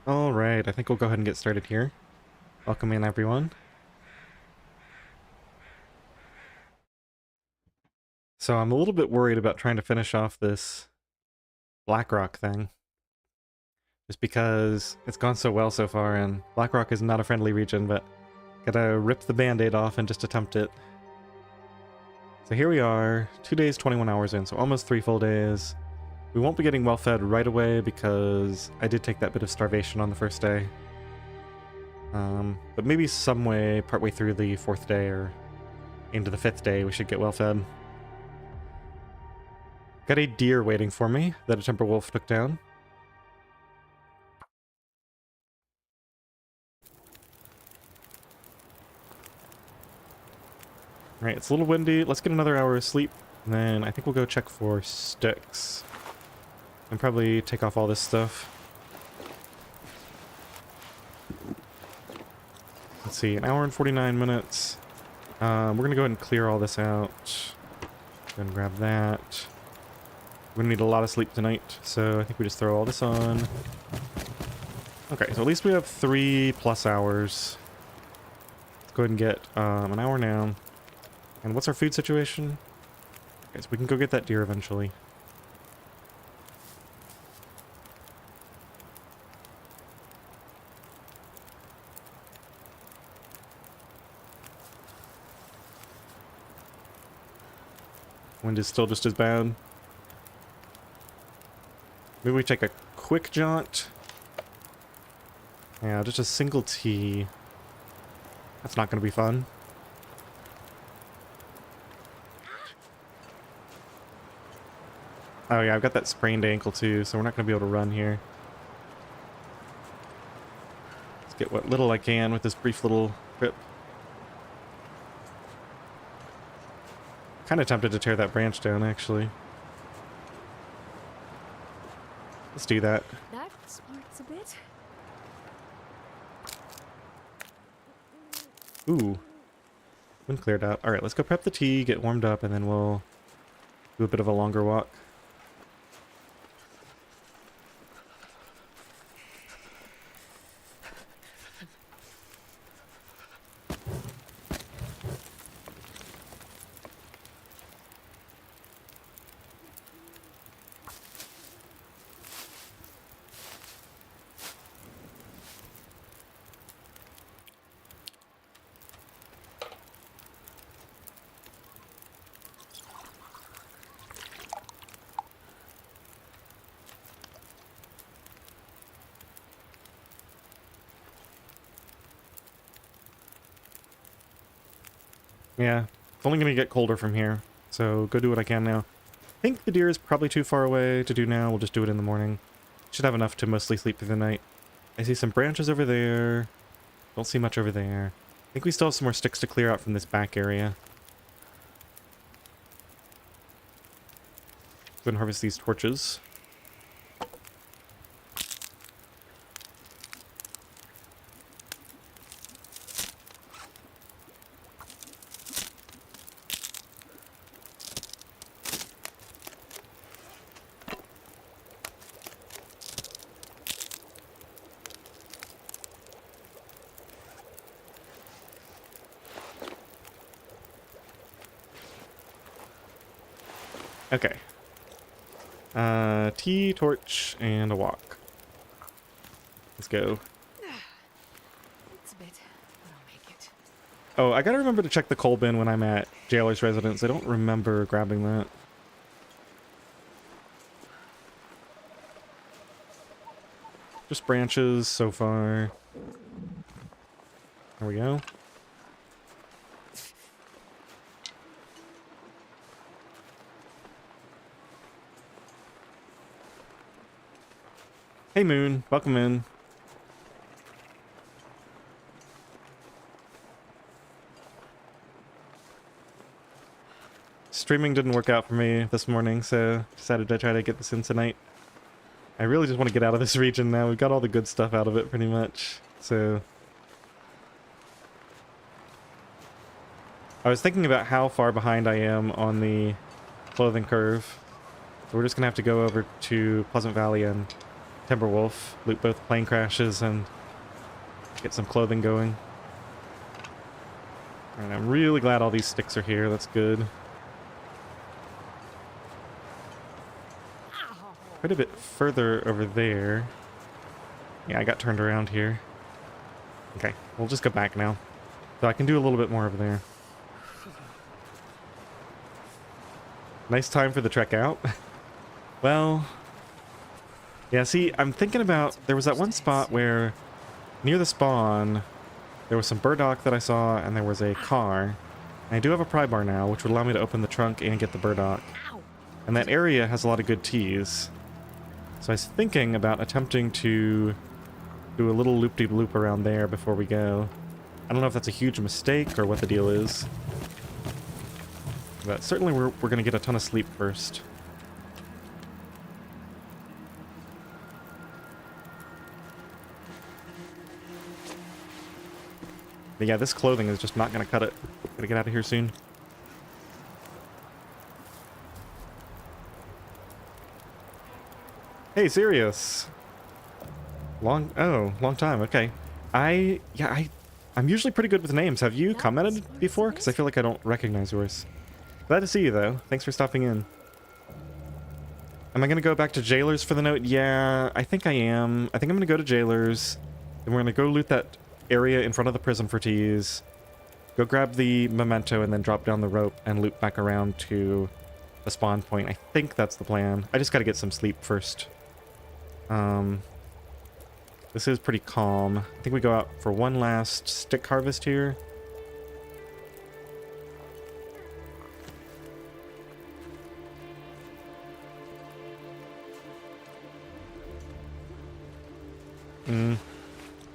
Alright, I think we'll go ahead and get started here. Welcome in, everyone. So I'm a little bit worried about trying to finish off this Blackrock thing. Just because it's gone so well so far, and Blackrock is not a friendly region, but gotta rip the band-aid off and just attempt it. So here we are, 2 days, 21 hours in, so almost 3 full days. We won't be getting well fed right away because I did take that bit of starvation on the first day. But maybe some way, partway through the 4th day or into the 5th day, we should get well fed. Got a deer waiting for me that a timber wolf took down. Alright, it's a little windy. Let's get another hour of sleep, and then I think we'll go check for sticks. And probably take off all this stuff. Let's see, an hour and 49 minutes. We're gonna go ahead and clear all this out. Go and grab that. We're gonna need a lot of sleep tonight, so I think we just throw all this on. Okay, so at least we have 3+ hours. Let's go ahead and get an hour now. And what's our food situation? Okay, so we can go get that deer eventually. Wind is still just as bad. Maybe we take a quick jaunt. Yeah, just a single tea. That's not going to be fun. Oh yeah, I've got that sprained ankle too, so we're not going to be able to run here. Let's get what little I can with this brief little trip. Kind of tempted to tear that branch down, actually. Let's do that. That smarts a bit. Ooh. Wind cleared out. Alright, let's go prep the tea, get warmed up, and then we'll do a bit of a longer walk. Yeah, it's only going to get colder from here, so go do what I can now. I think the deer is probably too far away to do now. We'll just do it in the morning. Should have enough to mostly sleep through the night. I see some branches over there. Don't see much over there. I think we still have some more sticks to clear out from this back area. Go and harvest these torches. Okay. Tea, torch, and a walk. Let's go. It's a bit, but I'll make it. Oh, I gotta remember to check the coal bin when I'm at Jailer's residence. I don't remember grabbing that. Just branches so far. There we go. Hey Moon, welcome in. Streaming didn't work out for me this morning, so decided to try to get this in tonight. I really just want to get out of this region now. We've got all the good stuff out of it pretty much, so... I was thinking about how far behind I am on the clothing curve. So we're just gonna have to go over to Pleasant Valley and Timberwolf, loot both plane crashes, and get some clothing going. And I'm really glad all these sticks are here. That's good. Quite a bit further over there. Yeah, I got turned around here. Okay, we'll just go back now. So I can do a little bit more over there. Nice time for the trek out. Well, yeah, see, I'm thinking about, there was that one spot where near the spawn, there was some burdock that I saw, and there was a car. And I do have a pry bar now, which would allow me to open the trunk and get the burdock. And that area has a lot of good teas. So I was thinking about attempting to do a little loop-de-loop around there before we go. I don't know if that's a huge mistake or what the deal is. But certainly we're going to get a ton of sleep first. But yeah, this clothing is just not going to cut it. Gotta get out of here soon. Hey, Sirius. Long time. Okay. I'm usually pretty good with names. Have you commented before? Because I feel like I don't recognize yours. Glad to see you, though. Thanks for stopping in. Am I going to go back to Jailers for the note? Yeah, I think I am. I think I'm going to go to Jailers. Then we're going to go loot that area in front of the prison for teas. Go grab the memento and then drop down the rope and loop back around to the spawn point. I think that's the plan. I just got to get some sleep first. This is pretty calm. I think we go out for one last stick harvest here.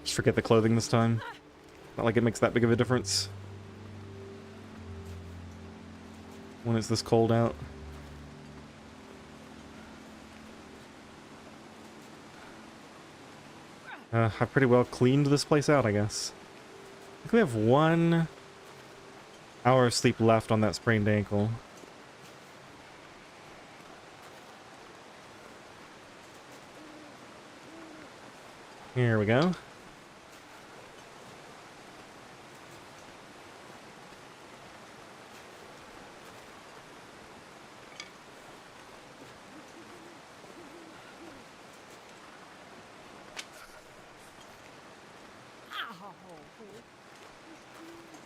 Just forget the clothing this time. Not like it makes that big of a difference when it's this cold out. I've pretty well cleaned this place out, I guess. I think we have 1 hour of sleep left on that sprained ankle. Here we go.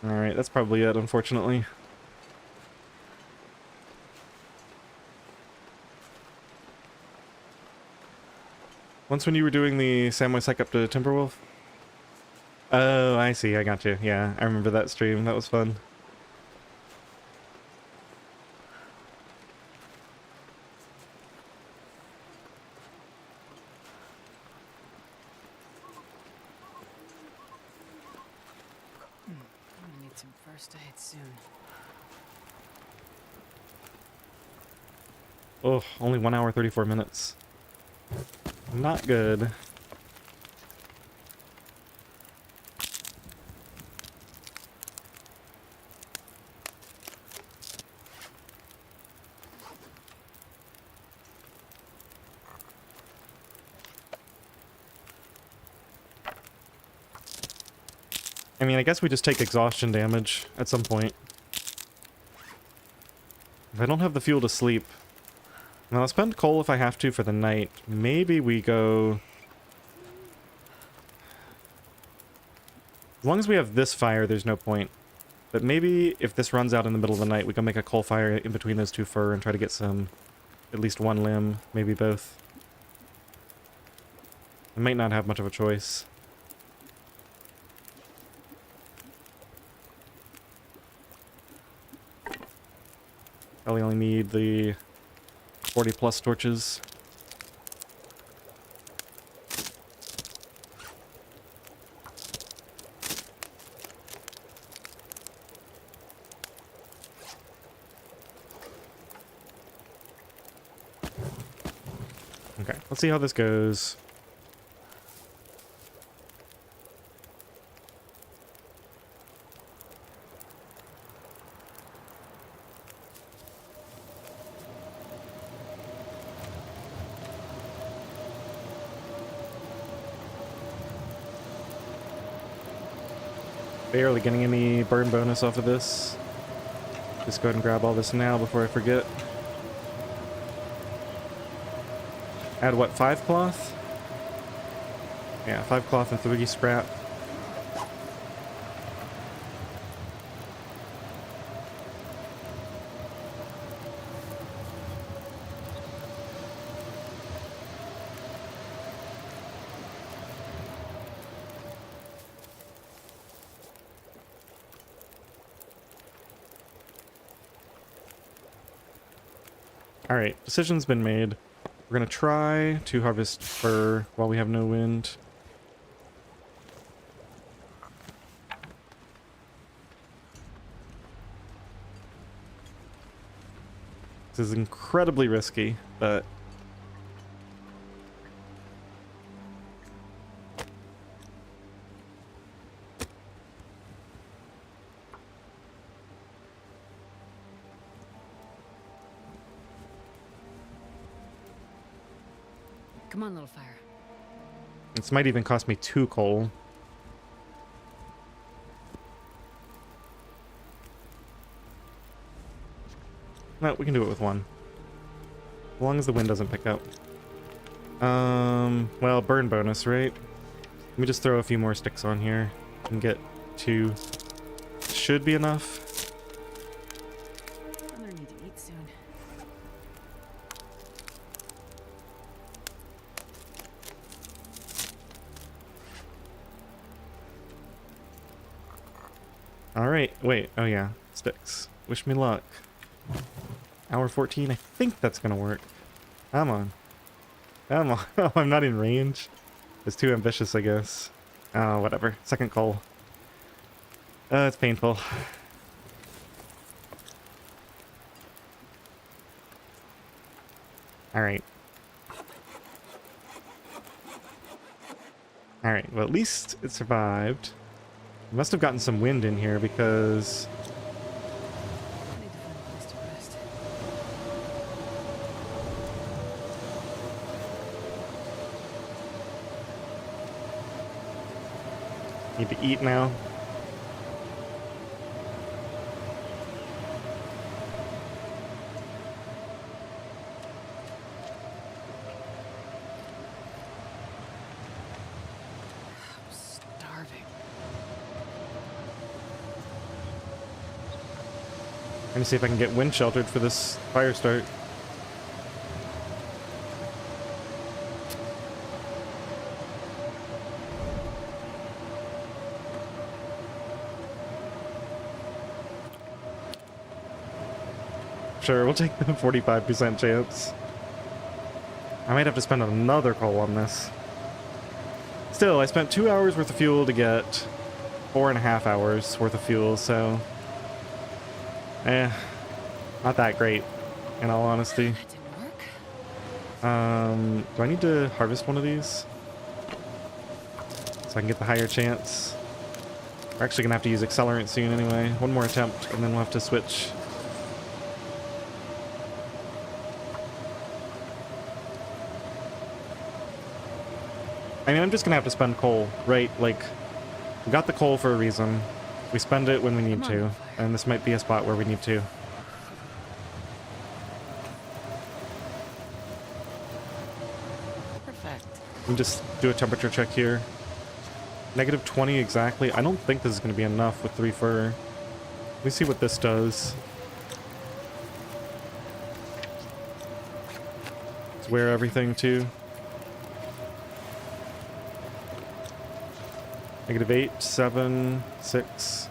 Alright, that's probably it, unfortunately. Once when you were doing the Samwise hike up to Timberwolf? Oh, I see, I got you. Yeah, I remember that stream, that was fun. Some first aid soon. Oh, only 1 hour 34 minutes. Not good. I mean, I guess we just take exhaustion damage at some point. If I don't have the fuel to sleep... Now, I'll spend coal if I have to for the night. Maybe we go... As long as we have this fire, there's no point. But maybe if this runs out in the middle of the night, we can make a coal fire in between those two fur and try to get some... At least one limb, maybe both. I might not have much of a choice. Probably only need the 40 plus torches. Okay, let's see how this goes. Barely getting any burn bonus off of this. Just go ahead and grab all this now before I forget. Add what, 5 cloth? Yeah, 5 cloth and 3 scrap. Alright, decision's been made. We're gonna try to harvest fur while we have no wind. This is incredibly risky, but... Come on, little fire. This might even cost me 2 coal. No, we can do it with 1. As long as the wind doesn't pick up. Well, burn bonus, right? Let me just throw a few more sticks on here and get 2. Should be enough. I'm gonna need to eat soon. Alright, wait, oh yeah, sticks. Wish me luck. Hour 14, I think that's gonna work. Come on. Come on. Oh, I'm not in range. It's too ambitious, I guess. Oh, whatever. Second coal. It's painful. Alright. Alright, well at least it survived. We must have gotten some wind in here because... I need to find a place to rest. Need to eat now. I'm starving. I'm gonna see if I can get wind sheltered for this fire start. Sure, we'll take the 45% chance. I might have to spend another coal on this. Still, I spent 2 hours worth of fuel to get 4.5 hours worth of fuel, so... not that great, in all honesty. That didn't work. Do I need to harvest one of these? So I can get the higher chance? We're actually gonna have to use accelerant soon anyway. One more attempt, and then we'll have to switch. I mean, I'm just gonna have to spend coal, right? Like, we got the coal for a reason. We spend it when we need to, and this might be a spot where we need to. Perfect. Let me just do a temperature check here. Negative 20 exactly. I don't think this is going to be enough with 3 fur. Let me see what this does. Let's wear everything too. Negative 8, 7, 6.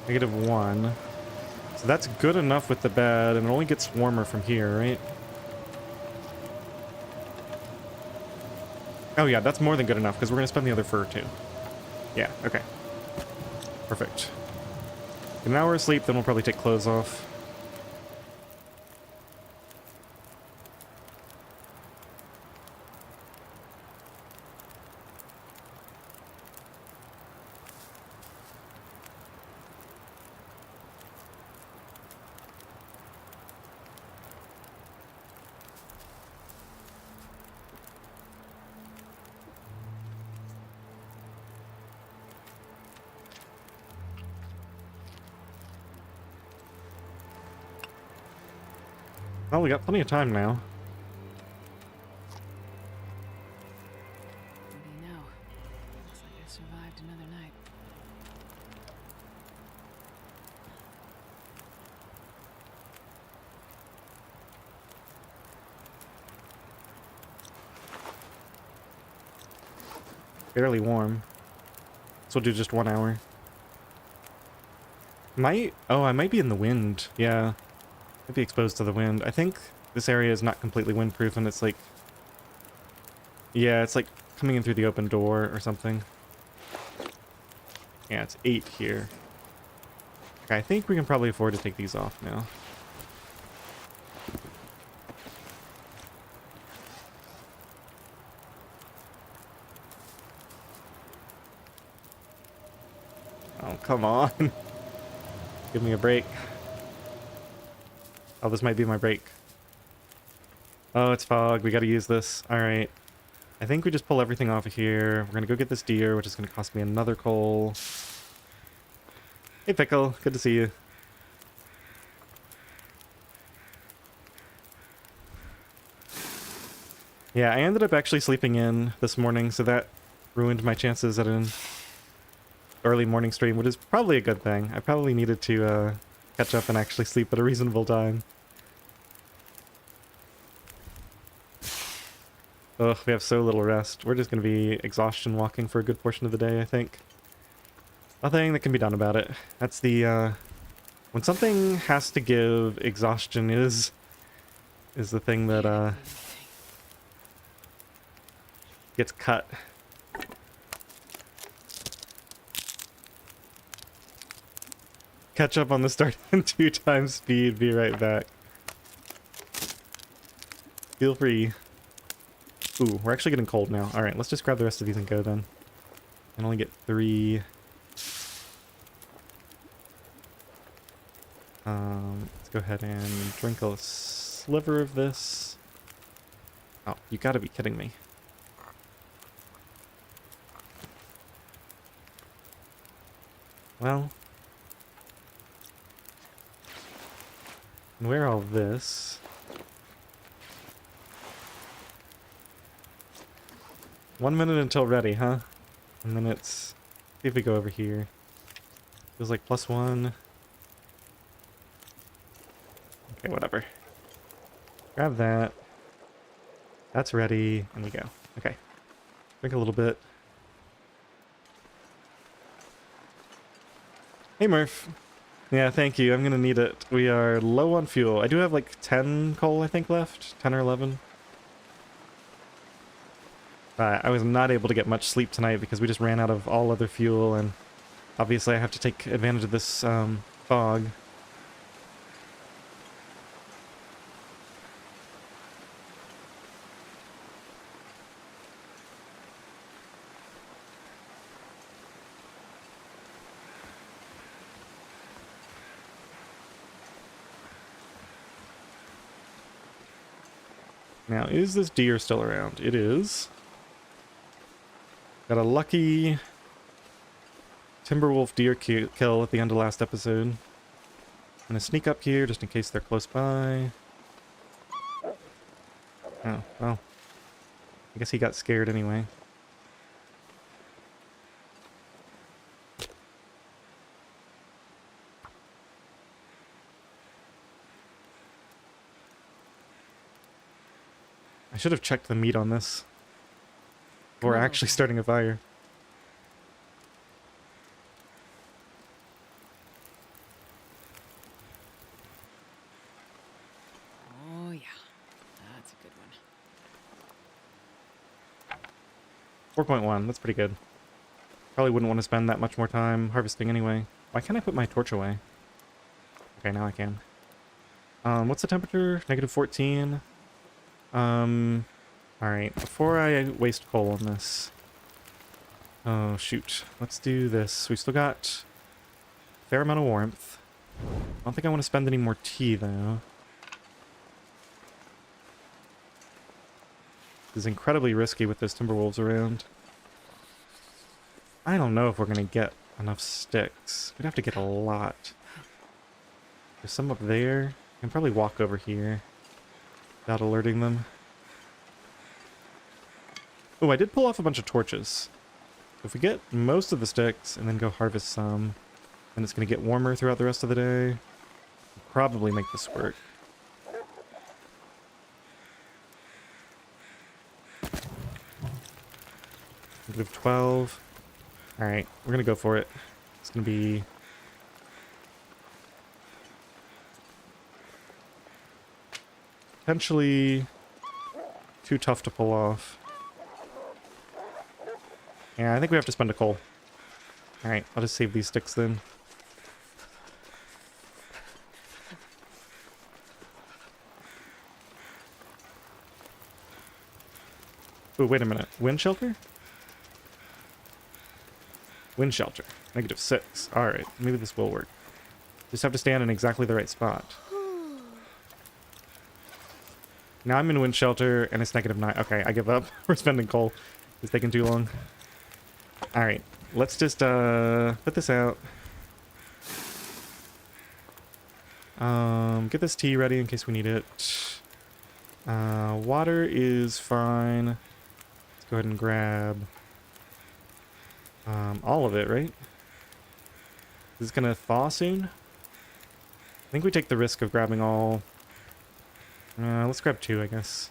Negative 1. So that's good enough with the bed, and it only gets warmer from here, right? Oh yeah, that's more than good enough, because we're going to spend the other fur too. Yeah, okay. Perfect. Get an hour of sleep, then we'll probably take clothes off. Well, we got plenty of time now. What do you know? Looks like I survived another night. Fairly warm. So we'll do just 1 hour. I might be in the wind. Yeah. Might be exposed to the wind. I think this area is not completely windproof and it's like... Yeah, it's like coming in through the open door or something. Yeah, it's 8 here. Okay, I think we can probably afford to take these off now. Oh, come on. Give me a break. Oh, this might be my break. Oh, it's fog. We gotta use this. Alright. I think we just pull everything off of here. We're gonna go get this deer, which is gonna cost me another coal. Hey, Pickle. Good to see you. Yeah, I ended up actually sleeping in this morning, so that ruined my chances at an early morning stream, which is probably a good thing. I probably needed to catch up and actually sleep at a reasonable time. Ugh, we have so little rest. We're just going to be exhaustion walking for a good portion of the day, I think. Nothing that can be done about it. That's the, when something has to give, exhaustion is the thing that, gets cut. Catch up on the start in 2 times speed. Be right back. Feel free. Ooh, we're actually getting cold now. Alright, let's just grab the rest of these and go then. I only get 3. Let's go ahead and drink a sliver of this. Oh, you gotta be kidding me. Well. And wear all this. 1 minute until ready, huh? And then it's... See if we go over here. Feels like +1. Okay, whatever. Grab that. That's ready, and we go. Okay. Drink a little bit. Hey, Murph. Yeah, thank you. I'm gonna need it. We are low on fuel. I do have like 10 coal, I think, left. 10 or 11. I was not able to get much sleep tonight because we just ran out of all other fuel, and obviously I have to take advantage of this fog. Now, is this deer still around? It is. Got a lucky Timberwolf deer kill at the end of last episode. I'm gonna sneak up here just in case they're close by. Oh, well. I guess he got scared anyway. I should have checked the meat on this before actually starting a fire. Oh yeah, that's a good one. 4.1, that's pretty good. Probably wouldn't want to spend that much more time harvesting anyway. Why can't I put my torch away? Okay, now I can. What's the temperature? -14. Alright, before I waste coal on this... Oh, shoot. Let's do this. We've still got a fair amount of warmth. I don't think I want to spend any more tea, though. This is incredibly risky with those Timberwolves around. I don't know if we're going to get enough sticks. We'd have to get a lot. There's some up there. I can probably walk over here. without alerting them. Oh, I did pull off a bunch of torches. If we get most of the sticks and then go harvest some, then it's going to get warmer throughout the rest of the day. We'll probably make this work. Negative 12. Alright, we're going to go for it. It's going to be... potentially too tough to pull off. Yeah, I think we have to spend a coal. Alright, I'll just save these sticks then. Oh, wait a minute. Wind shelter? Wind shelter. Negative 6. Alright, maybe this will work. Just have to stand in exactly the right spot. Now I'm in wind shelter and it's negative 9. Okay, I give up. We're spending coal. It's taking too long. Alright, let's just put this out. Get this tea ready in case we need it. Water is fine. Let's go ahead and grab all of it, right? Is this gonna thaw soon? I think we take the risk of grabbing all. Let's grab 2, I guess.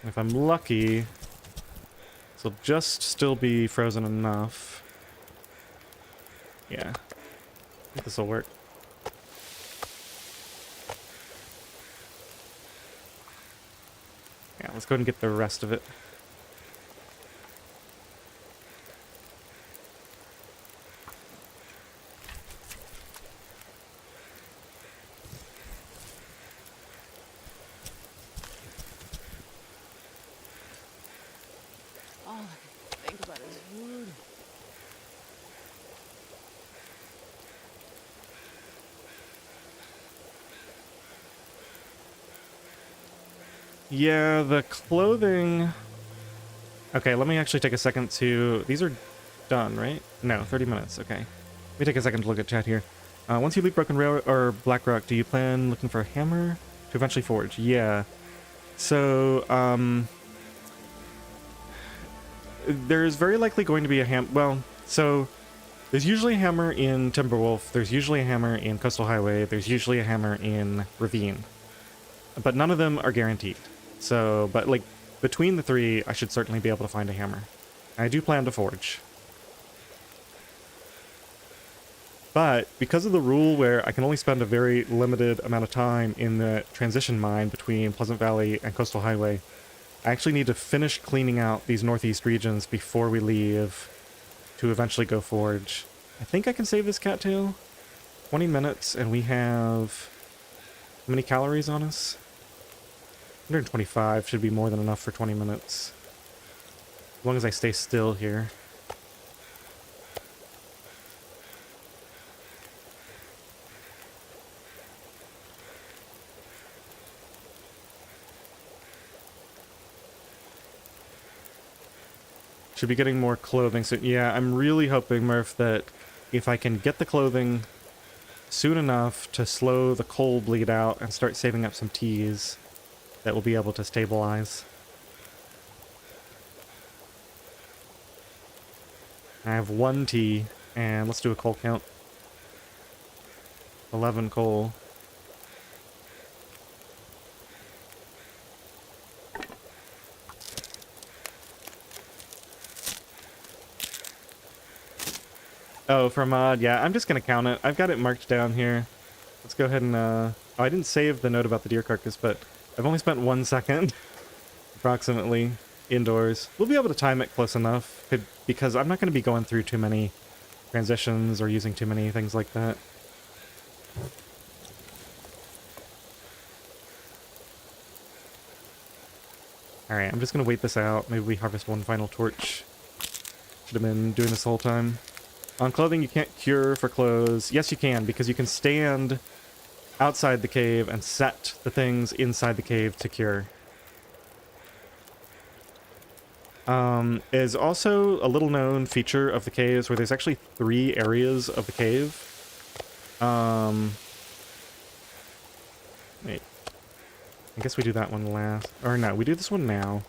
If I'm lucky, this will just still be frozen enough. Yeah. I think this will work. Yeah, let's go ahead and get the rest of it. All I can think about is food. Yeah, the clothing... Okay, let me actually take a second to... These are done, right? No, 30 minutes, okay. Let me take a second to look at chat here. Once you leave Broken Rail or Blackrock, do you plan looking for a hammer to eventually forge? Yeah. So, there's very likely going to be a well, so there's usually a hammer in Timberwolf, there's usually a hammer in Coastal Highway, there's usually a hammer in Ravine. But none of them are guaranteed. So, but like, between the 3, I should certainly be able to find a hammer. I do plan to forge. But because of the rule where I can only spend a very limited amount of time in the transition mine between Pleasant Valley and Coastal Highway, I actually need to finish cleaning out these northeast regions before we leave to eventually go forge. I think I can save this cattail. 20 minutes and we have... how many calories on us? 125 should be more than enough for 20 minutes. As long as I stay still here. Should be getting more clothing soon. Yeah, I'm really hoping, Murph, that if I can get the clothing soon enough to slow the coal bleed out and start saving up some teas, that we'll be able to stabilize. I have 1 tea, and let's do a coal count. 11 coal. Oh, for mod, yeah, I'm just gonna count it. I've got it marked down here. Let's go ahead and, oh, I didn't save the note about the deer carcass, but I've only spent 1 second, approximately, indoors. We'll be able to time it close enough, because I'm not going to be going through too many transitions or using too many things like that. Alright, I'm just going to wait this out. Maybe we harvest 1 final torch. Should have been doing this the whole time. On clothing, you can't cure for clothes. Yes, you can, because you can stand outside the cave and set the things inside the cave to cure. is also a little known feature of the caves where there's actually 3 areas of the cave. Wait. I guess we do that one last. Or no, we do this one now.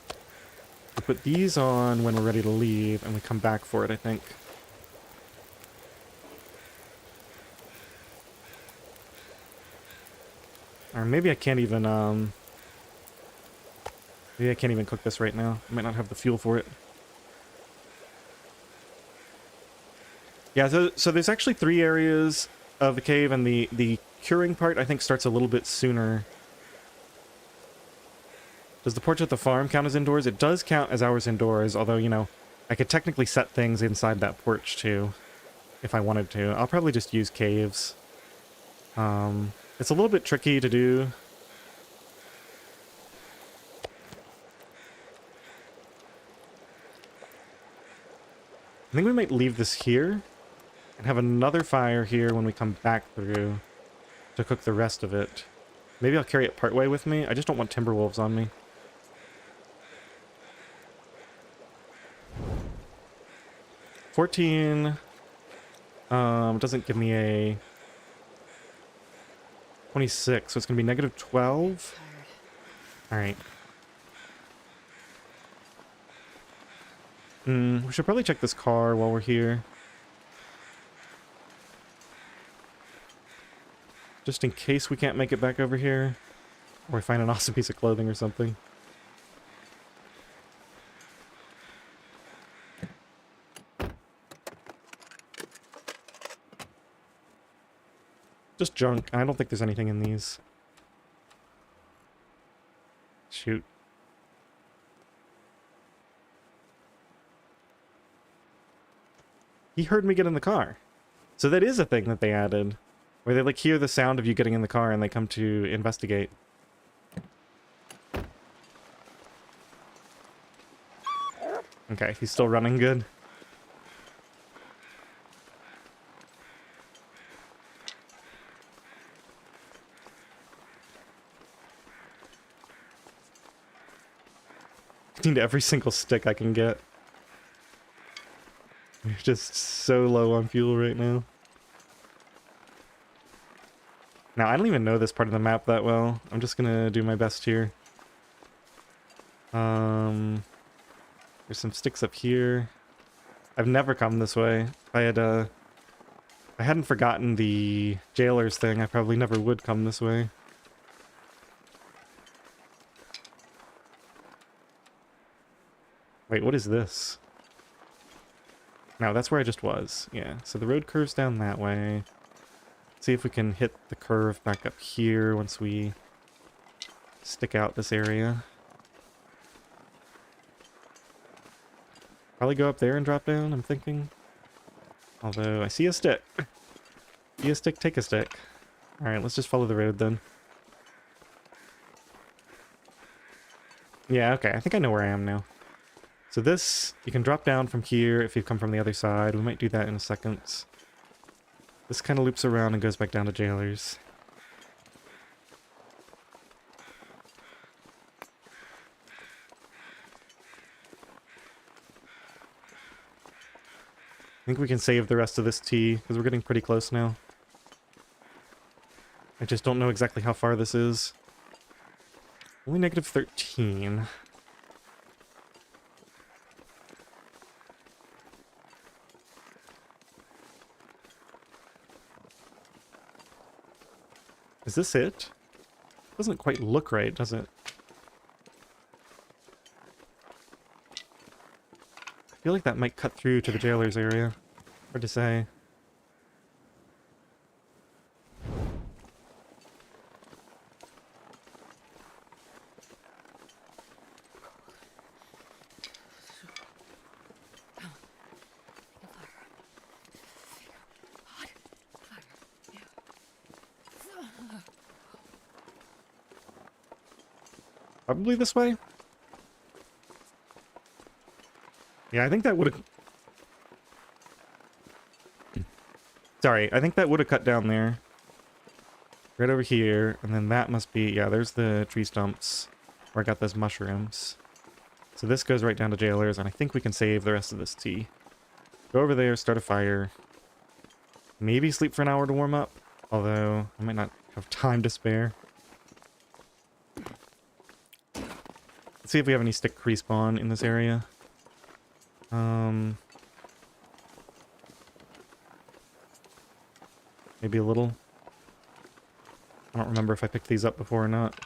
We put these on when we're ready to leave, and we come back for it, I think. Or maybe I can't even, maybe I can't even cook this right now. I might not have the fuel for it. Yeah, so there's actually 3 areas of the cave, and the curing part, I think, starts a little bit sooner. Does the porch at the farm count as indoors? It does count as hours indoors, although, you know, I could technically set things inside that porch, too, if I wanted to. I'll probably just use caves. It's a little bit tricky to do. I think we might leave this here and have another fire here when we come back through to cook the rest of it. Maybe I'll carry it partway with me. I just don't want timber wolves on me. $14 doesn't give me a 26, so it's gonna be -12. All right. We should probably check this car while we're here. Just in case we can't make it back over here. Or we find an awesome piece of clothing or something. Just junk. I don't think there's anything in these. Shoot. He heard me get in the car. So that is a thing that they added. Where they, like, hear the sound of you getting in the car and they come to investigate. Okay, he's still running good. I need every single stick I can get. We're just so low on fuel right now. Now, I don't even know this part of the map that well. I'm just gonna do my best here. There's some sticks up here. I've never come this way. If I hadn't forgotten the jailers thing, I probably never would come this way. Wait, what is this? No, that's where I just was. Yeah, so the road curves down that way. See if we can hit the curve back up here once we stick out this area. Probably go up there and drop down, I'm thinking. Although, I see a stick. See a stick, take a stick. Alright, let's just follow the road then. Yeah, okay, I think I know where I am now. So this, you can drop down from here if you come from the other side. We might do that in a second. This kind of loops around and goes back down to jailers. I think we can save the rest of this tea, because we're getting pretty close now. I just don't know exactly how far this is. Only -13. Is this it? Doesn't quite look right, does it? I feel like that might cut through to the jailers area. Hard to say. Probably this way? Yeah, I think that would have... Sorry, I think that would have cut down there. Right over here, and then that must be... Yeah, there's the tree stumps where I got those mushrooms. So this goes right down to jailers, and I think we can save the rest of this tea. Go over there, start a fire. Maybe sleep for an hour to warm up, although I might not have time to spare. Let's see if we have any stick respawn in this area. Maybe a little. I don't remember if I picked these up before or not.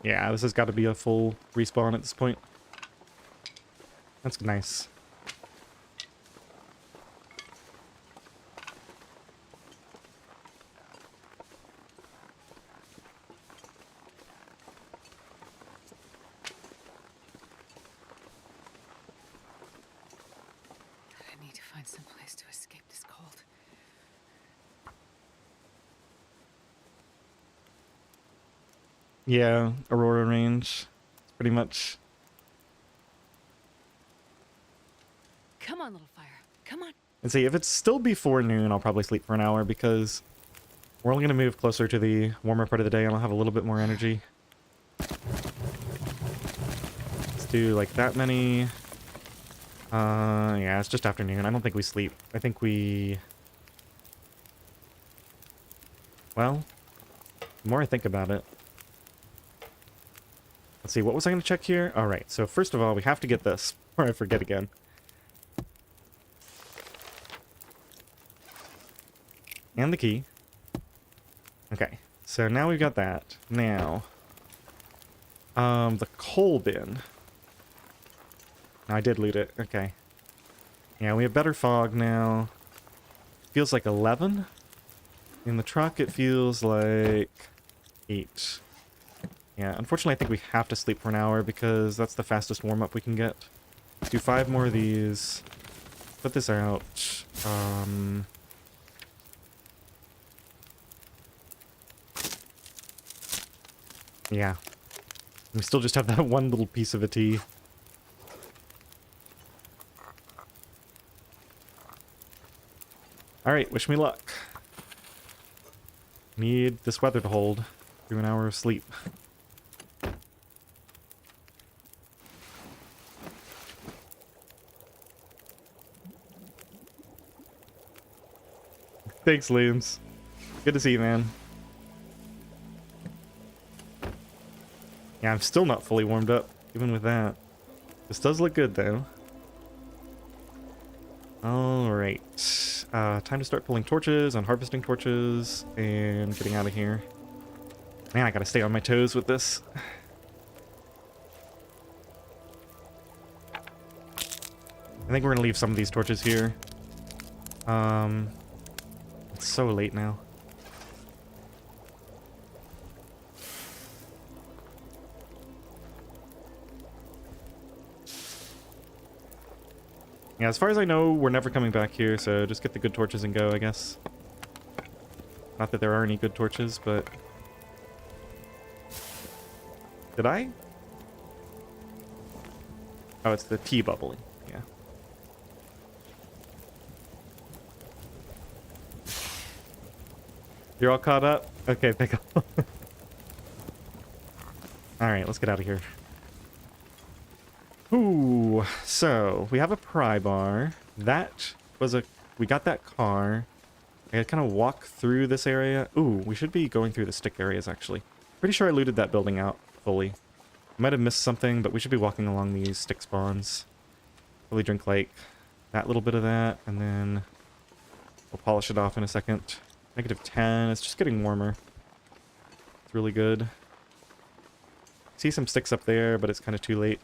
Yeah, this has got to be a full respawn at this point. That's nice. I need to find some place to escape this cold. Yeah, Aurora range. It's pretty much... Come on, little fire. Come on. And see, if it's still before noon, I'll probably sleep for an hour because we're only going to move closer to the warmer part of the day and I'll have a little bit more energy. Let's do like that many. Yeah, it's just afternoon. I don't think we sleep. I think we... Well, the more I think about it... Let's see, what was I going to check here? All right, so first of all, we have to get this before I forget again. And the key. Okay, so now we've got that. Now, the coal bin. No, I did loot it. Okay. Yeah, we have better fog now. Feels like 11. In the truck, it feels like 8. Yeah, unfortunately, I think we have to sleep for an hour because that's the fastest warm-up we can get. Let's do 5 more of these. Put this out. Yeah. We still just have that one little piece of a tea. Alright, wish me luck. Need this weather to hold through an hour of sleep. Thanks, Liams. Good to see you, man. Yeah, I'm still not fully warmed up, even with that. This does look good, though. Alright. Time to start pulling torches and harvesting torches and getting out of here. Man, I gotta stay on my toes with this. I think we're gonna leave some of these torches here. It's so late now. Yeah, as far as I know, we're never coming back here, so just get the good torches and go, I guess. Not that there are any good torches, but... Did I? Oh, it's the tea bubbling. Yeah. You're all caught up? Okay, thank God. Alright, let's get out of here. Ooh, so we have a pry bar. That was a... We got that car. I gotta kind of walk through this area. Ooh, we should be going through the stick areas, actually. Pretty sure I looted that building out fully. I might have missed something, but we should be walking along these stick spawns. Probably drink, like, that little bit of that, and then we'll polish it off in a second. -10. It's just getting warmer. It's really good. See some sticks up there, but it's kind of too late.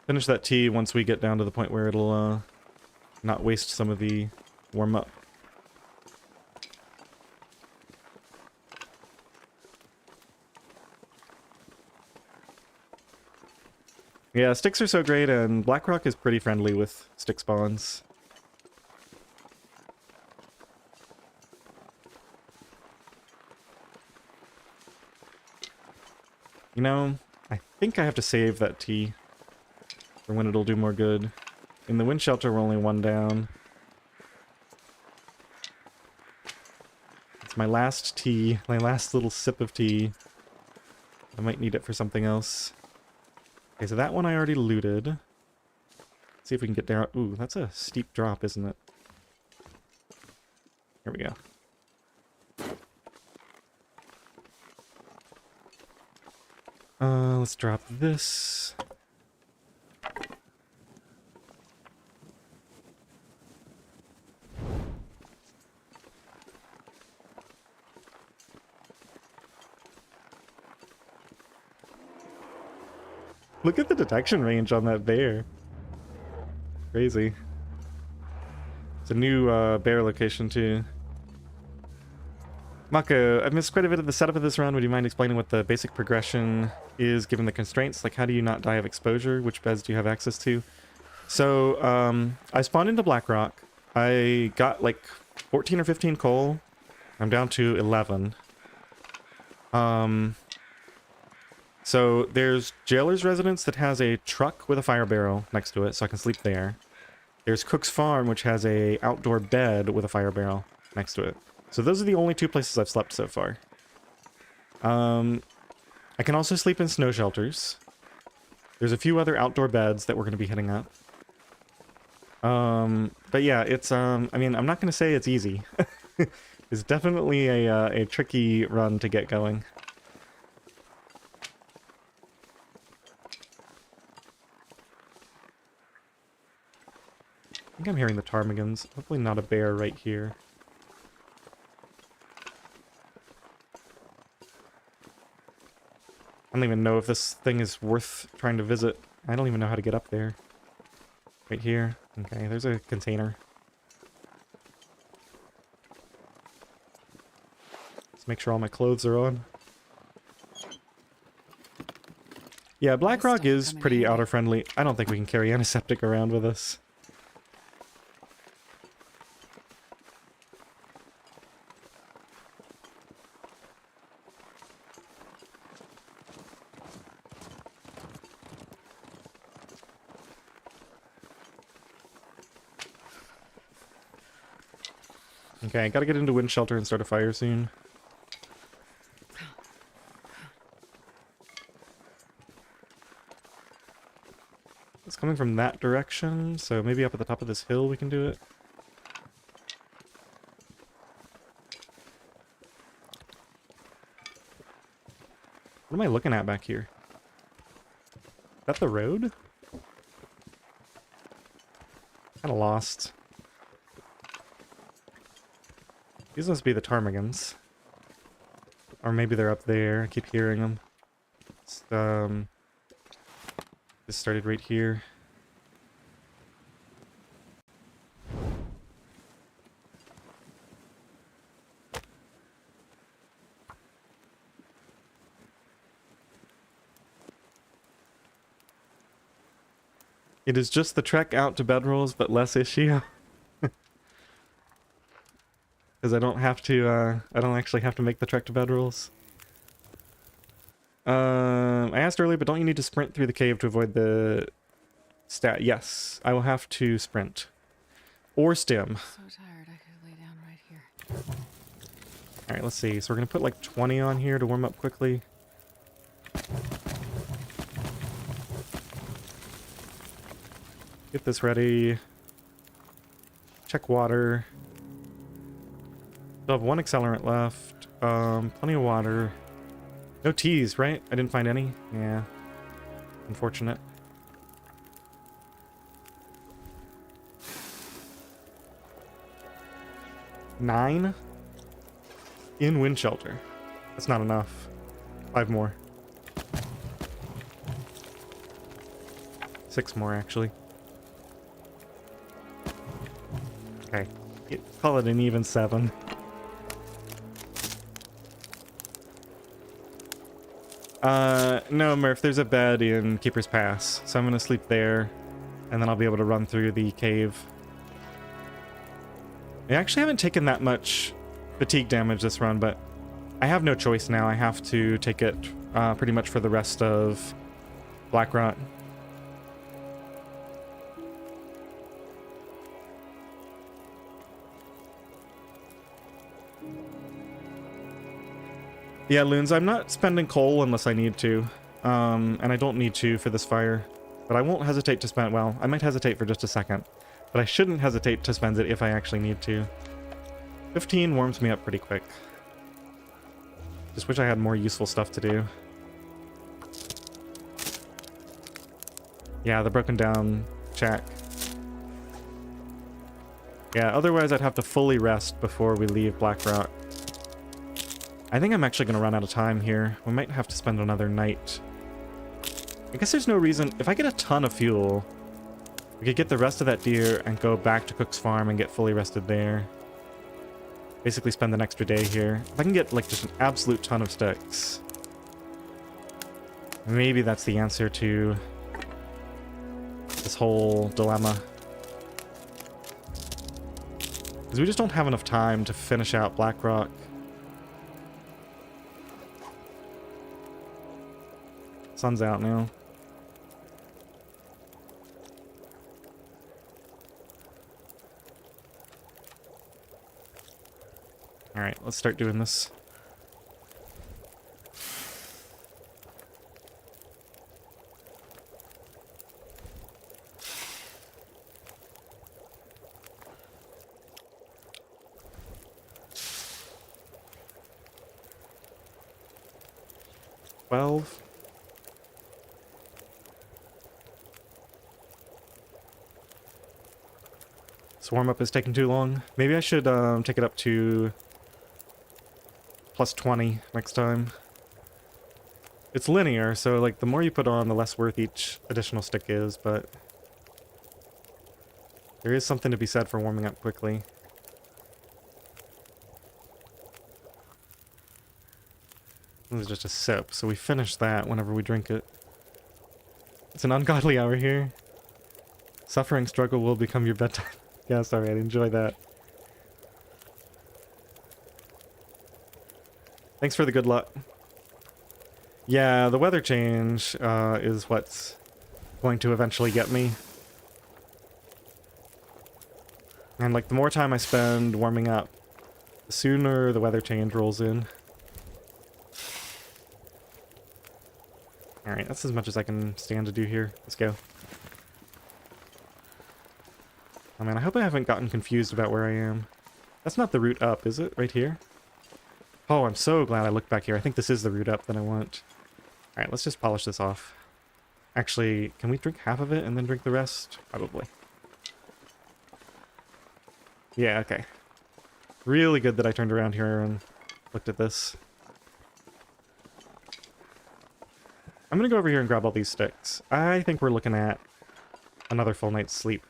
Finish that tea once we get down to the point where it'll not waste some of the warm-up. Yeah, sticks are so great, and Blackrock is pretty friendly with stick spawns. You know, I think I have to save that tea for when it'll do more good. In the wind shelter, we're only one down. It's my last tea, my last little sip of tea. I might need it for something else. Okay, so that one I already looted. Let's see if we can get down. Ooh, that's a steep drop, isn't it? Here we go. Let's drop this. Look at the detection range on that bear. Crazy. It's a new bear location too. Mako, I've missed quite a bit of the setup of this run. Would you mind explaining what the basic progression is given the constraints? Like, how do you not die of exposure? Which beds do you have access to? So, I spawned into Blackrock. I got like 14 or 15 coal. I'm down to 11. So there's Jailer's Residence that has a truck with a fire barrel next to it, so I can sleep there. There's Cook's Farm, which has a outdoor bed with a fire barrel next to it. So those are the only two places I've slept so far. I can also sleep in snow shelters. There's a few other outdoor beds that we're going to be hitting up. But yeah, it's, I mean, I'm not going to say it's easy. It's definitely a tricky run to get going. I think I'm hearing the ptarmigans. Hopefully not a bear right here. I don't even know if this thing is worth trying to visit. I don't even know how to get up there. Right here. Okay, there's a container. Let's make sure all my clothes are on. Yeah, Blackrock is pretty outer friendly. I don't think we can carry antiseptic around with us. Okay, I gotta get into wind shelter and start a fire soon. It's coming from that direction, so maybe up at the top of this hill we can do it. What am I looking at back here? Is that the road? Kinda lost. These must be the ptarmigans. Or maybe they're up there. I keep hearing them. It's, this started right here. It is just the trek out to bedrolls, but less issue. Because I don't have to, I don't actually have to make the trek to bedrolls. I asked earlier, but don't you need to sprint through the cave to avoid the stat? Yes, I will have to sprint. Or stim. So tired I could lay down right here. Alright, let's see. So we're going to put like 20 on here to warm up quickly. Get this ready. Check water. Still have one accelerant left. Plenty of water. No teas, right? I didn't find any. Yeah. Unfortunate. Nine? In wind shelter. That's not enough. 5 more. 6 more, actually. Okay. Call it an even 7. No, Murph, there's a bed in Keeper's Pass, so I'm gonna sleep there, and then I'll be able to run through the cave. I actually haven't taken that much fatigue damage this run, but I have no choice now. I have to take it pretty much for the rest of Blackrock. Yeah, Loons, I'm not spending coal unless I need to. And I don't need to for this fire. But I won't hesitate to spend... Well, I might hesitate for just a second. But I shouldn't hesitate to spend it if I actually need to. 15 warms me up pretty quick. Just wish I had more useful stuff to do. Yeah, the broken down shack. Yeah, otherwise I'd have to fully rest before we leave Blackrock. I think I'm actually going to run out of time here. We might have to spend another night. I guess there's no reason... If I get a ton of fuel, we could get the rest of that deer and go back to Cook's Farm and get fully rested there. Basically spend an extra day here. If I can get, like, just an absolute ton of sticks. Maybe that's the answer to this whole dilemma. Because we just don't have enough time to finish out Blackrock. Sun's out now. Alright, let's start doing this. Twelve. This warm-up is taking too long. Maybe I should take it up to plus 20 next time. It's linear, so like the more you put on, the less worth each additional stick is, but there is something to be said for warming up quickly. This is just a sip, so we finish that whenever we drink it. It's an ungodly hour here. Suffering struggle will become your bedtime. Yeah, sorry, I'd enjoy that. Thanks for the good luck. Yeah, the weather change is what's going to eventually get me. And like the more time I spend warming up, the sooner the weather change rolls in. Alright, that's as much as I can stand to do here. Let's go. Oh man, I hope I haven't gotten confused about where I am. That's not the route up, is it? Right here? Oh, I'm so glad I looked back here. I think this is the route up that I want. Alright, let's just polish this off. Actually, can we drink half of it and then drink the rest? Probably. Yeah, okay. Really good that I turned around here and looked at this. I'm gonna go over here and grab all these sticks. I think we're looking at another full night's sleep.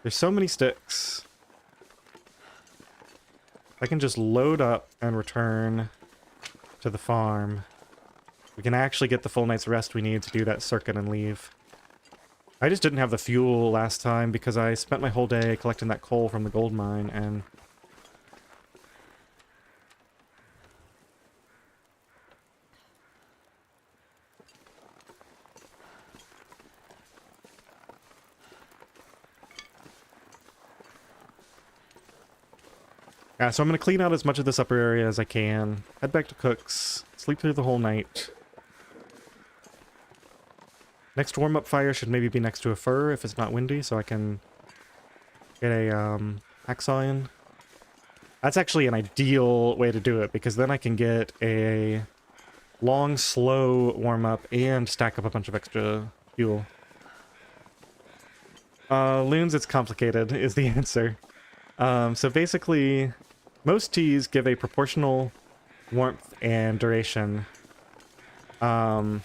There's so many sticks. I can just load up and return to the farm. We can actually get the full night's rest we need to do that circuit and leave. I just didn't have the fuel last time because I spent my whole day collecting that coal from the gold mine and... Yeah, so I'm going to clean out as much of this upper area as I can, head back to Cook's, sleep through the whole night. Next warm-up fire should maybe be next to a fir if it's not windy, so I can get a hacksaw in. That's actually an ideal way to do it, because then I can get a long, slow warm-up and stack up a bunch of extra fuel. Loons, it's complicated, is the answer. So basically... Most teas give a proportional warmth and duration. I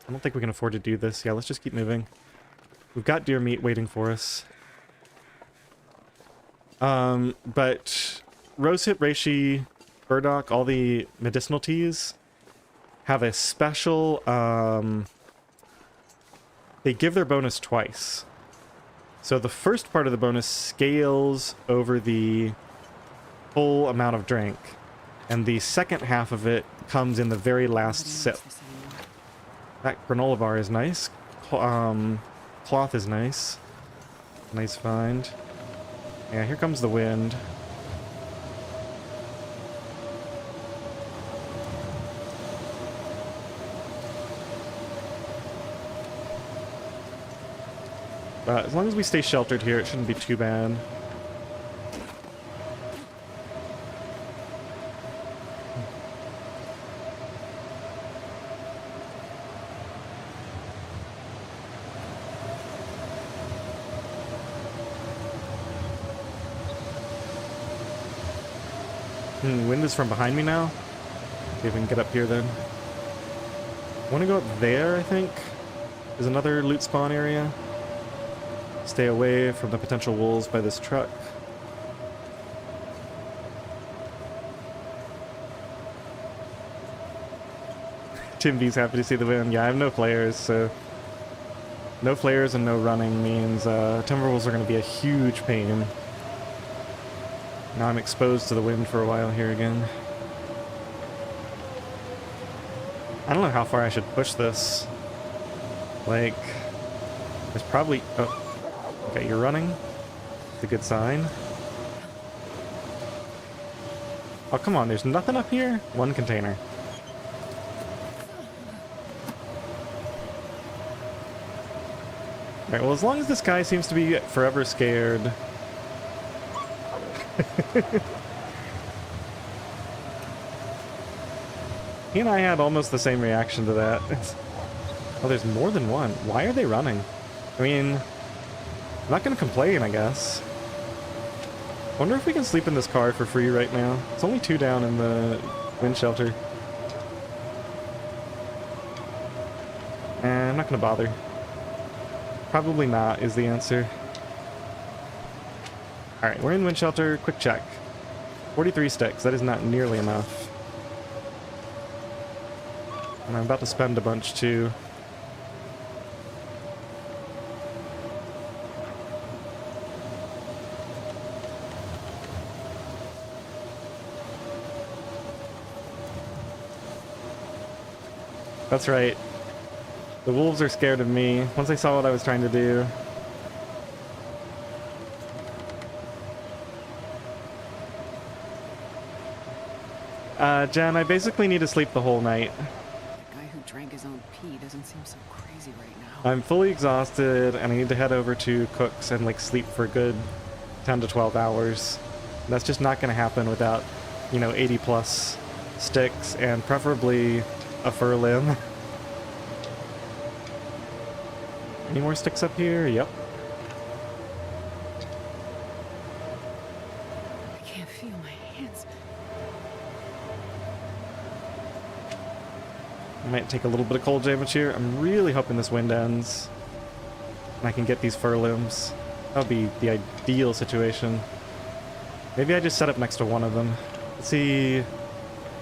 don't think we can afford to do this. Yeah, let's just keep moving. We've got deer meat waiting for us. But Rosehip, Reishi, Burdock, all the medicinal teas, have a special, they give their bonus twice. So the first part of the bonus scales over the full amount of drink, and the second half of it comes in the very last sip. That granola bar is nice. Cloth is nice. Nice find. Yeah, here comes the wind. As long as we stay sheltered here, it shouldn't be too bad. Wind is from behind me now. See if we can get up here then. I want to go up there, I think. There's another loot spawn area. Stay away from the potential wolves by this truck. Tim B's happy to see the wind. Yeah, I have no flares, so... No flares and no running means Timberwolves are going to be a huge pain. Now I'm exposed to the wind for a while here again. I don't know how far I should push this. Like... There's probably... Oh. Okay, you're running. It's a good sign. Oh, come on, there's nothing up here? One container. Alright, well, as long as this guy seems to be forever scared. He and I had almost the same reaction to that. Oh, there's more than one. Why are they running? I mean... I'm not gonna complain, I guess. Wonder if we can sleep in this car for free right now. It's only 2 down in the wind shelter. I'm not gonna bother. Probably not is the answer. Alright, we're in wind shelter. Quick check. 43 sticks. That is not nearly enough. And I'm about to spend a bunch too. That's right. The wolves are scared of me. Once they saw what I was trying to do. Jen, I basically need to sleep the whole night. The guy who drank his own pee doesn't seem so crazy right now. I'm fully exhausted, and I need to head over to Cook's and, like, sleep for a good 10 to 12 hours. And that's just not going to happen without, you know, 80 plus sticks, and preferably a fur limb. Any more sticks up here? Yep. I can't feel my hands. I might take a little bit of cold damage here. I'm really hoping this wind ends and I can get these fur limbs. That would be the ideal situation. Maybe I just set up next to one of them. Let's see.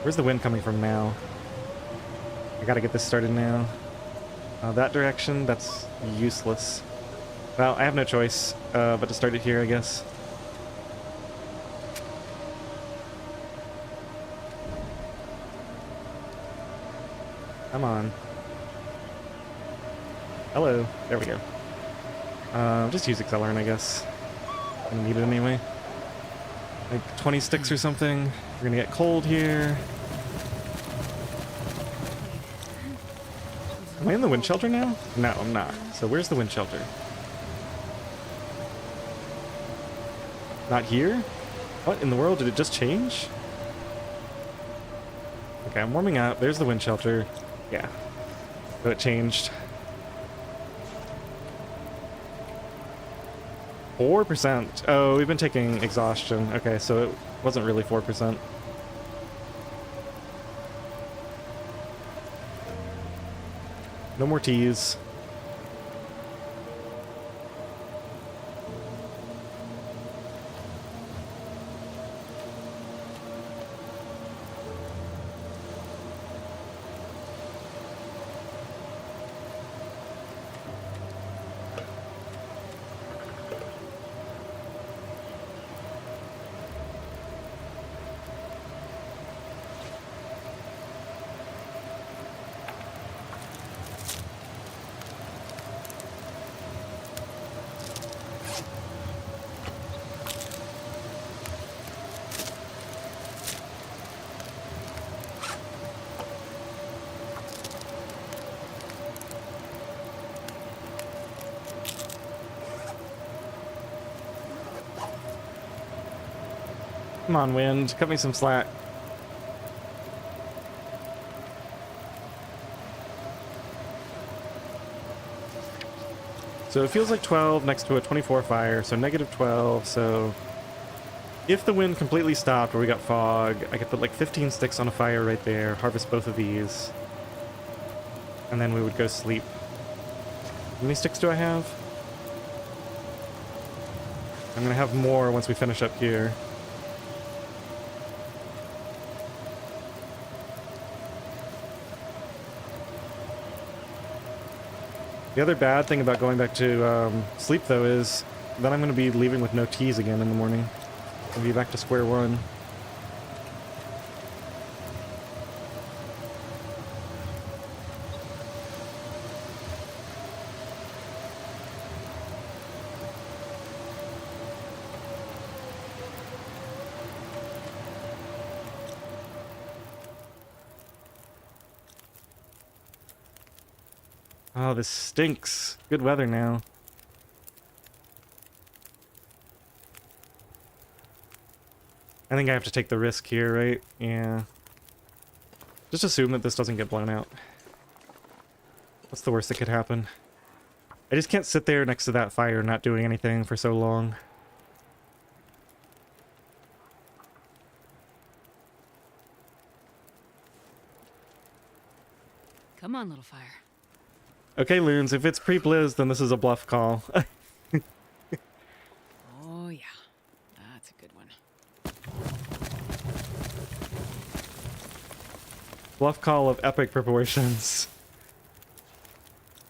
Where's the wind coming from now? I gotta get this started now. That direction, that's useless. Well, I have no choice but to start it here, I guess. Come on. Hello. There we go. Just use Accelerant, I guess. I'm gonna need it anyway. Like 20 sticks or something. We're gonna get cold here. Am I in the wind shelter now? No, I'm not. So where's the wind shelter? Not here? What in the world? Did it just change? Okay, I'm warming up. There's the wind shelter. Yeah. So it changed. 4%. Oh, we've been taking exhaustion. Okay, so it wasn't really 4%. No more teas. Come on, wind. Cut me some slack. So it feels like 12 next to a 24 fire, so negative 12, so if the wind completely stopped or we got fog, I could put like 15 sticks on a fire right there, harvest both of these, and then we would go sleep. How many sticks do I have? I'm gonna have more once we finish up here. The other bad thing about going back to sleep, though, is that I'm going to be leaving with no teas again in the morning. I'll be back to square one. Oh, this stinks. Good weather now. I think I have to take the risk here, right? Yeah. Just assume that this doesn't get blown out. What's the worst that could happen? I just can't sit there next to that fire not doing anything for so long. Come on, little fire. Okay, Loons, if it's pre-blizz, then this is a bluff call. Oh, yeah. That's a good one. Bluff call of epic proportions.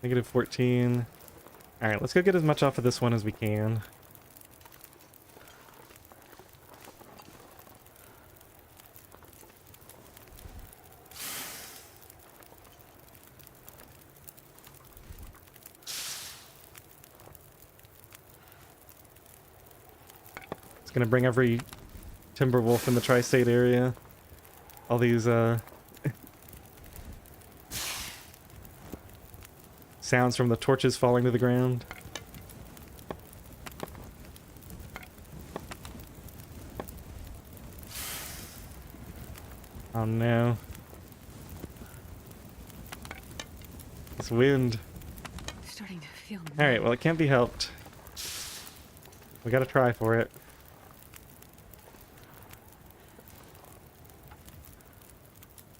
Negative 14. Alright, let's go get as much off of this one as we can. Gonna bring every timber wolf in the tri-state area. All these sounds from the torches falling to the ground. Oh no. This wind. Starting to feel Alright, well it can't be helped. We gotta try for it.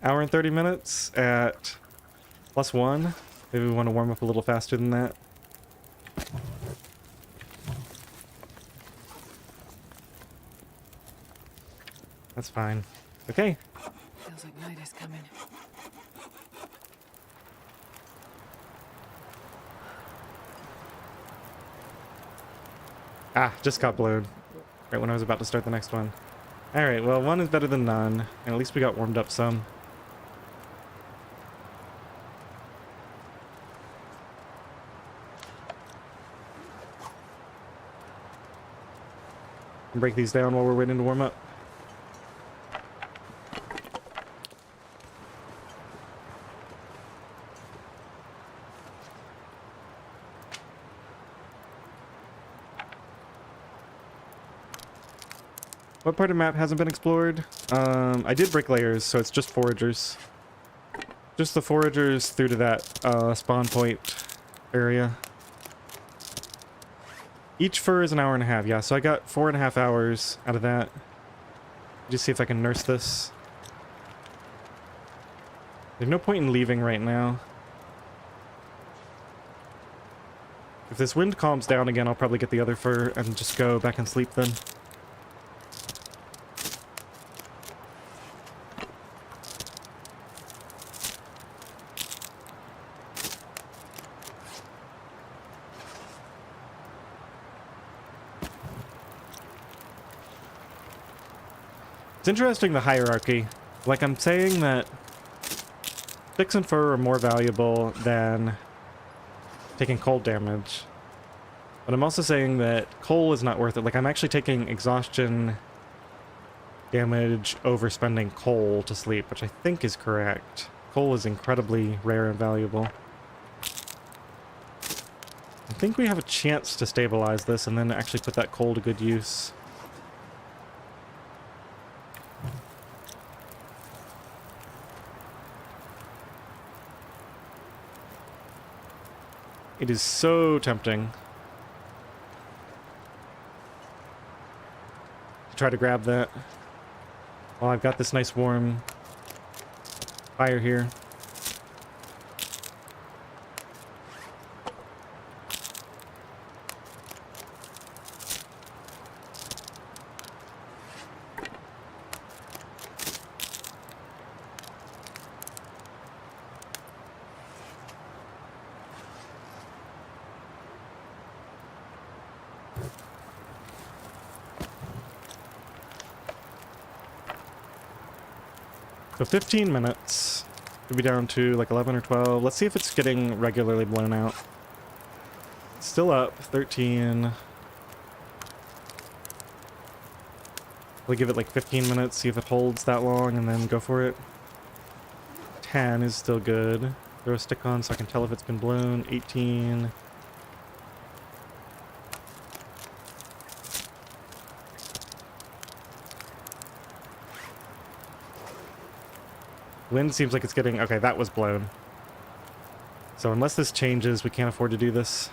Hour and 30 minutes at +1. Maybe we want to warm up a little faster than that. That's fine. Okay. Feels like night is coming. Ah, just got blown. Right when I was about to start the next one. Alright, well, one is better than none. And at least we got warmed up some. Break these down while we're waiting to warm up. What part of the map hasn't been explored? I did break layers, so it's just foragers. Just the foragers through to that spawn point area. Each fur is an hour and a half, yeah, so I got 4.5 hours out of that. Just see if I can nurse this. There's no point in leaving right now. If this wind calms down again, I'll probably get the other fur and just go back and sleep then. It's interesting, the hierarchy. Like, I'm saying that sticks and fur are more valuable than taking cold damage. But I'm also saying that coal is not worth it. Like, I'm actually taking exhaustion damage over spending coal to sleep, which I think is correct. Coal is incredibly rare and valuable. I think we have a chance to stabilize this and then actually put that coal to good use. It is so tempting to try to grab that. Well, I've got this nice warm fire here. So 15 minutes. We'll be down to like 11 or 12. Let's see if it's getting regularly blown out. It's still up, 13. We'll give it like 15 minutes, see if it holds that long, and then go for it. 10 is still good. Throw a stick on so I can tell if it's been blown. 18. Wind seems like it's getting... Okay, that was blown. So unless this changes, we can't afford to do this.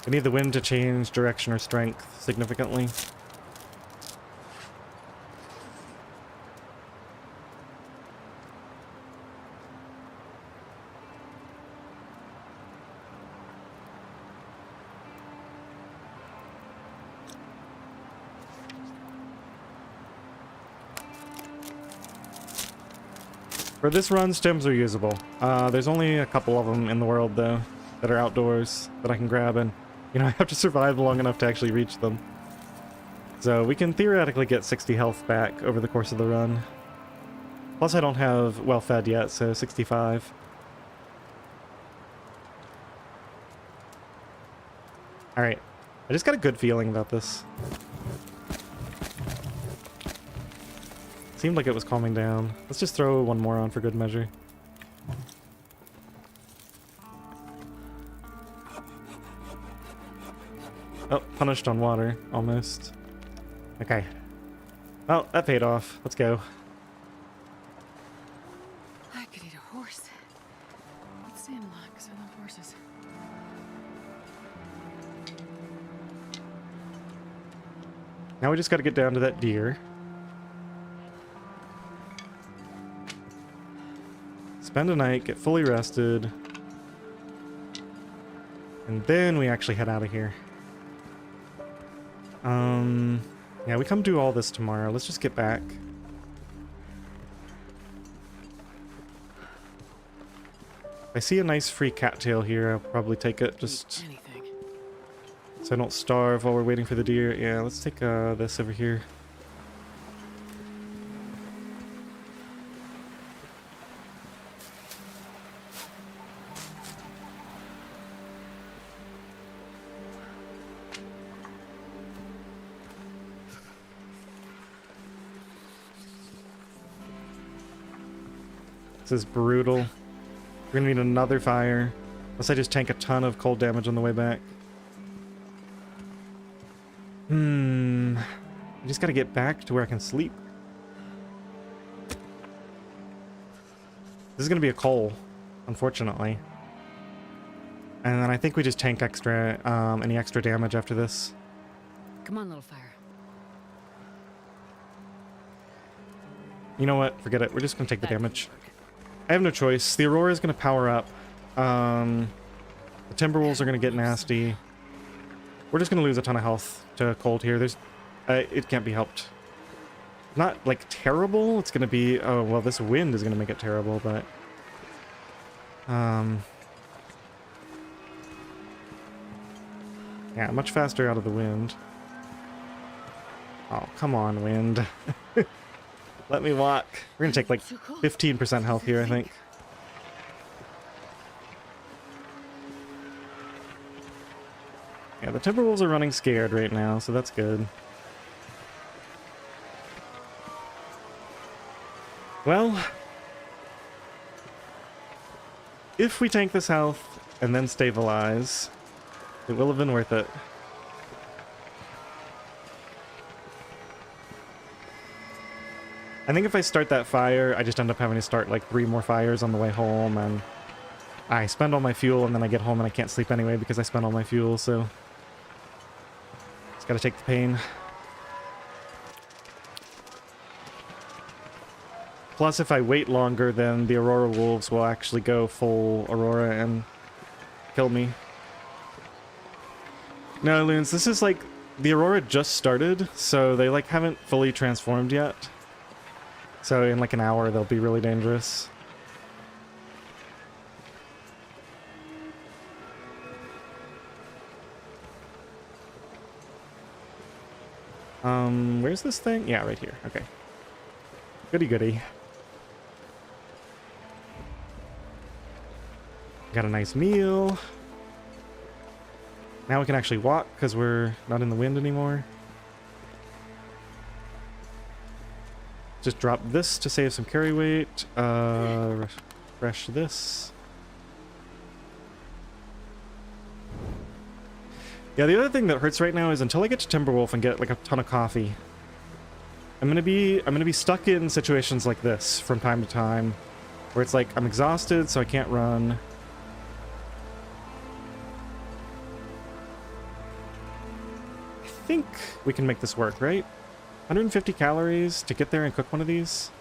We need the wind to change direction or strength significantly. For this run, stems are usable. There's only a couple of them in the world, though, that are outdoors that I can grab, and, you know, I have to survive long enough to actually reach them. So we can theoretically get 60 health back over the course of the run. Plus, I don't have well-fed yet, so 65. Alright. I just got a good feeling about this. Seemed like it was calming down. Let's just throw one more on for good measure. Oh, punished on water, almost. Okay. Well, that paid off. Let's go. I could eat a horse. Let's stand long, because I love horses. Now we just gotta get down to that deer. Spend a night, get fully rested, and then we actually head out of here. Yeah, we come do all this tomorrow. Let's just get back. If I see a nice free cattail here, I'll probably take it, just Anything. so I don't starve while we're waiting for the deer. Yeah, let's take this over here. This is brutal. We're gonna need another fire. Unless I just tank a ton of cold damage on the way back. I just gotta get back to where I can sleep. This is gonna be a coal, unfortunately. And then I think we just tank extra, any extra damage after this. Come on, little fire. You know what? Forget it. We're just gonna take the damage. I have no choice. The Aurora is going to power up. The Timberwolves are going to get nasty. We're just going to lose a ton of health to cold here. There's, it can't be helped. Not, like, terrible. It's going to be... Oh, well, this wind is going to make it terrible, but... Yeah, much faster out of the wind. Oh, come on, wind. Let me walk. We're gonna take like 15% health here, I think. Yeah, the Timberwolves are running scared right now, so that's good. Well, if we tank this health and then stabilize, it will have been worth it. I think if I start that fire, I just end up having to start like 3 more fires on the way home, and I spend all my fuel and then I get home and I can't sleep anyway because I spent all my fuel, so just gotta take the pain. Plus, if I wait longer, then the Aurora Wolves will actually go full Aurora and kill me. No, Loons, this is like... The Aurora just started, so they like haven't fully transformed yet. So in like an hour, they'll be really dangerous. Where's this thing? Yeah, right here. Okay. Goody goody. Got a nice meal. Now we can actually walk because we're not in the wind anymore. Just drop this to save some carry weight. Refresh this. Yeah, the other thing that hurts right now is until I get to Timberwolf and get like a ton of coffee, I'm gonna be stuck in situations like this from time to time, where it's like I'm exhausted, so I can't run. I think we can make this work, right? 150 calories to get there and cook one of these?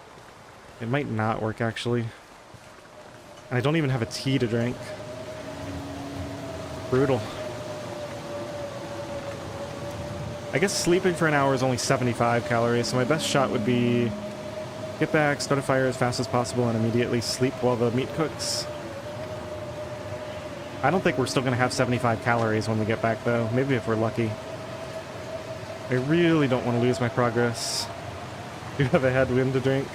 It might not work, actually. And I don't even have a tea to drink. Brutal. I guess sleeping for an hour is only 75 calories, so my best shot would be get back, start a fire as fast as possible, and immediately sleep while the meat cooks. I don't think we're still going to have 75 calories when we get back, though. Maybe if we're lucky. I really don't want to lose my progress. Do have a headwind to drink.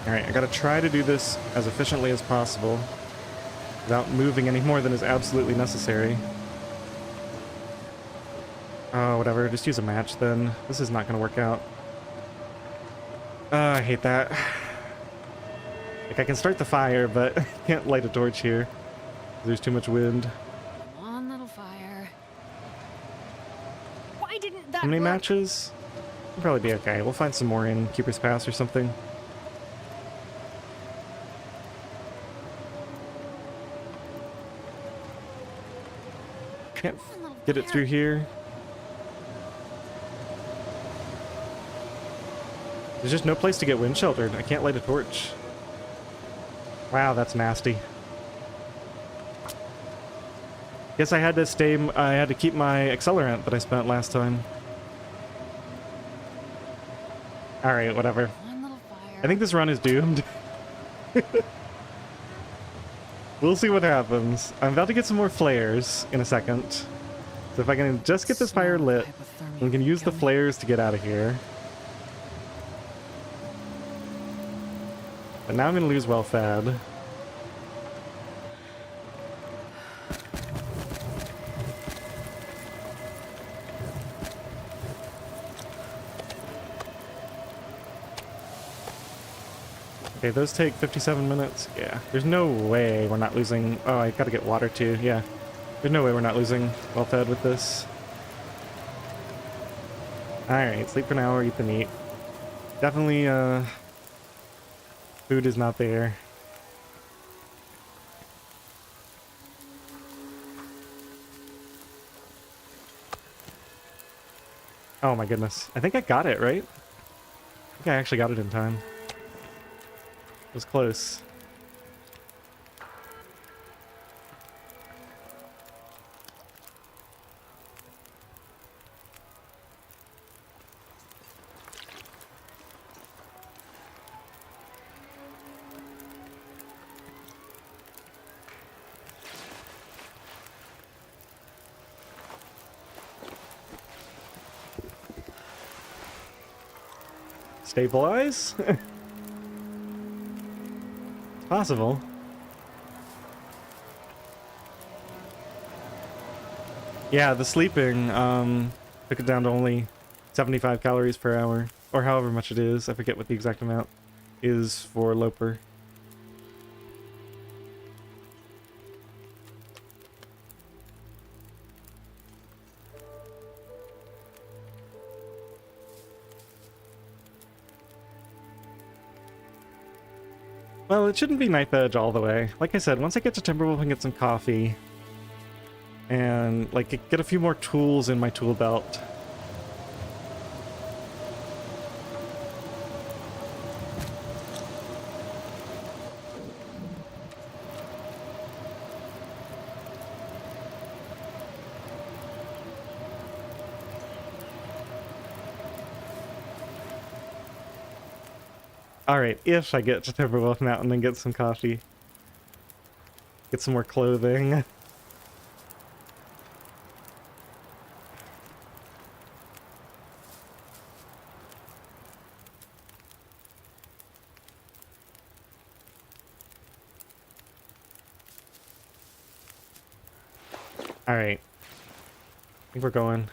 Alright, I gotta try to do this as efficiently as possible without moving any more than is absolutely necessary. Oh, whatever. Just use a match then. This is not gonna work out. I hate that. Like, I can start the fire, but I can't light a torch here. There's too much wind. Come on, little fire. Why didn't that How many work? matches? We'll probably be okay. We'll find some more in Keeper's Pass or something. Can't Come on, little get it fire. through here. There's just no place to get wind sheltered. I can't light a torch. Wow, that's nasty. Guess I had to stay. I had to keep my accelerant that I spent last time. All right, whatever. Come on, little fire. I think this run is doomed. We'll see what happens. I'm about to get some more flares in a second. So if I can just get this fire lit, Hypothermia we can use the kill me. flares to get out of here. But now I'm going to lose well fed. Okay, those take 57 minutes. Yeah, there's no way we're not losing... Oh, I gotta get water too, yeah. There's no way we're not losing well fed with this. Alright, sleep for an hour, eat the meat. Definitely, food is not there. Oh my goodness. I think I got it, right? I think I actually got it in time. It was close. Stabilize? Possible. Yeah, the sleeping took it down to only 75 calories per hour, or however much it is. I forget what the exact amount is for Loper. Well, it shouldn't be knife edge all the way. Like I said, once I get to Timberwolf and get some coffee, and like get a few more tools in my tool belt. Alright, if I get to Timberwolf Mountain and get some coffee. Get some more clothing. Alright. I think we're going.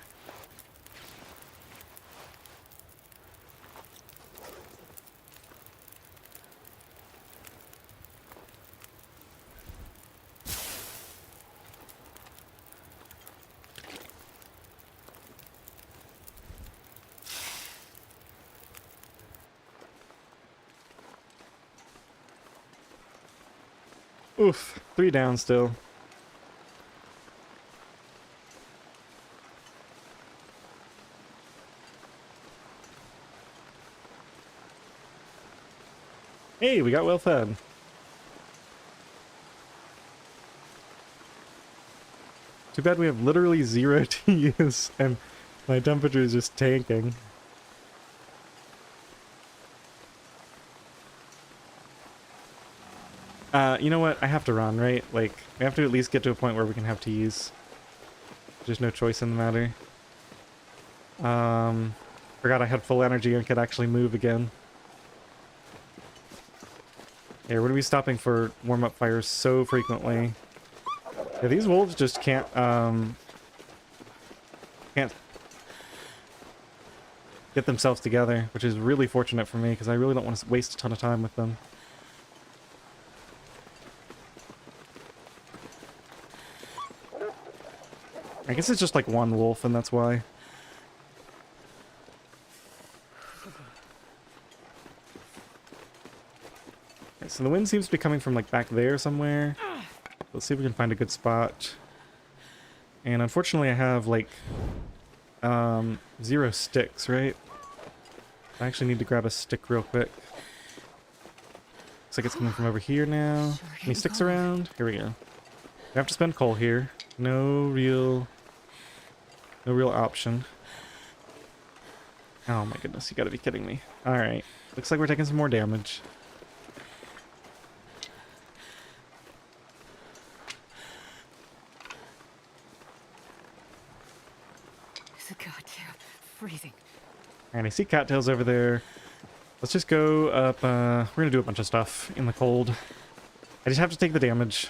Oof, 3 down still. Hey, we got well fed. Too bad we have literally 0 to use, and my temperature is just tanking. You know what? I have to run, right? Like, we have to at least get to a point where we can have teas. There's no choice in the matter. Forgot I had full energy and could actually move again. Yeah, we're gonna be stopping for warm-up fires so frequently. Yeah, these wolves just can't get themselves together, which is really fortunate for me, because I really don't want to waste a ton of time with them. I guess it's just like one wolf, and that's why. Okay, so the wind seems to be coming from like back there somewhere. Let's see if we can find a good spot. And unfortunately I have like 0 sticks, right? I actually need to grab a stick real quick. Looks like it's coming from over here now. Any sticks around? Here we go. We have to spend coal here. No real option. Oh my goodness, you gotta be kidding me. Alright. Looks like we're taking some more damage. It's a goddamn freezing. Alright, I see cattails over there. Let's just go up, we're gonna do a bunch of stuff in the cold. I just have to take the damage.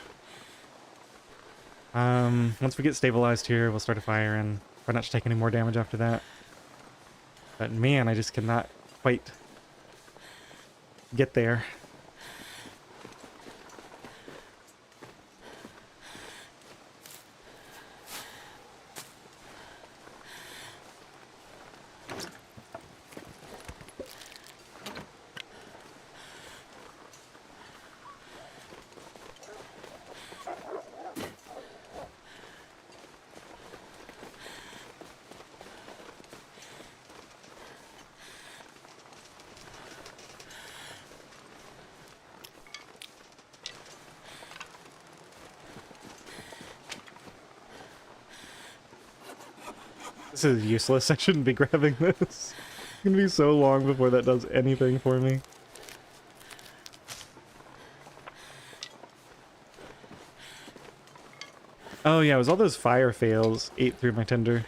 Once we get stabilized here, we'll start a fire and try not to take any more damage after that. But man, I just cannot quite get there. This is useless. I shouldn't be grabbing this. It's gonna be so long before that does anything for me. Oh yeah, it was all those fire fails ate through my tinder.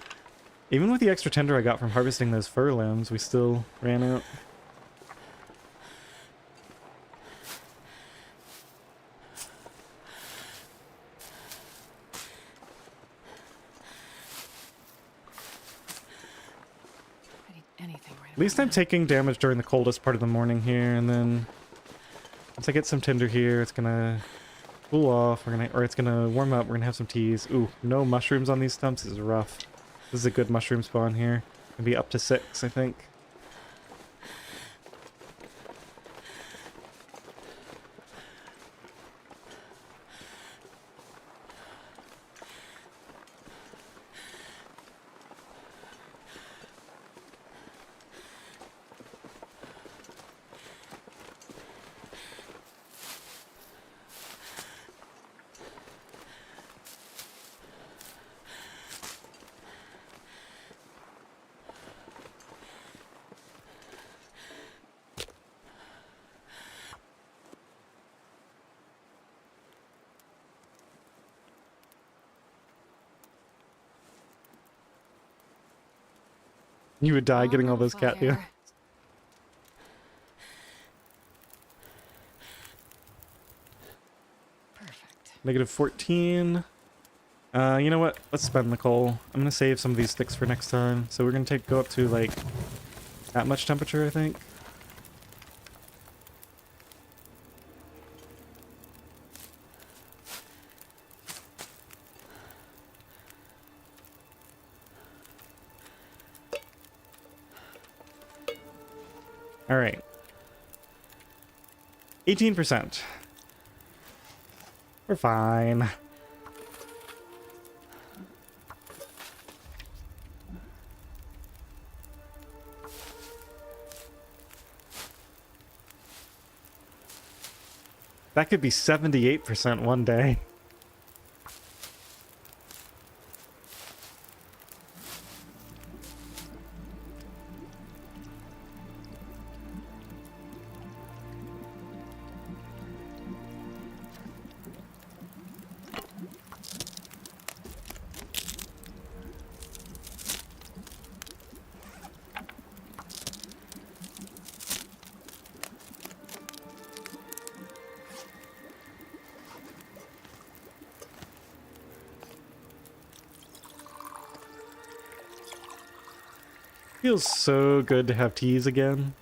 Even with the extra tinder I got from harvesting those fur limbs, we still ran out. At least I'm taking damage during the coldest part of the morning here, and then once I get some tinder here, it's gonna cool off. It's gonna warm up. We're gonna have some teas. Ooh, no mushrooms on these stumps is rough. This is a good mushroom spawn here. Gonna be up to 6, I think. You would die On, getting all little those cat deals. fire. Perfect. Negative 14. You know what? Let's spend the coal. I'm gonna save some of these sticks for next time. So we're gonna go up to like that much temperature, I think. All right. 18%. We're fine. That could be 78% one day. Feels so good to have teas again.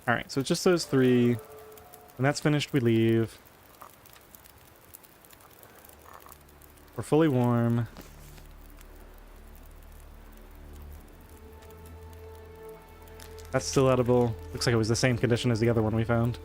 Alright, so it's just those three. When that's finished, we leave. We're fully warm. That's still edible. Looks like it was the same condition as the other one we found.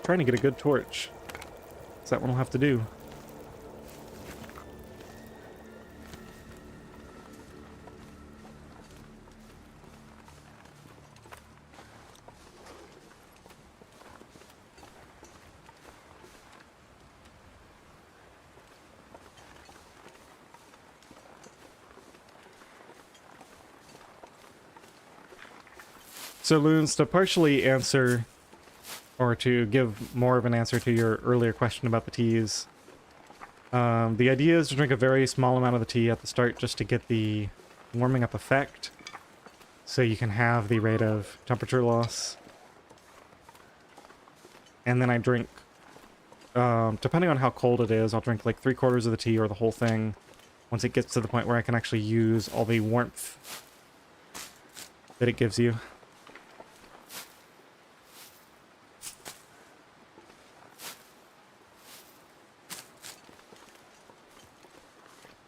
Trying to get a good torch. So that one will have to do. So, Loons, to partially answer, or to give more of an answer to your earlier question about the teas, the idea is to drink a very small amount of the tea at the start just to get the warming up effect, so you can have the rate of temperature loss. And then I drink, depending on how cold it is, I'll drink like 3/4 of the tea or the whole thing once it gets to the point where I can actually use all the warmth that it gives you.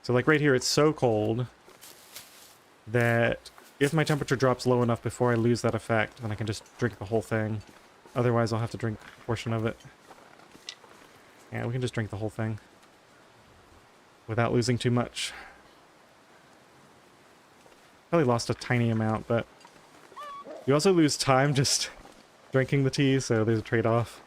So like right here, it's so cold that if my temperature drops low enough before I lose that effect, then I can just drink the whole thing. Otherwise, I'll have to drink a portion of it. Yeah, we can just drink the whole thing without losing too much. Probably lost a tiny amount, but you also lose time just drinking the tea, so there's a trade-off.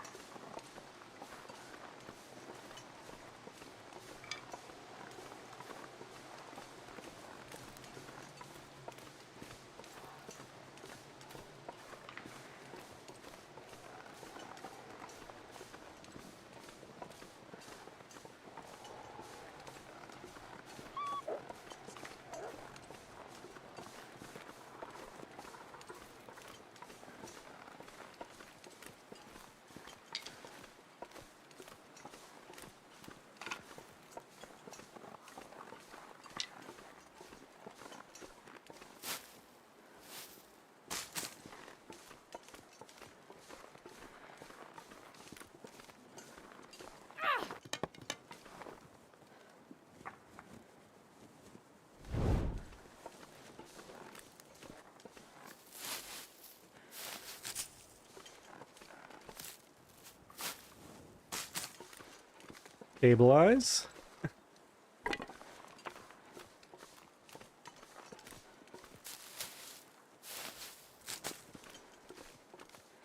stabilize.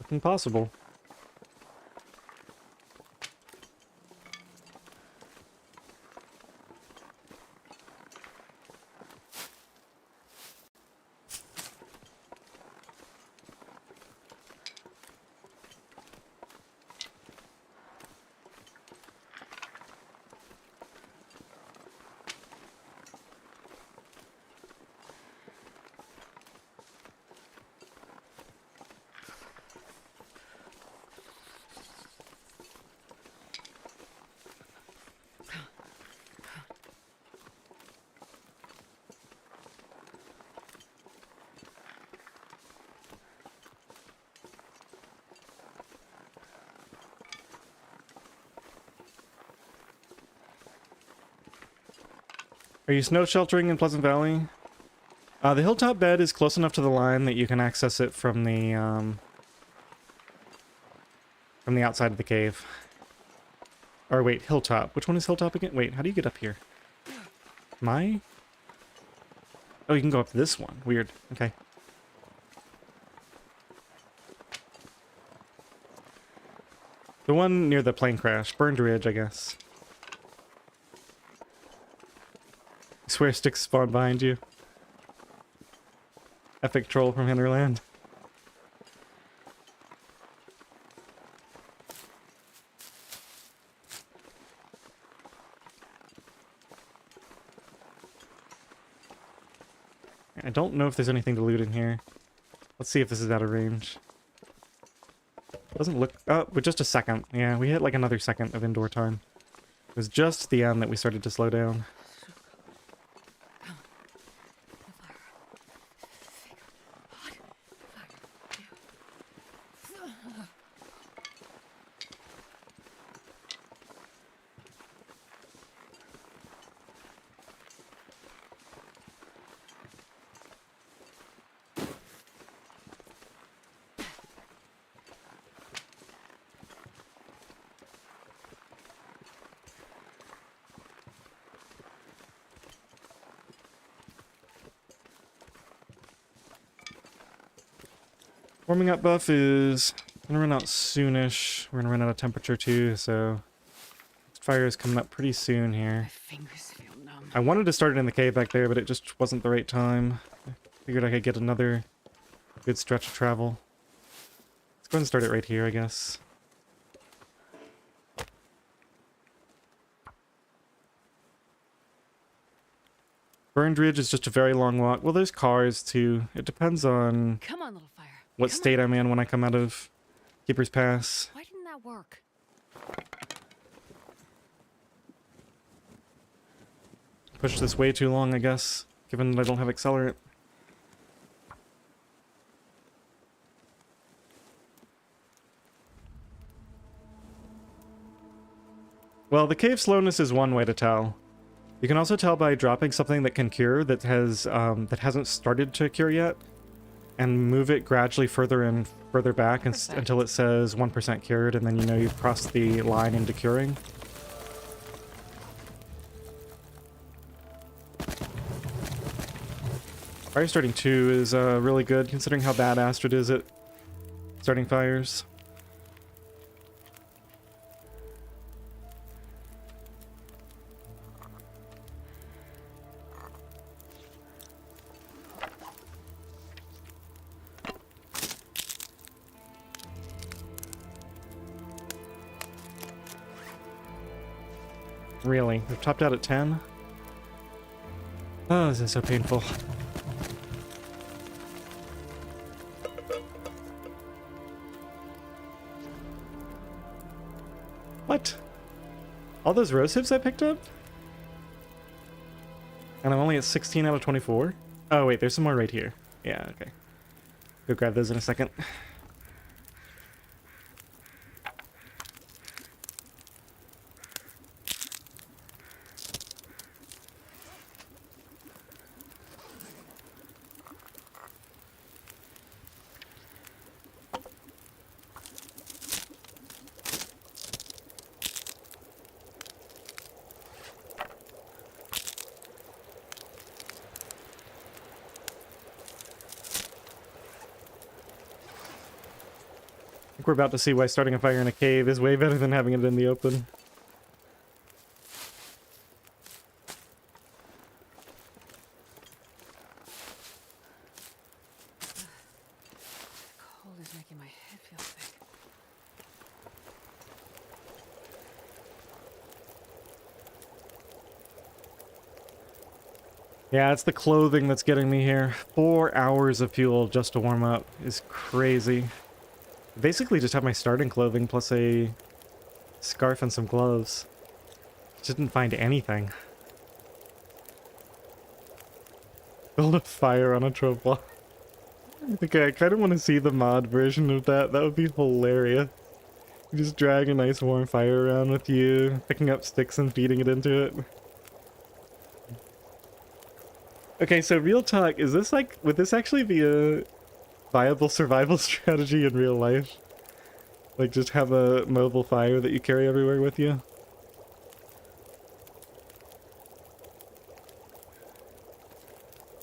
Looking possible. Are you snow sheltering in Pleasant Valley? The hilltop bed is close enough to the line that you can access it from the outside of the cave. Or wait, hilltop. Which one is hilltop again? Wait, how do you get up here? Am I? Oh, you can go up this one. Weird. Okay. The one near the plane crash. Burned Ridge, I guess. I swear sticks spawn behind you. Epic troll from Hinterland. I don't know if there's anything to loot in here. Let's see if this is out of range. Doesn't look... Oh, but just a second. Yeah, we hit like another second of indoor time. It was just the end that we started to slow down. Warming up buff is gonna run out soonish. We're gonna run out of temperature too, so fire is coming up pretty soon here. My fingers feel numb. I wanted to start it in the cave back there, but it just wasn't the right time. I figured I could get another good stretch of travel. Let's go ahead and start it right here, I guess. Burned Ridge is just a very long walk. Well, there's cars too. It depends on Come on, little fire. what Come state on. I'm in when I come out of Keeper's Pass. Why didn't that work? Pushed this way too long, I guess, given that I don't have accelerant. Well, the cave slowness is one way to tell. You can also tell by dropping something that can cure that hasn't started to cure yet, and move it gradually further and further back until it says 1% cured, and then you know you've crossed the line into curing. Fire starting 2 is really good, considering how bad Astrid is at starting fires. Really? We've topped out at 10? Oh, this is so painful. What? All those rose hips I picked up? And I'm only at 16 out of 24? Oh wait, there's some more right here. Yeah, okay. Go grab those in a second. think we're about to see why starting a fire in a cave is way better than having it in the open. Cold is making my head feel sick. Yeah, it's the clothing that's getting me here. 4 hours of fuel just to warm up is crazy. Basically just have my starting clothing plus a scarf and some gloves. Just didn't find anything. Build a fire on a tripod. Okay, I kind of want to see the mod version of that. That would be hilarious. You just drag a nice warm fire around with you, picking up sticks and feeding it into it. Okay, so real talk, is this like, would this actually be a viable survival strategy in real life? Like just have a mobile fire that you carry everywhere with you?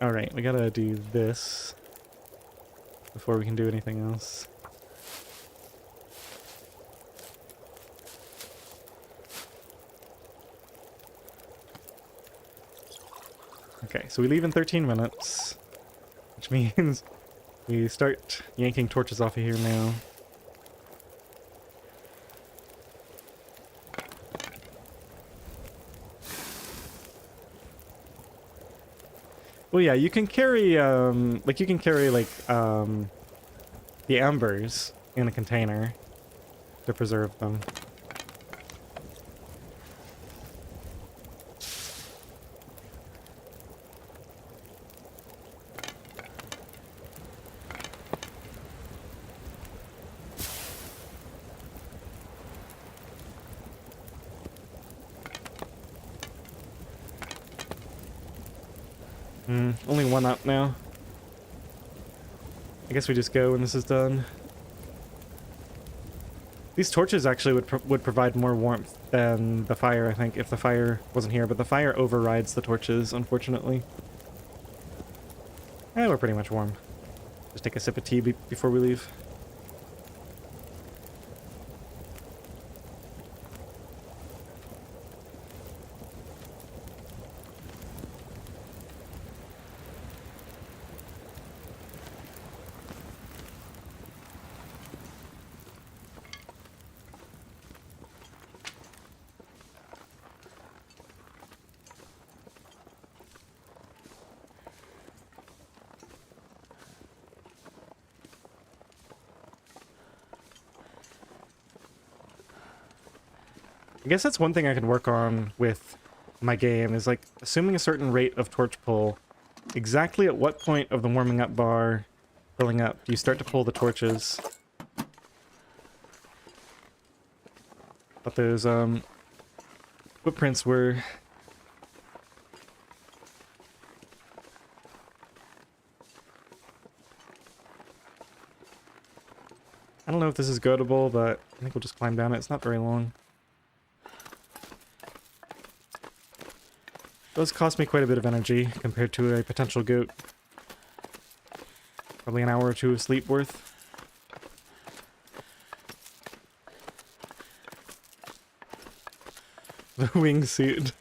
Alright, we gotta do this before we can do anything else. Okay, so we leave in 13 minutes, which means we start yanking torches off of here now. Well, yeah, you can carry, the embers in a container to preserve them. Only one up now. I guess we just go when this is done. These torches actually would provide more warmth than the fire, I think, if the fire wasn't here, but the fire overrides the torches, unfortunately. We're pretty much warm. Just take a sip of tea before we leave. I guess that's one thing I can work on with my game, is like assuming a certain rate of torch pull. Exactly at what point of the warming up bar filling up do you start to pull the torches? But those footprints were... I don't know if this is goatable, but I think we'll just climb down it. It's not very long. Those cost me quite a bit of energy compared to a potential goat. Probably an hour or two of sleep worth. The wingsuit.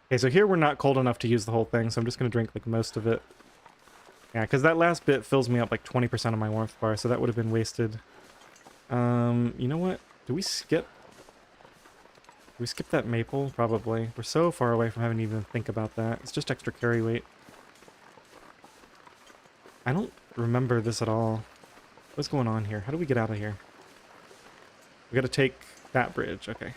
Okay, so here we're not cold enough to use the whole thing, so I'm just going to drink like most of it. Yeah, because that last bit fills me up like 20% of my warmth bar, so that would have been wasted. You know what? Do we skip? Do we skip that maple? Probably. We're so far away from having to even think about that. It's just extra carry weight. I don't remember this at all. What's going on here? How do we get out of here? We gotta take that bridge. Okay.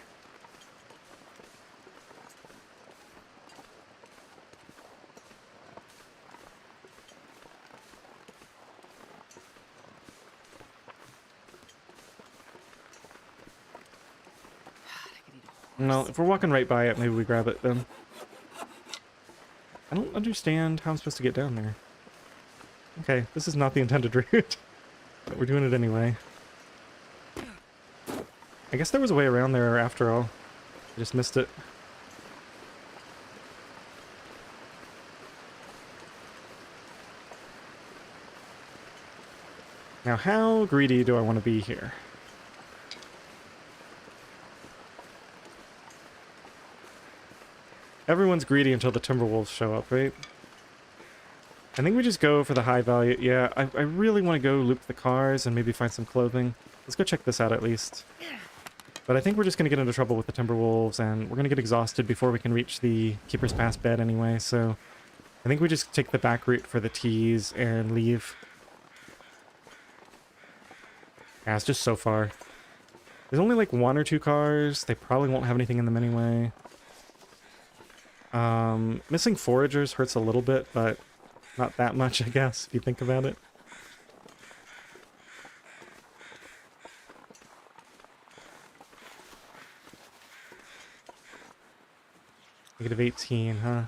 No, if we're walking right by it, maybe we grab it then. I don't understand how I'm supposed to get down there. Okay, this is not the intended route, but we're doing it anyway. I guess there was a way around there after all. I just missed it. Now, how greedy do I want to be here? Everyone's greedy until the Timberwolves show up, right? I think we just go for the high value. Yeah, I really want to go loop the cars and maybe find some clothing. Let's go check this out at least. But I think we're just going to get into trouble with the Timberwolves, and we're going to get exhausted before we can reach the Keeper's Pass bed anyway, so I think we just take the back route for the teas and leave. Yeah, it's just so far. There's only like 1 or 2 cars. They probably won't have anything in them anyway. Missing foragers hurts a little bit, but not that much, I guess, if you think about it. -18, huh?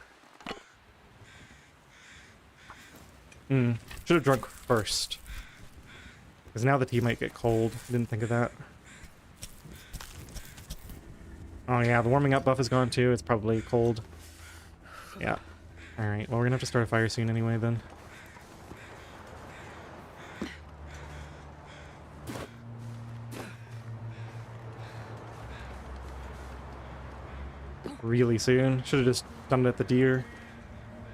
Should have drunk first. Because now the tea might get cold. Didn't think of that. Oh yeah, the warming up buff is gone too. It's probably cold. Yeah. Alright, well we're gonna have to start a fire soon anyway then. Really soon. Should have just done it at the deer.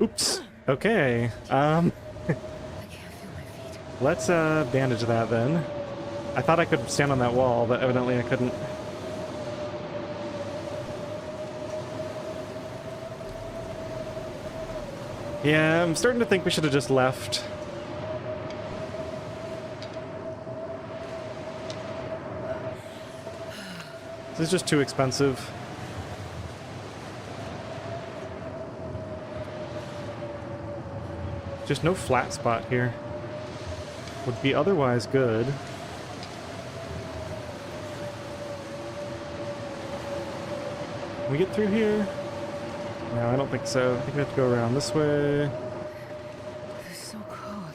Oops. Okay. Let's bandage that then. I thought I could stand on that wall, but evidently I couldn't. Yeah, I'm starting to think we should have just left. This is just too expensive. Just no flat spot here. Would be otherwise good. Can we get through here? No, I don't think so. I think we have to go around this way. It's so cold.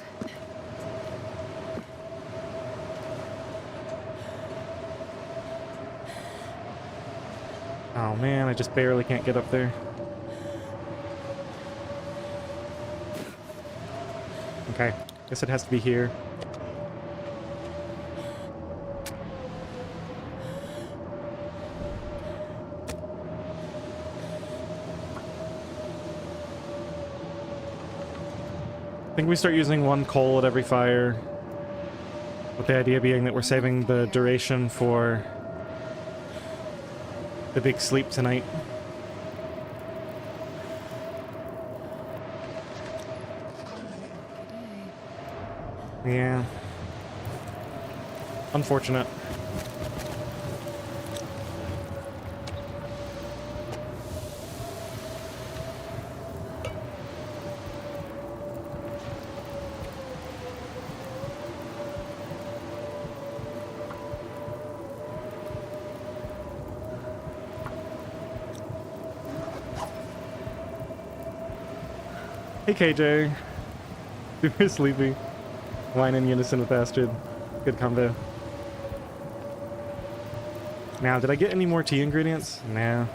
Oh man, I just barely can't get up there. Okay, guess it has to be here. I think we start using 1 coal at every fire, with the idea being that we're saving the duration for the big sleep tonight. Yeah. Unfortunate. Hey KJ. Super sleepy. Whine in unison with Astrid. Good combo. Now, did I get any more tea ingredients? Nah.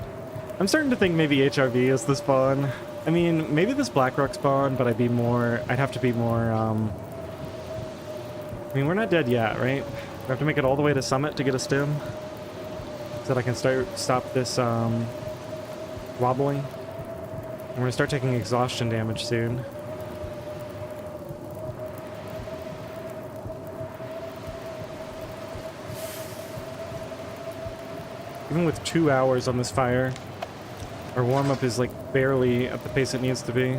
I'm starting to think maybe HRV is the spawn. I mean, maybe this Blackrock spawn, but I'd have to be more, I mean, we're not dead yet, right? We have to make it all the way to Summit to get a stim. So that I can stop this, wobbling. I'm gonna start taking exhaustion damage soon. Even with 2 hours on this fire, our warm-up is like barely at the pace it needs to be.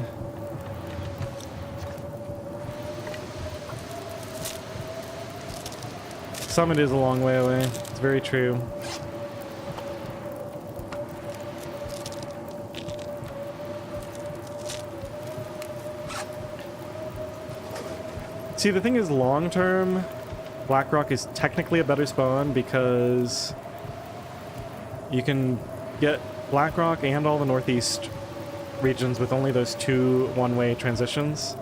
Summit is a long way away. It's very true. See, the thing is, long-term, Blackrock is technically a better spawn because you can get Blackrock and all the northeast regions with only those 2 one-way transitions.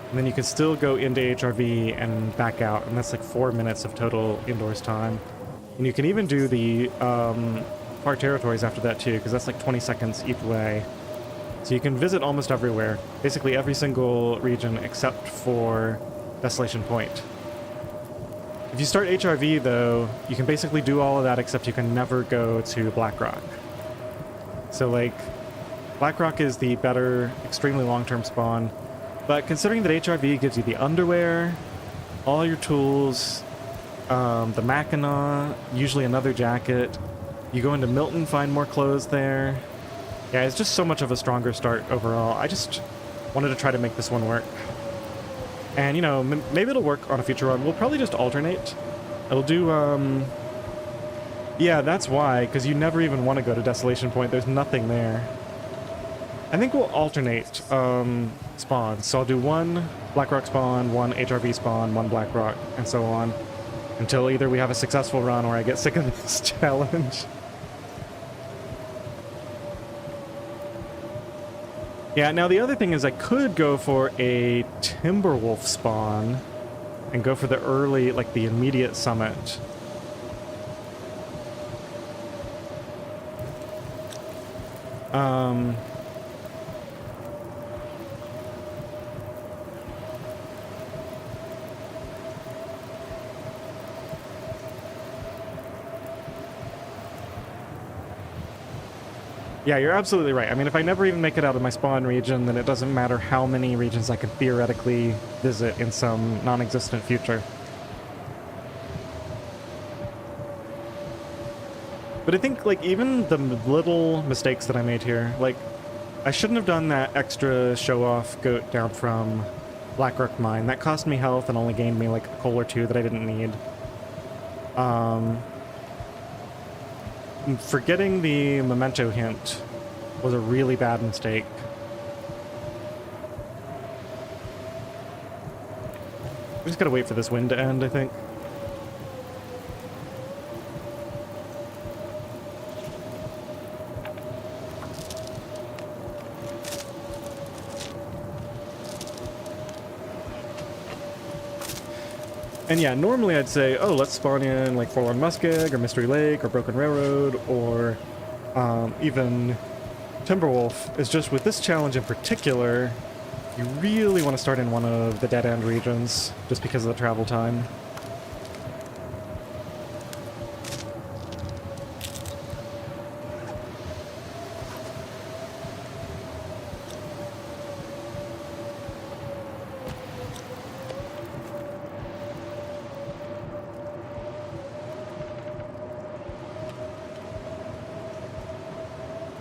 And then you can still go into HRV and back out, and that's like 4 minutes of total indoors time. And you can even do the far territories after that too, because that's like 20 seconds each way. So you can visit almost everywhere, basically every single region except for Desolation Point. If you start HRV, though, you can basically do all of that, except you can never go to Blackrock. So, like, Blackrock is the better, extremely long-term spawn, but considering that HRV gives you the underwear, all your tools, the Mackinac, usually another jacket, you go into Milton, find more clothes there. Yeah, it's just so much of a stronger start overall. I just wanted to try to make this one work. And, you know, maybe it'll work on a future run. We'll probably just alternate. It'll do, yeah, that's why, because you never even want to go to Desolation Point. There's nothing there. I think we'll alternate spawns. So I'll do one Blackrock spawn, one HRV spawn, one Blackrock, and so on. Until either we have a successful run or I get sick of this challenge. Yeah, now the other thing is I could go for a Timberwolf spawn and go for the early, like the immediate summit. Yeah, you're absolutely right. I mean, if I never even make it out of my spawn region, then it doesn't matter how many regions I could theoretically visit in some non-existent future. But I think, like, even the little mistakes that I made here, like, I shouldn't have done that extra show-off goat down from Blackrock Mine. That cost me health and only gained me, like, a coal or two that I didn't need. Forgetting the memento hint was a really bad mistake. We just gotta wait for this wind to end, I think. And yeah, normally I'd say, oh, let's spawn in like Forlorn Muskeg or Mystery Lake or Broken Railroad or even Timberwolf. Is just with this challenge in particular, you really want to start in one of the dead end regions just because of the travel time.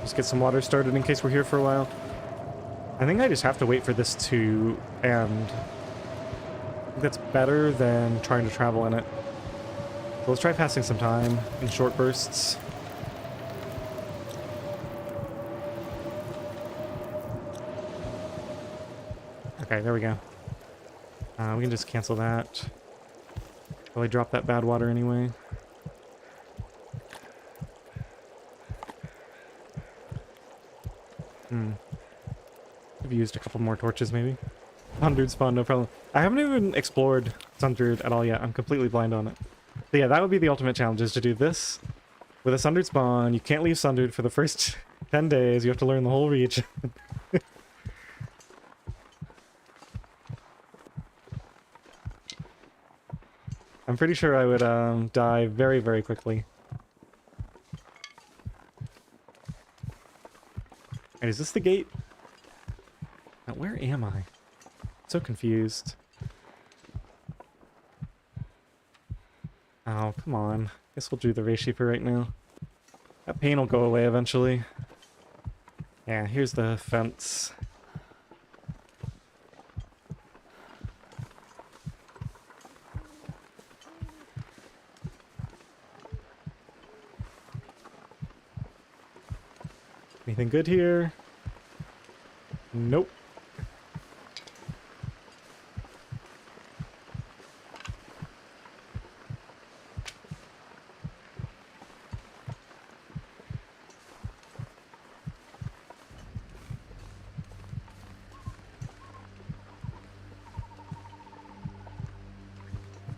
Just get some water started in case we're here for a while. I think I just have to wait for this to end. I think that's better than trying to travel in it. So let's try passing some time in short bursts. Okay, there we go. We can just cancel that. Probably drop that bad water anyway. I've used a couple more torches, maybe. Sundered spawn, no problem. I haven't even explored Sundered at all yet. I'm completely blind on it. So yeah, that would be the ultimate challenge, is to do this with a Sundered spawn. You can't leave Sundered for the first 10 days. You have to learn the whole region. I'm pretty sure I would die very, very quickly. And is this the gate? Now, where am I? So confused. Oh, come on. Guess we'll do the Reishi for right now. That pain will go away eventually. Yeah, here's the fence. Anything good here? Nope.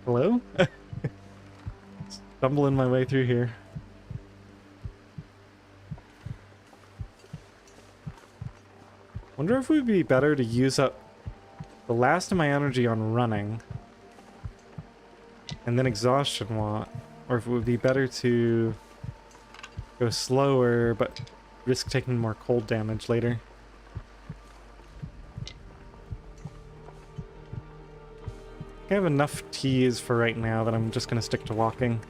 Hello? Stumbling my way through here. Wonder if it would be better to use up the last of my energy on running. and then exhaustion want, or if it would be better to go slower but risk taking more cold damage later. I have enough teas for right now that I'm just gonna stick to walking.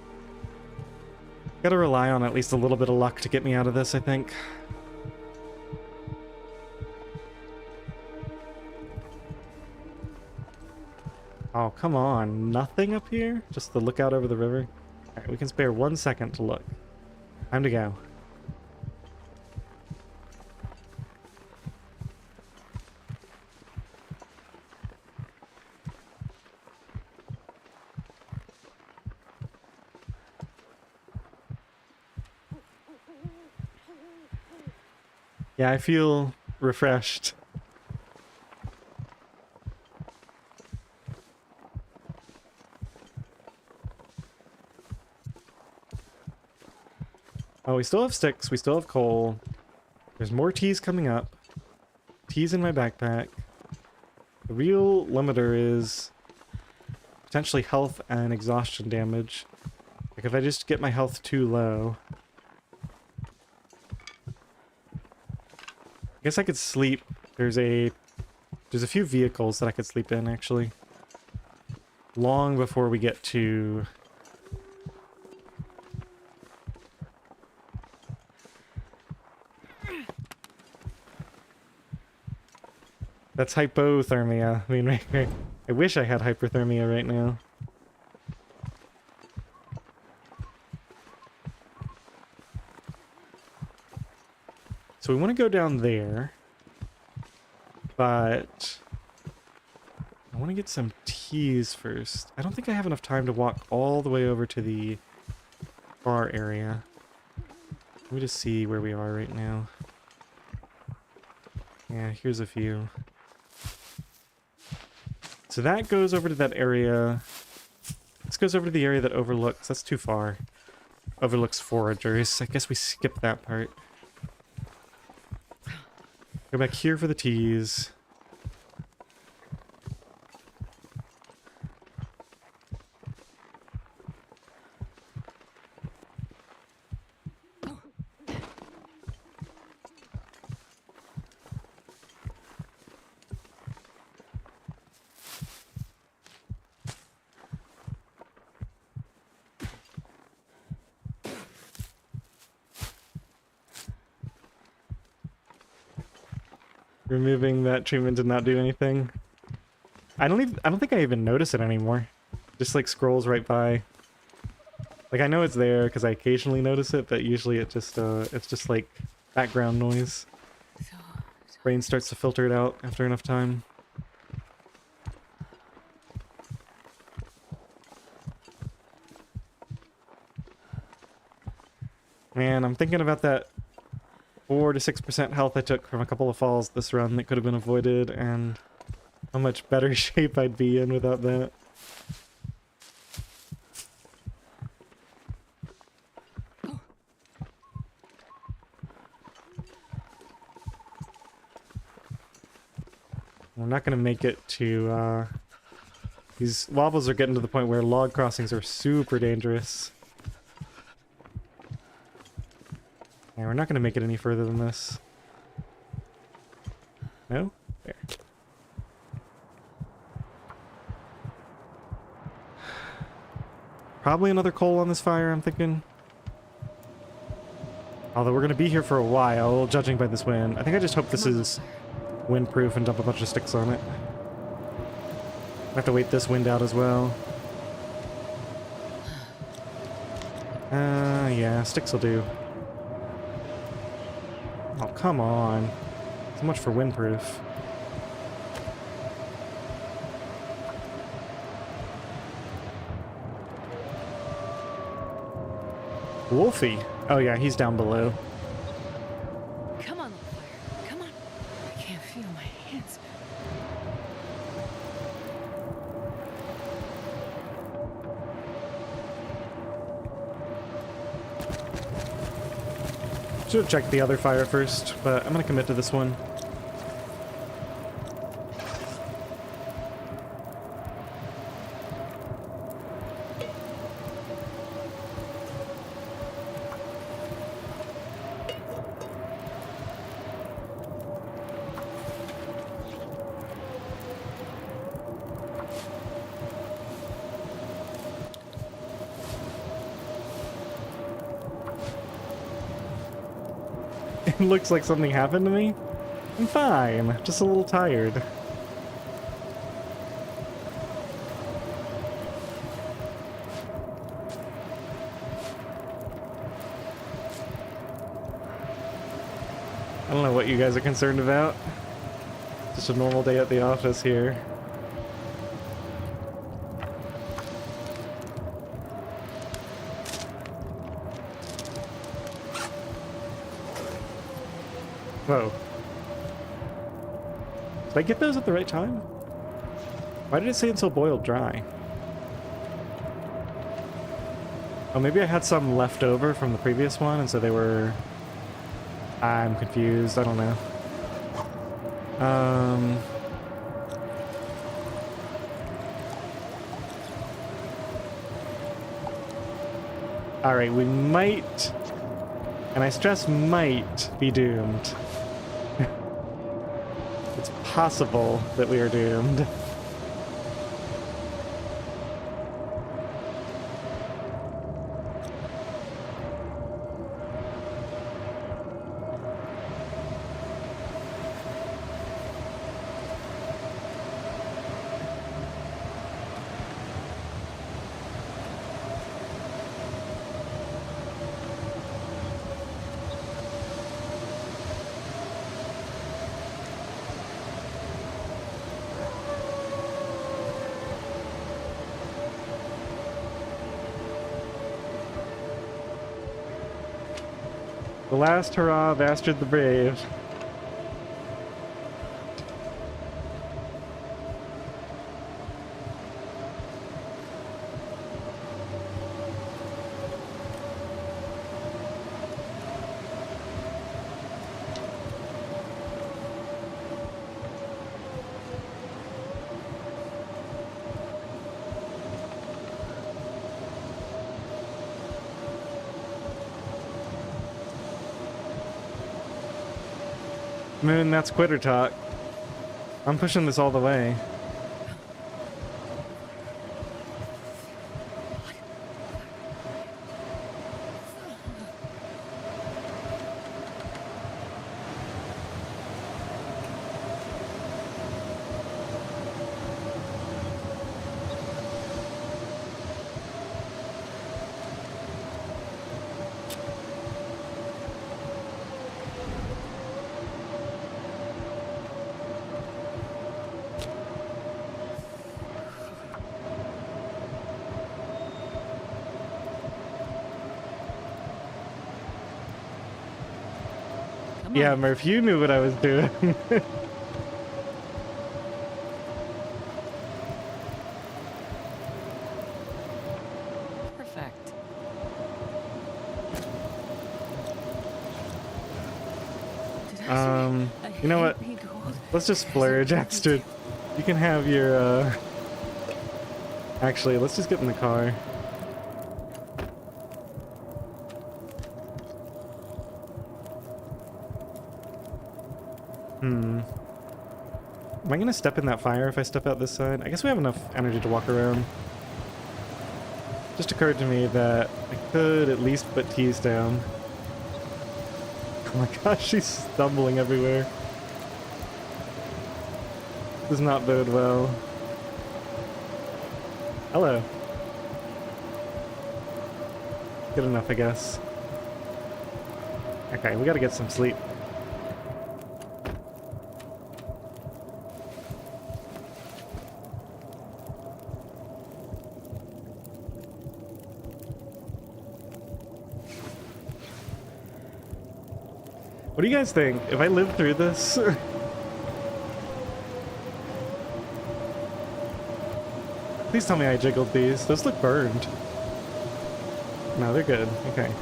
Gotta rely on at least a little bit of luck to get me out of this, I think. Oh, come on. Nothing up here? Just the lookout over the river? Alright, we can spare 1 second to look. Time to go. Yeah, I feel refreshed. Oh, we still have sticks, we still have coal. There's more teas coming up. Teas in my backpack. The real limiter is potentially health and exhaustion damage. Like if I just get my health too low. I guess I could sleep. There's a few vehicles that I could sleep in actually. Long before we get to that's hypothermia. I mean, I wish I had hyperthermia right now. So we want to go down there, but I want to get some teas first. I don't think I have enough time to walk all the way over to the bar area. Let me just see where we are right now. Yeah, here's a few. So that goes over to that area. This goes over to the area that overlooks. That's too far. Overlooks foragers. I guess we skip that part. Go back here for the teas. Removing that treatment did not do anything. I don't think I even notice it anymore. Just like scrolls right by. Like I know it's there because I occasionally notice it, but usually it's just like background noise. Brain starts to filter it out after enough time. Man, I'm thinking about that 4 to 6% health I took from a couple of falls this run that could have been avoided, and how much better shape I'd be in without that. I'm not going to make it to, these wobbles are getting to the point where log crossings are super dangerous. Yeah, we're not going to make it any further than this. No? There. Probably another coal on this fire, I'm thinking. Although we're going to be here for a while, judging by this wind. I think I just hope this is windproof and dump a bunch of sticks on it. I have to wait this wind out as well. Yeah, sticks will do. Oh, come on. So much for windproof. Wolfie. Oh yeah, he's down below. Come on, little fire. Come on. I can't feel my hands. Should have checked the other fire first, but I'm gonna commit to this one. it looks like something happened to me. I'm fine, just a little tired. I don't know what you guys are concerned about. Just a normal day at the office here. Whoa. Did I get those at the right time? Why did it say until boiled dry? Oh, maybe I had some left over from the previous one, and so they were... I'm confused. I don't know. Alright, we might... And I stress might be doomed. It's possible that we are doomed. The last hurrah of Astrid the Brave. Moon, that's quitter talk. I'm pushing this all the way. Yeah, Murph, you knew what I was doing. Perfect. You know what? Let's just splurge, Astrid. You can have your, Actually, let's just get in the car. Am I gonna step in that fire if I step out this side? I guess we have enough energy to walk around. Just occurred to me that I could at least put T's down. Oh my gosh, she's stumbling everywhere. Does not bode well. Hello. Good enough, I guess. Okay, we gotta get some sleep. What do you guys think? If I live through this? Please tell me I jiggled these. Those look burned. No, they're good. Okay.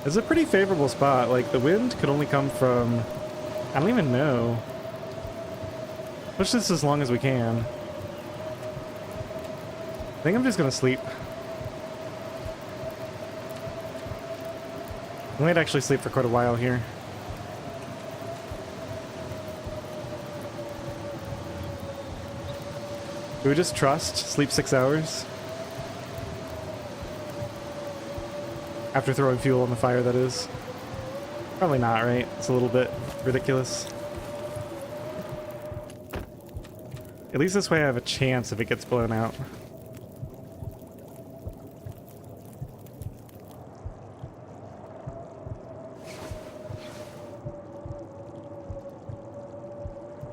It's a pretty favorable spot. Like, the wind could only come from... I don't even know. Push this as long as we can. I think I'm just gonna sleep. I might actually sleep for quite a while here. Do we just trust? Sleep 6 hours? After throwing fuel on the fire, that is. Probably not, right? It's a little bit ridiculous. At least this way I have a chance if it gets blown out.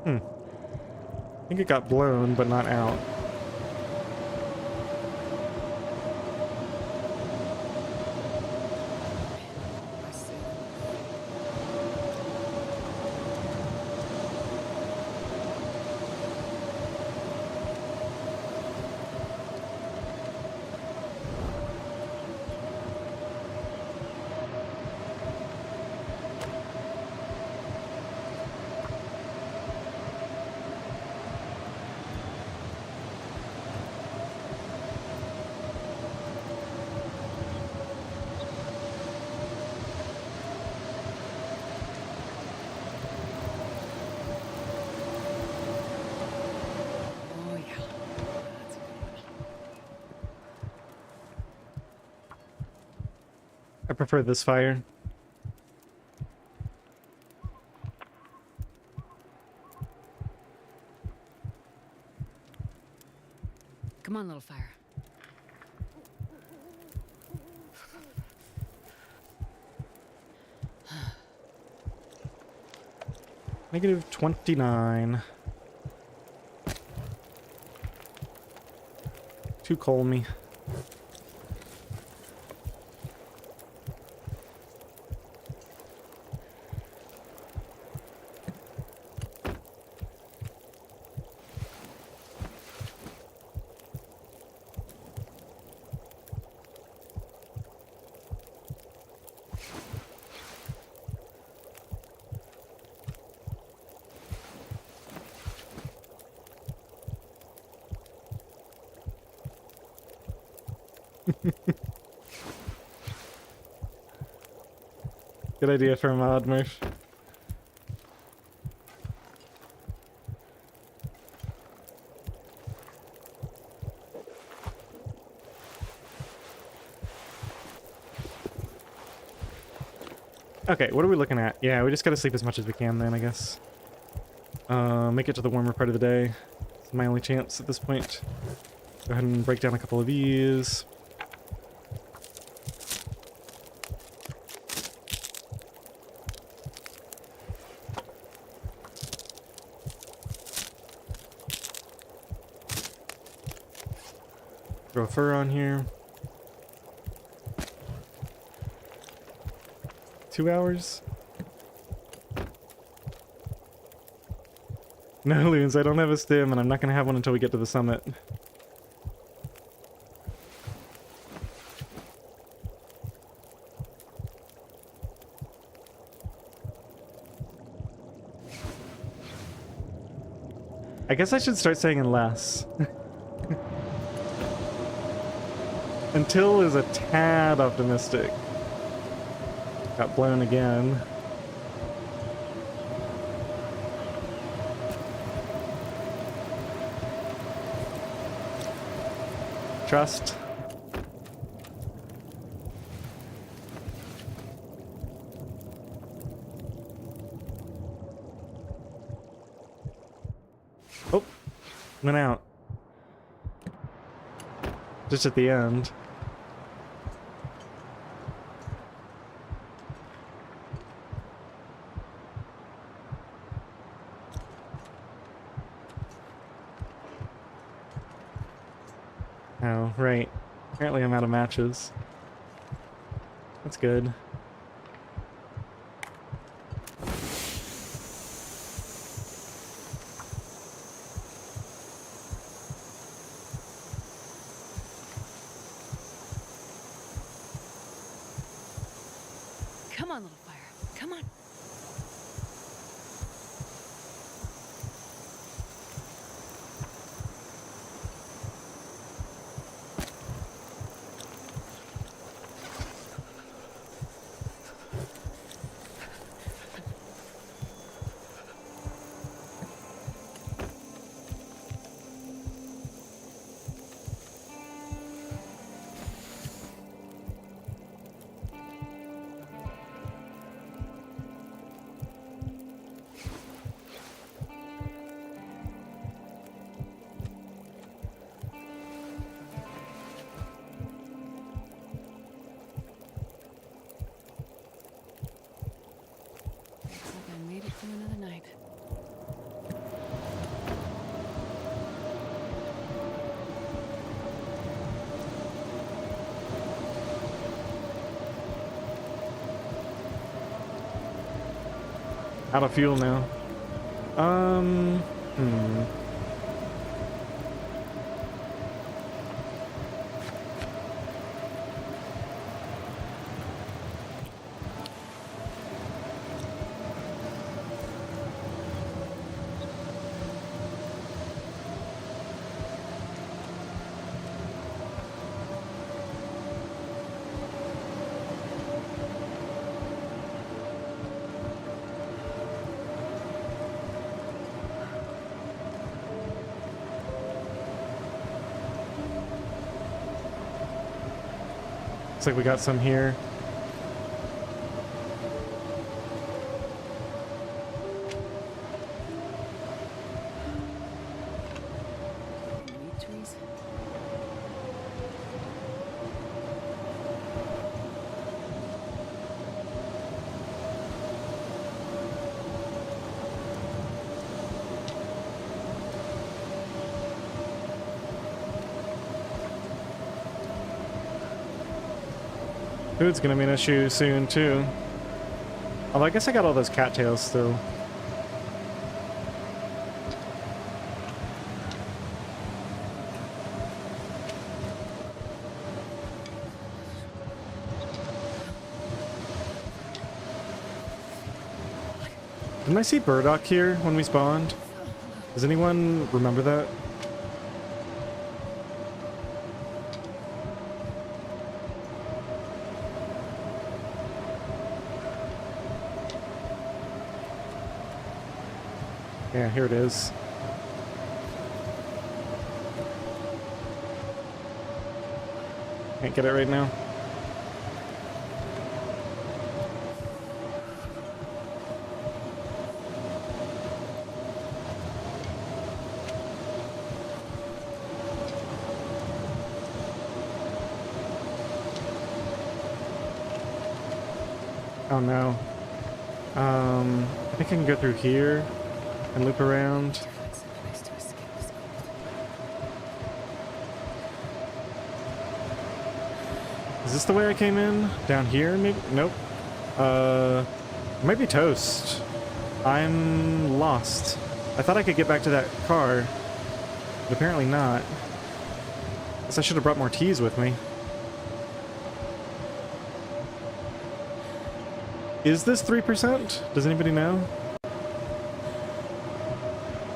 I think it got blown, but not out. I see. Oh, yeah. That's a good one. I prefer this fire. Come on, little fire. -29. Too cold me. Good idea for a mod, Murph. Okay, what are we looking at? Yeah, we just gotta sleep as much as we can then, I guess. Make it to the warmer part of the day. It's my only chance at this point. Go ahead and break down a couple of these. Throw a fur on here. 2 hours? No, Loons, I don't have a stim, and I'm not gonna have one until we get to the summit. I guess I should start saying less. Until is a tad optimistic. Got blown again. Trust. Oh, went out. Just at the end. Oh, right. Apparently I'm out of matches. That's good. Come on, little fire. Come on. I made it through another night. Out of fuel now. Looks like we got some here. Weed trees. Food's gonna be an issue soon too. Although I guess I got all those cattails still. Didn't I see burdock here when we spawned? Does anyone remember that? Yeah, here it is. Can't get it right now. Oh no. I think I can go through here and loop around. It's a place to escape this cold. Is this the way I came in? Down here, maybe? Nope. It might be toast. I'm lost. I thought I could get back to that car, but apparently not. Guess I should have brought more teas with me. Is this 3%? Does anybody know?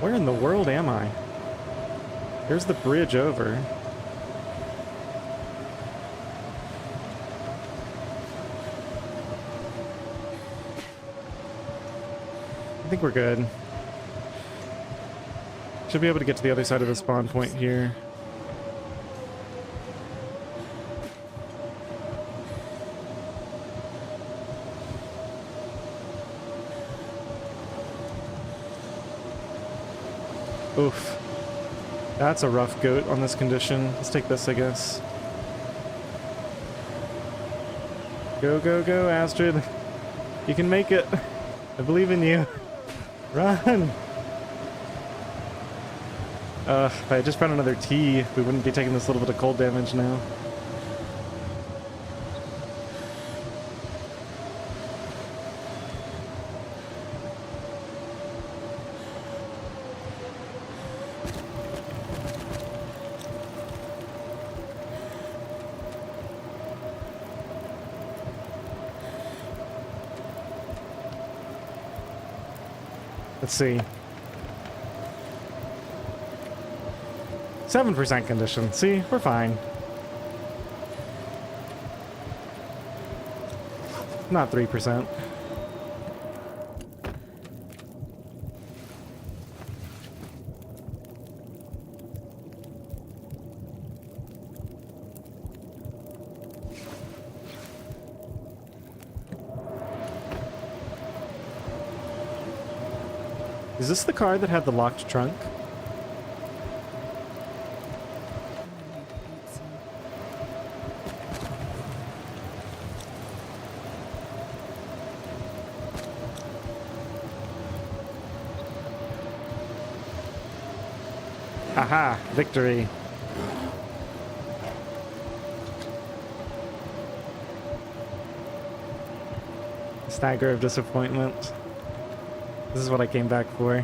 Where in the world am I? There's the bridge over. I think we're good. Should be able to get to the other side of the spawn point here. Oof. That's a rough goat on this condition. Let's take this, I guess. Go, go, go, Astrid. You can make it. I believe in you. Run! If I had just found another tea, we wouldn't be taking this little bit of cold damage now. Let's see. 7% condition. See, we're fine. Not 3%. Is this the car that had the locked trunk? Aha! Victory! Stagger of disappointment. This is what I came back for.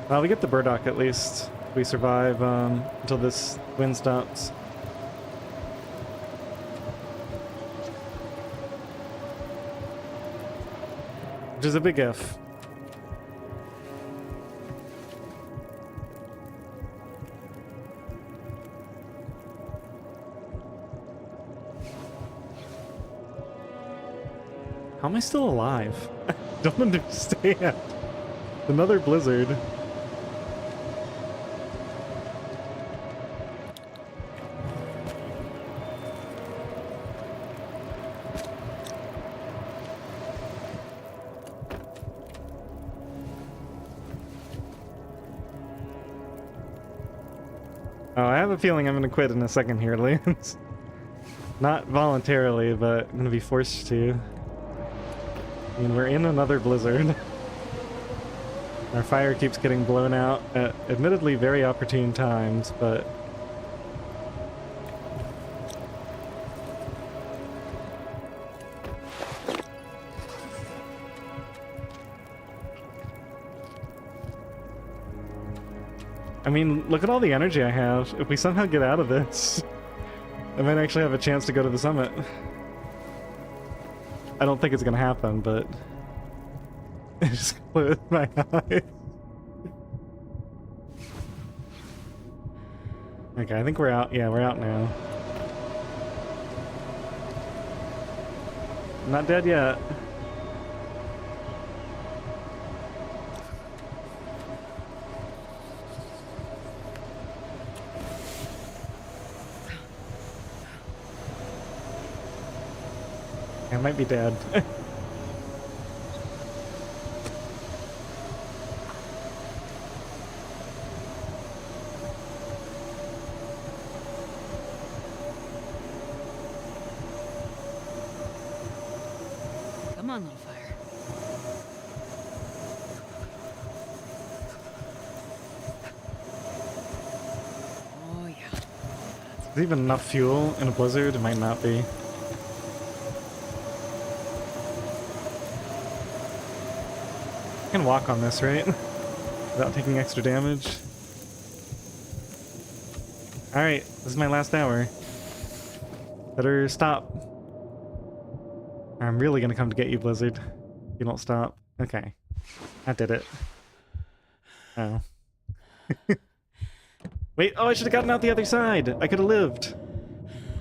Well, we get the burdock at least. We survive until this wind stops. Which is a big if. How am I still alive? I don't understand. Another blizzard. Oh, I have a feeling I'm gonna quit in a second here, Lance. Not voluntarily, but I'm gonna be forced to. I mean, we're in another blizzard. Our fire keeps getting blown out at admittedly very opportune times, but... I mean, look at all the energy I have. If we somehow get out of this, I might actually have a chance to go to the summit. I don't think it's gonna happen, but I just closed my eyes. Okay, I think we're out. Yeah, we're out now. I'm not dead yet. I might be dead. Come on, little fire. Oh, yeah. Is there even enough fuel in a blizzard? It might not be. I can walk on this, right? Without taking extra damage. Alright, this is my last hour. Better stop. I'm really gonna come to get you, Blizzard. If you don't stop. Okay. I did it. Oh. Wait, oh, I should have gotten out the other side! I could have lived!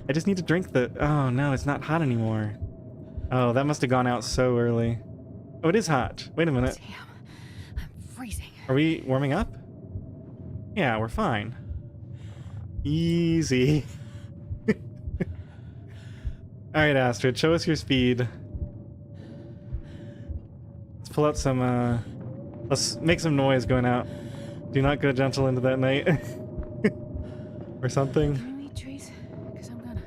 I just need to drink the... Oh, no, it's not hot anymore. Oh, that must have gone out so early. Oh, it is hot. Wait a minute. Damn, I'm freezing. Are we warming up? Yeah, we're fine. Easy. Alright, Astrid, show us your speed. Let's pull out some, let's make some noise going out. Do not go gentle into that night. Or something. Can you eat trees? Because I'm gonna.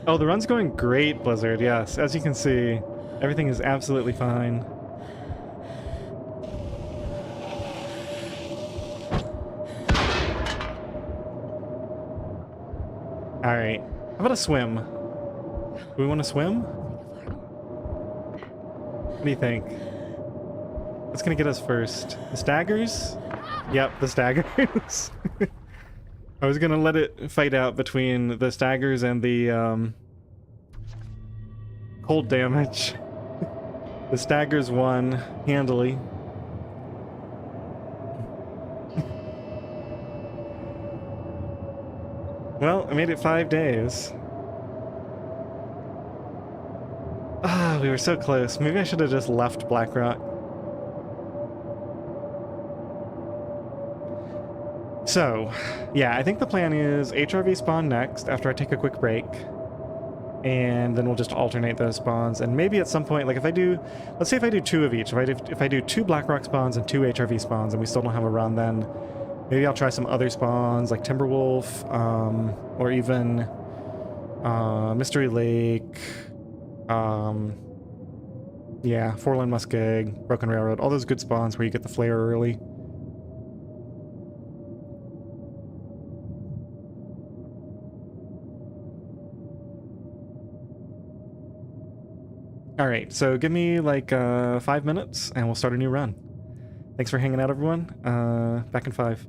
Oh, the run's going great, Blizzard, yes. As you can see, everything is absolutely fine. Alright, how about a swim? Do we want to swim? What do you think? What's gonna get us first? The staggers? Yep, the staggers. I was gonna let it fight out between the staggers and the cold damage. The staggers won handily. Well, I made it 5 days. Ah, we were so close. Maybe I should have just left Blackrock. So, yeah, I think the plan is HRV spawn next after I take a quick break. And then we'll just alternate those spawns. And maybe at some point, like if I do, let's say if I do 2 of each. If I do 2 Blackrock spawns and 2 HRV spawns and we still don't have a run, then maybe I'll try some other spawns like Timberwolf, or even Mystery Lake. Yeah, Forlorn Muskeg, Broken Railroad, all those good spawns where you get the flare early. Alright, so give me like 5 minutes and we'll start a new run. Thanks for hanging out, everyone. Back in 5.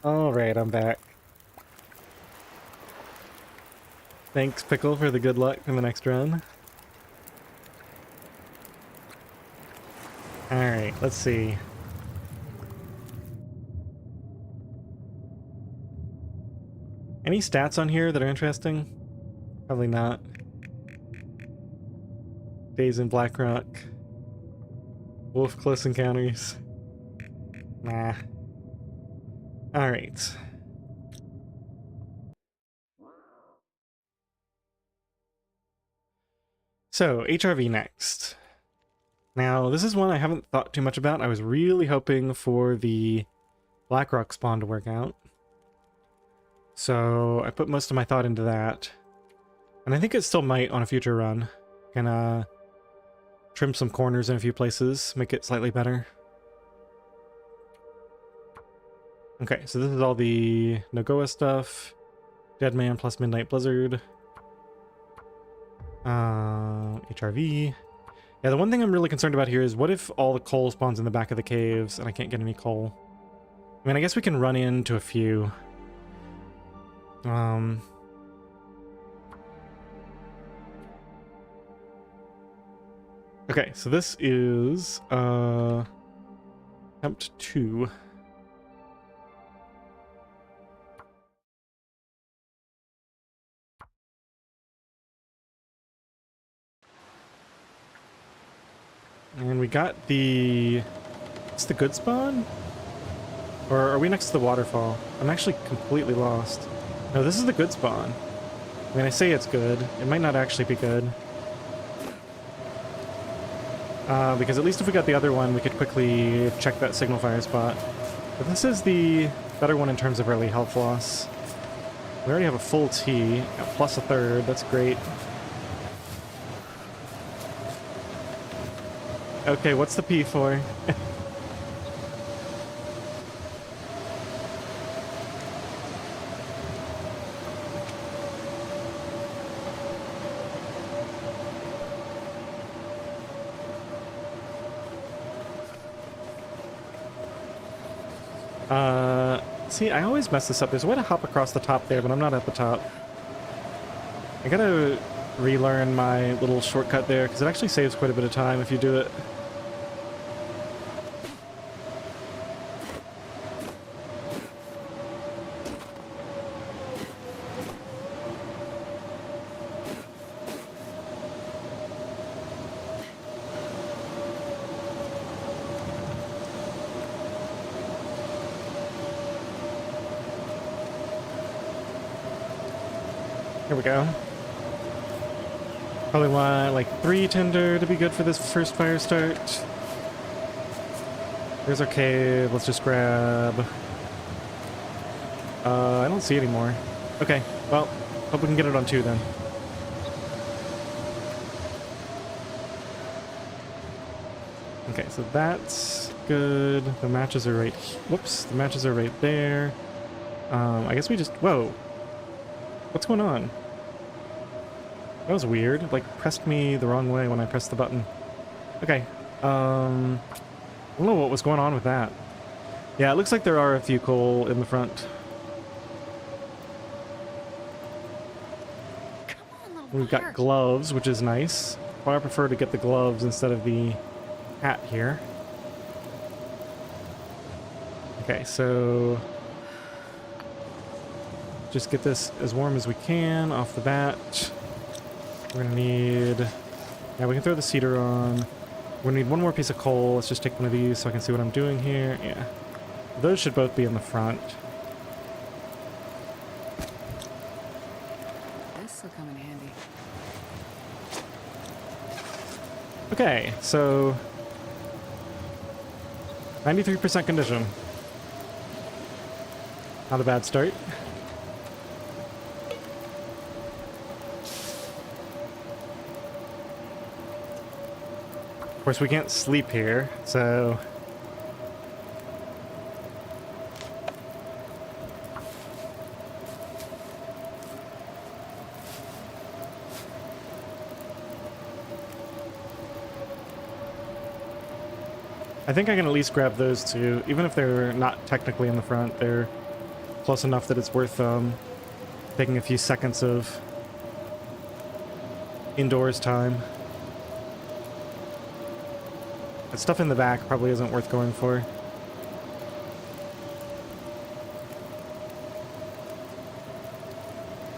Alright, I'm back. Thanks, Pickle, for the good luck in the next run. Alright, let's see. Any stats on here that are interesting? Probably not. Days in Blackrock. Wolf close encounters. Nah. Alright. So, HRV next. Now, this is one I haven't thought too much about. I was really hoping for the Blackrock spawn to work out. So, I put most of my thought into that. And I think it still might on a future run. Gonna trim some corners in a few places, make it slightly better. Okay, so this is all the NOGOA stuff. Dead Man plus Midnight Blizzard. HRV. Yeah, the one thing I'm really concerned about here is what if all the coal spawns in the back of the caves and I can't get any coal? I mean, I guess we can run into a few. Okay, so this is attempt 2. And we got the... It's the good spawn? Or are we next to the waterfall? I'm actually completely lost. No, this is the good spawn. I mean, I say it's good. It might not actually be good. Because at least if we got the other one, we could quickly check that signal fire spot. But this is the better one in terms of early health loss. We already have a full T, plus a third. That's great. Okay, what's the P for? See, I always mess this up. There's a way to hop across the top there, but I'm not at the top. I gotta relearn my little shortcut there, because it actually saves quite a bit of time if you do it. Here we go. Probably want like 3 tinder to be good for this first fire start. There's our cave. Let's just grab... I don't see any more. Okay, well, hope we can get it on 2 then. Okay, so that's good. The matches are right... Whoops, the matches are right there. I guess we just... Whoa! What's going on? That was weird. Like, pressed me the wrong way when I pressed the button. Okay. I don't know what was going on with that. Yeah, it looks like there are a few coal in the front. We've got gloves, which is nice. But I prefer to get the gloves instead of the hat here. Okay, so... just get this as warm as we can off the bat. We're gonna need... Yeah, we can throw the cedar on. We're gonna need one more piece of coal. Let's just take one of these so I can see what I'm doing here. Yeah. Those should both be in the front. This will come in handy. Okay, so... 93% condition. Not a bad start. Of course, we can't sleep here, so... I think I can at least grab those two. Even if they're not technically in the front, they're close enough that it's worth taking a few seconds of indoors time. That stuff in the back probably isn't worth going for.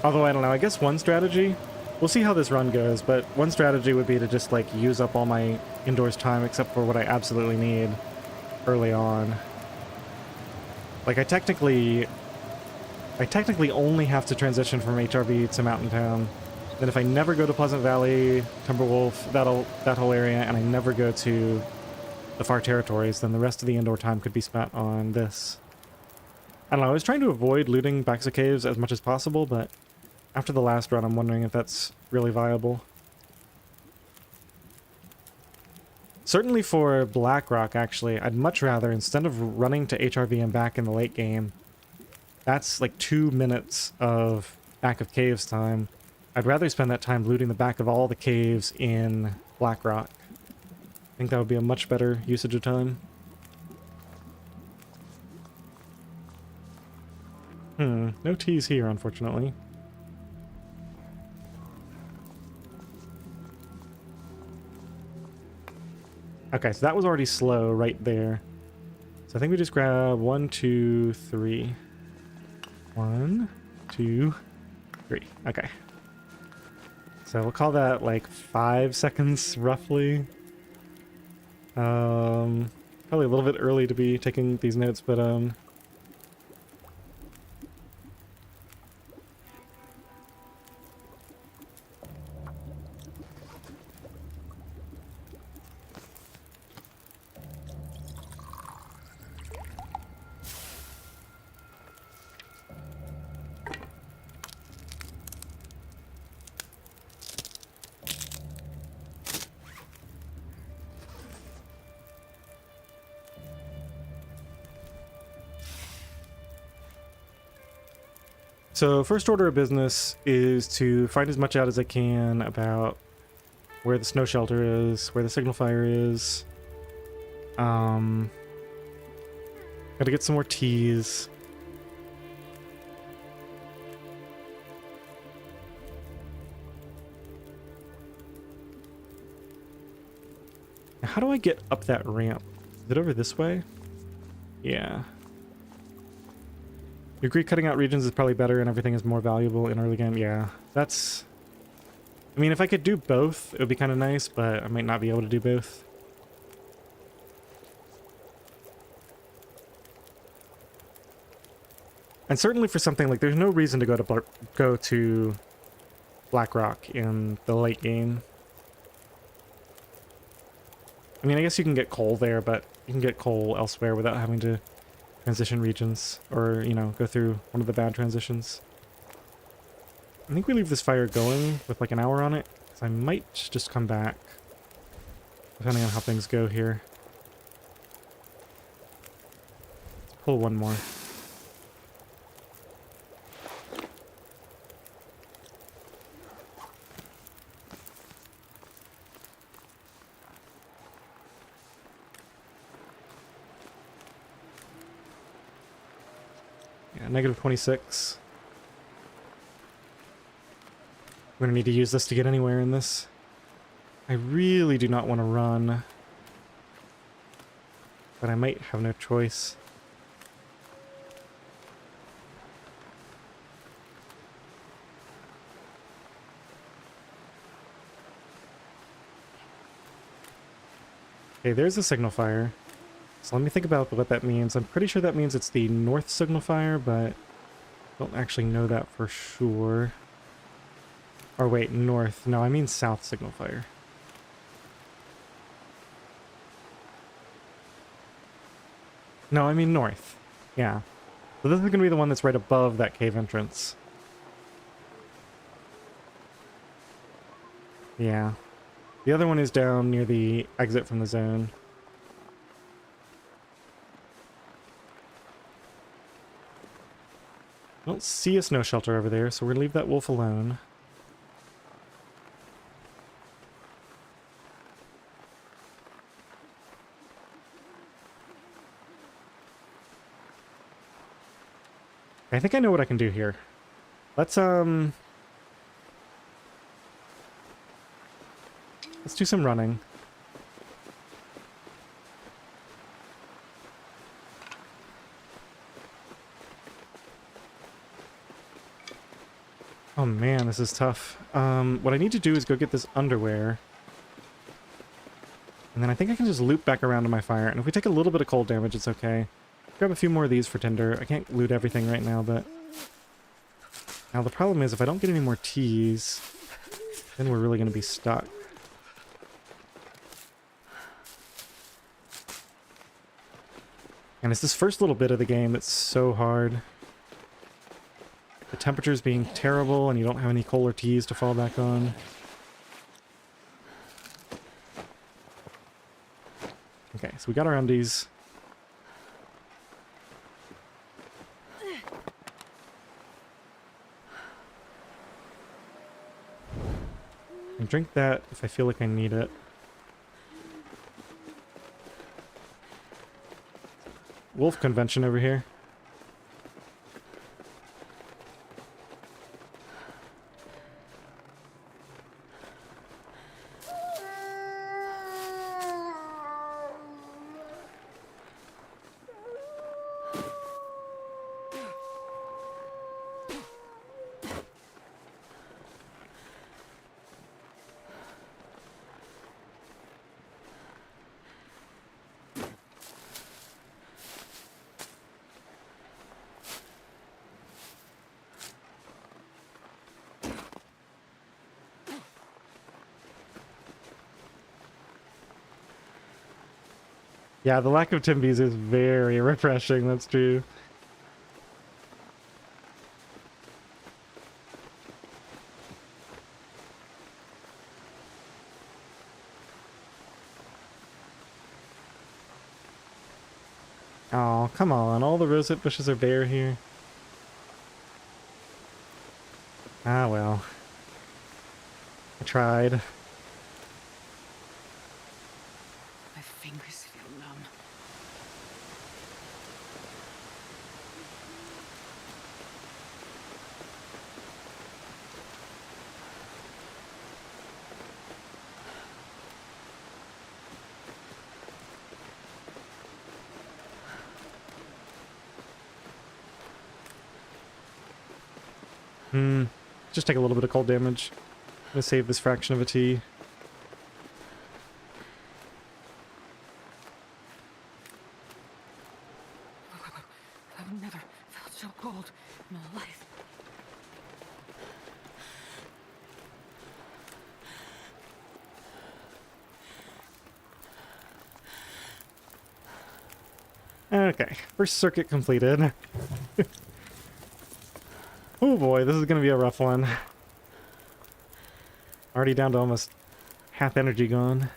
Although, I don't know, I guess one strategy, we'll see how this run goes, but one strategy would be to just, like, use up all my indoors time except for what I absolutely need early on. Like, I technically only have to transition from HRV to Mountain Town. Then if I never go to Pleasant Valley, Timberwolf, that whole area, and I never go to the Far Territories, then the rest of the indoor time could be spent on this. I don't know, I was trying to avoid looting backs of caves as much as possible, but after the last run, I'm wondering if that's really viable. Certainly for Blackrock, actually, I'd much rather, instead of running to HRV and back in the late game, that's like 2 minutes of back of caves time. I'd rather spend that time looting the back of all the caves in Blackrock. I think that would be a much better usage of time. No T's here, unfortunately. Okay, so that was already slow right there. So I think we just grab 1, 2, 3. 1, 2, 3. Okay. So we'll call that like 5 seconds roughly. Probably a little bit early to be taking these notes, but so first order of business is to find as much out as I can about where the snow shelter is, where the signal fire is. Gotta get some more teas. Now, how do I get up that ramp? Is it over this way? Yeah. You agree cutting out regions is probably better and everything is more valuable in early game? Yeah, that's... I mean, if I could do both, it would be kind of nice, but I might not be able to do both. And certainly for something like, there's no reason to go to Blackrock in the late game. I mean, I guess you can get coal there, but you can get coal elsewhere without having to transition regions, or, you know, go through one of the bad transitions. I think we leave this fire going with like an hour on it, because I might just come back, depending on how things go here. Let's pull one more. Yeah, negative 26. We're gonna need to use this to get anywhere in this. I really do not want to run, but I might have no choice. Okay, there's the signal fire. So let me think about what that means. I'm pretty sure that means it's the north signal fire, but I don't actually know that for sure. Or wait, north. No, I mean south signal fire. No, I mean north. Yeah. So this is going to be the one that's right above that cave entrance. Yeah. The other one is down near the exit from the zone. I don't see a snow shelter over there, so we're going to leave that wolf alone. I think I know what I can do here. Let's do some running. Oh man, this is tough. What I need to do is go get this underwear. And then I think I can just loop back around to my fire. And if we take a little bit of cold damage, it's okay. Grab a few more of these for tinder. I can't loot everything right now, but... Now the problem is, if I don't get any more teas, then we're really going to be stuck. And it's this first little bit of the game that's so hard. The temperature's being terrible, and you don't have any coal or teas to fall back on. Okay, so we got our undies. And drink that if I feel like I need it. Wolf convention over here. Yeah, the lack of Timbies is very refreshing, that's true. Oh, come on, all the rosehip bushes are bare here. Ah, well. I tried. My fingers feel numb. Just take a little bit of cold damage. I'm gonna save this fraction of a T. I've never felt so cold in my life. Okay, first circuit completed. Oh boy, this is gonna be a rough one. Already down to almost half energy gone.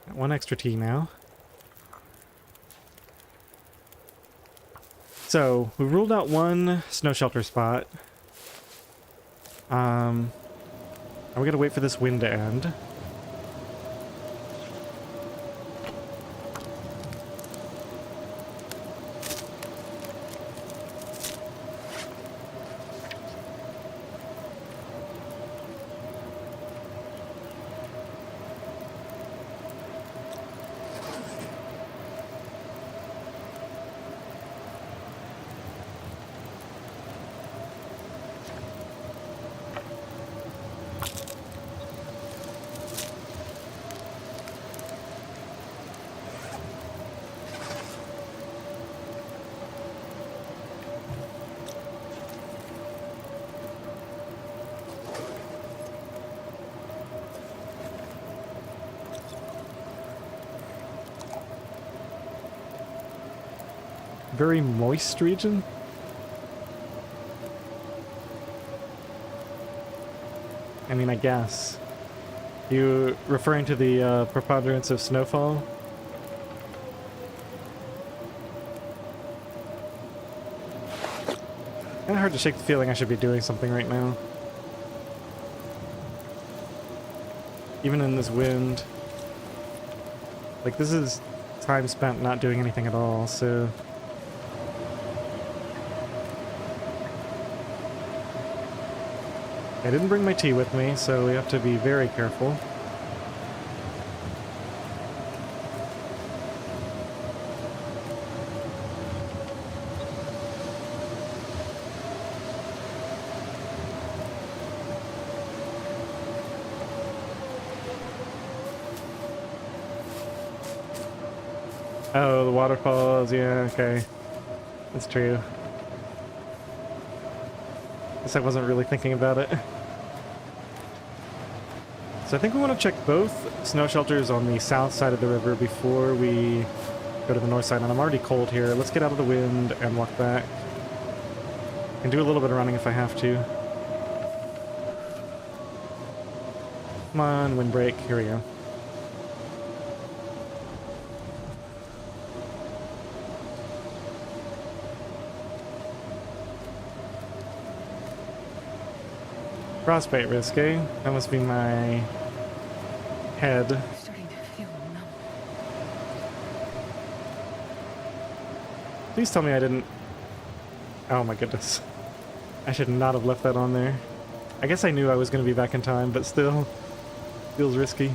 Got one extra tea now. So, we ruled out one snow shelter spot. We gotta wait for this wind to end. Very moist region. I mean, I guess. You referring to the preponderance of snowfall? Kinda hard to shake the feeling I should be doing something right now. even in this wind. Like, this is time spent not doing anything at all, so... I didn't bring my tea with me, so we have to be very careful. Oh, the waterfalls, yeah, okay. That's true. Guess I wasn't really thinking about it. So I think we want to check both snow shelters on the south side of the river before we go to the north side. And I'm already cold here. Let's get out of the wind and walk back. And do a little bit of running if I have to. Come on, windbreak. Here we go. Frostbite risk, eh? That must be my head. I'm starting to feel numb. Please tell me I didn't... Oh my goodness. I should not have left that on there. I guess I knew I was going to be back in time, but still, feels risky.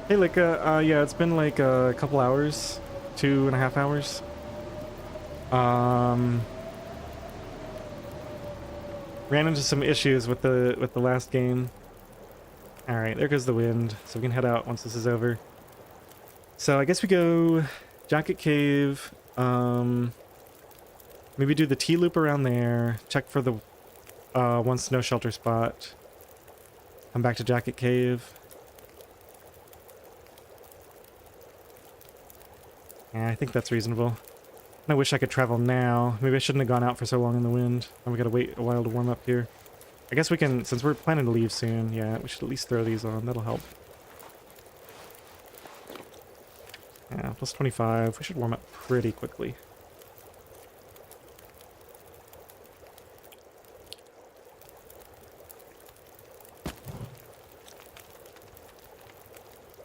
Hey, Lika, yeah, it's been like a couple hours, 2.5 hours. Ran into some issues with the last game. All right, there goes the wind, so we can head out once this is over. So I guess we go Jacket Cave. Maybe do the T loop around there. Check for the one snow shelter spot. Come back to Jacket Cave. Yeah, I think that's reasonable. I wish I could travel now. Maybe I shouldn't have gone out for so long in the wind. And we gotta wait a while to warm up here. I guess we can, since we're planning to leave soon, yeah, we should at least throw these on. That'll help. Yeah, plus 25. We should warm up pretty quickly.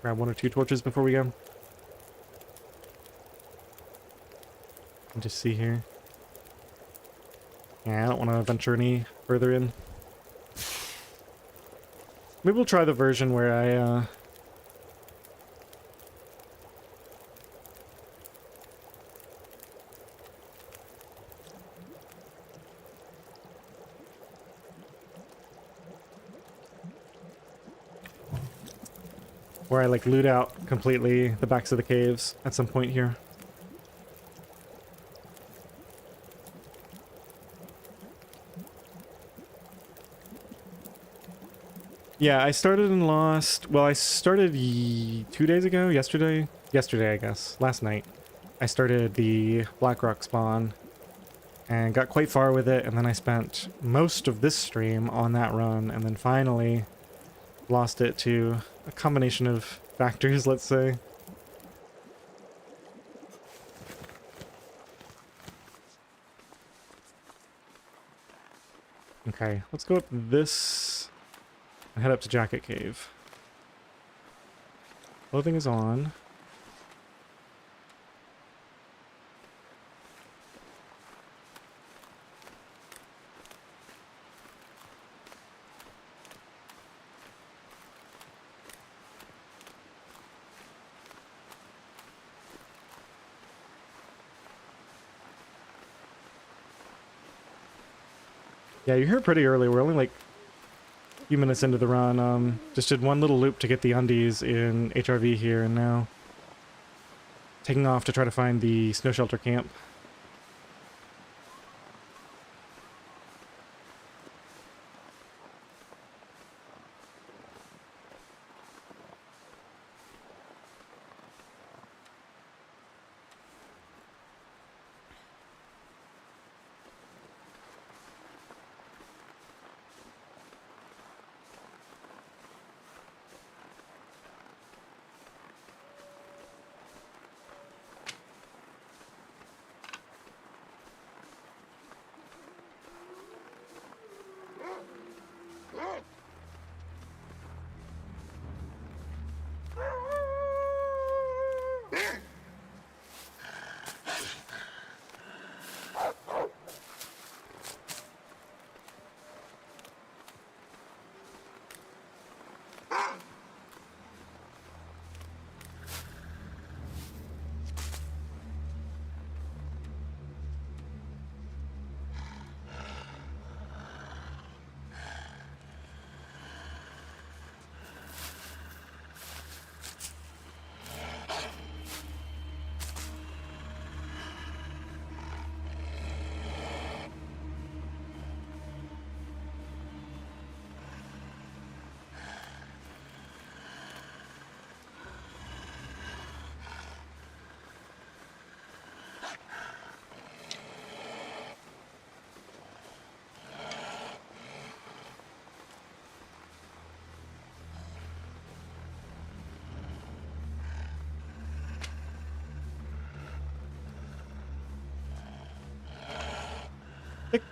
Grab 1 or 2 torches before we go. And just see here. Yeah, I don't want to venture any further in. Maybe we'll try the version where I, where I, like, loot out completely the backs of the caves at some point here. Yeah, I started and lost... Well, I started 2 days ago, yesterday, I guess, last night. I started the Blackrock spawn and got quite far with it, and then I spent most of this stream on that run, and then finally lost it to a combination of factors, let's say. Okay, let's go up this... and head up to Jacket Cave. Clothing is on. Yeah, you're here pretty early. We're only like few minutes into the run. Just did one little loop to get the undies in HRV here, and now taking off to try to find the snow shelter camp.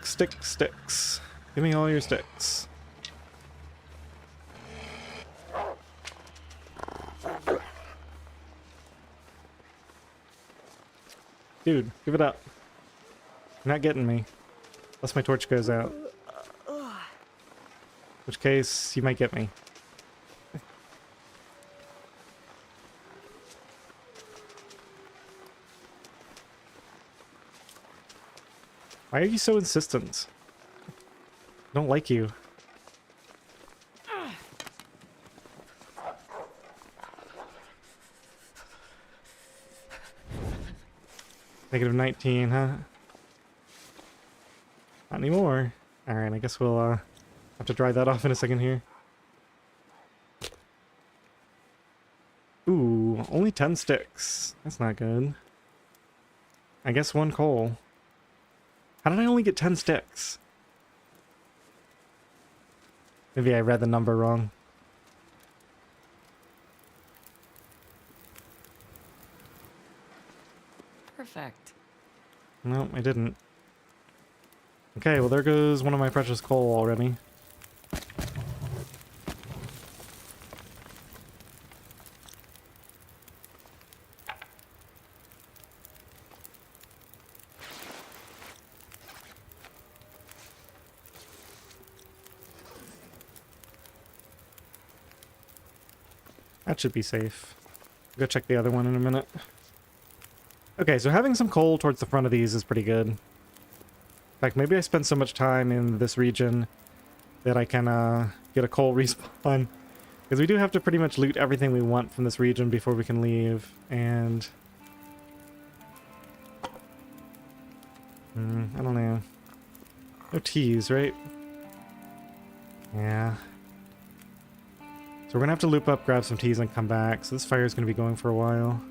Sticks, sticks, sticks. Give me all your sticks. Dude, give it up. You're not getting me. Unless my torch goes out. In which case, you might get me. Why are you so insistent? I don't like you. Negative 19, huh? Not anymore. Alright, I guess we'll have to dry that off in a second here. Ooh, only 10 sticks. That's not good. I guess 1 coal. How did I only get 10 sticks? Maybe I read the number wrong. Perfect. No, I didn't. Okay, well there goes one of my precious coal already. That should be safe. I'll go check the other one in a minute. Okay, so having some coal towards the front of these is pretty good. In fact, maybe I spend so much time in this region that I can get a coal respawn. Because we do have to pretty much loot everything we want from this region before we can leave. And... I don't know. No teas, right? Yeah. So we're gonna have to loop up, grab some teas, and come back. So this fire is gonna be going for a while.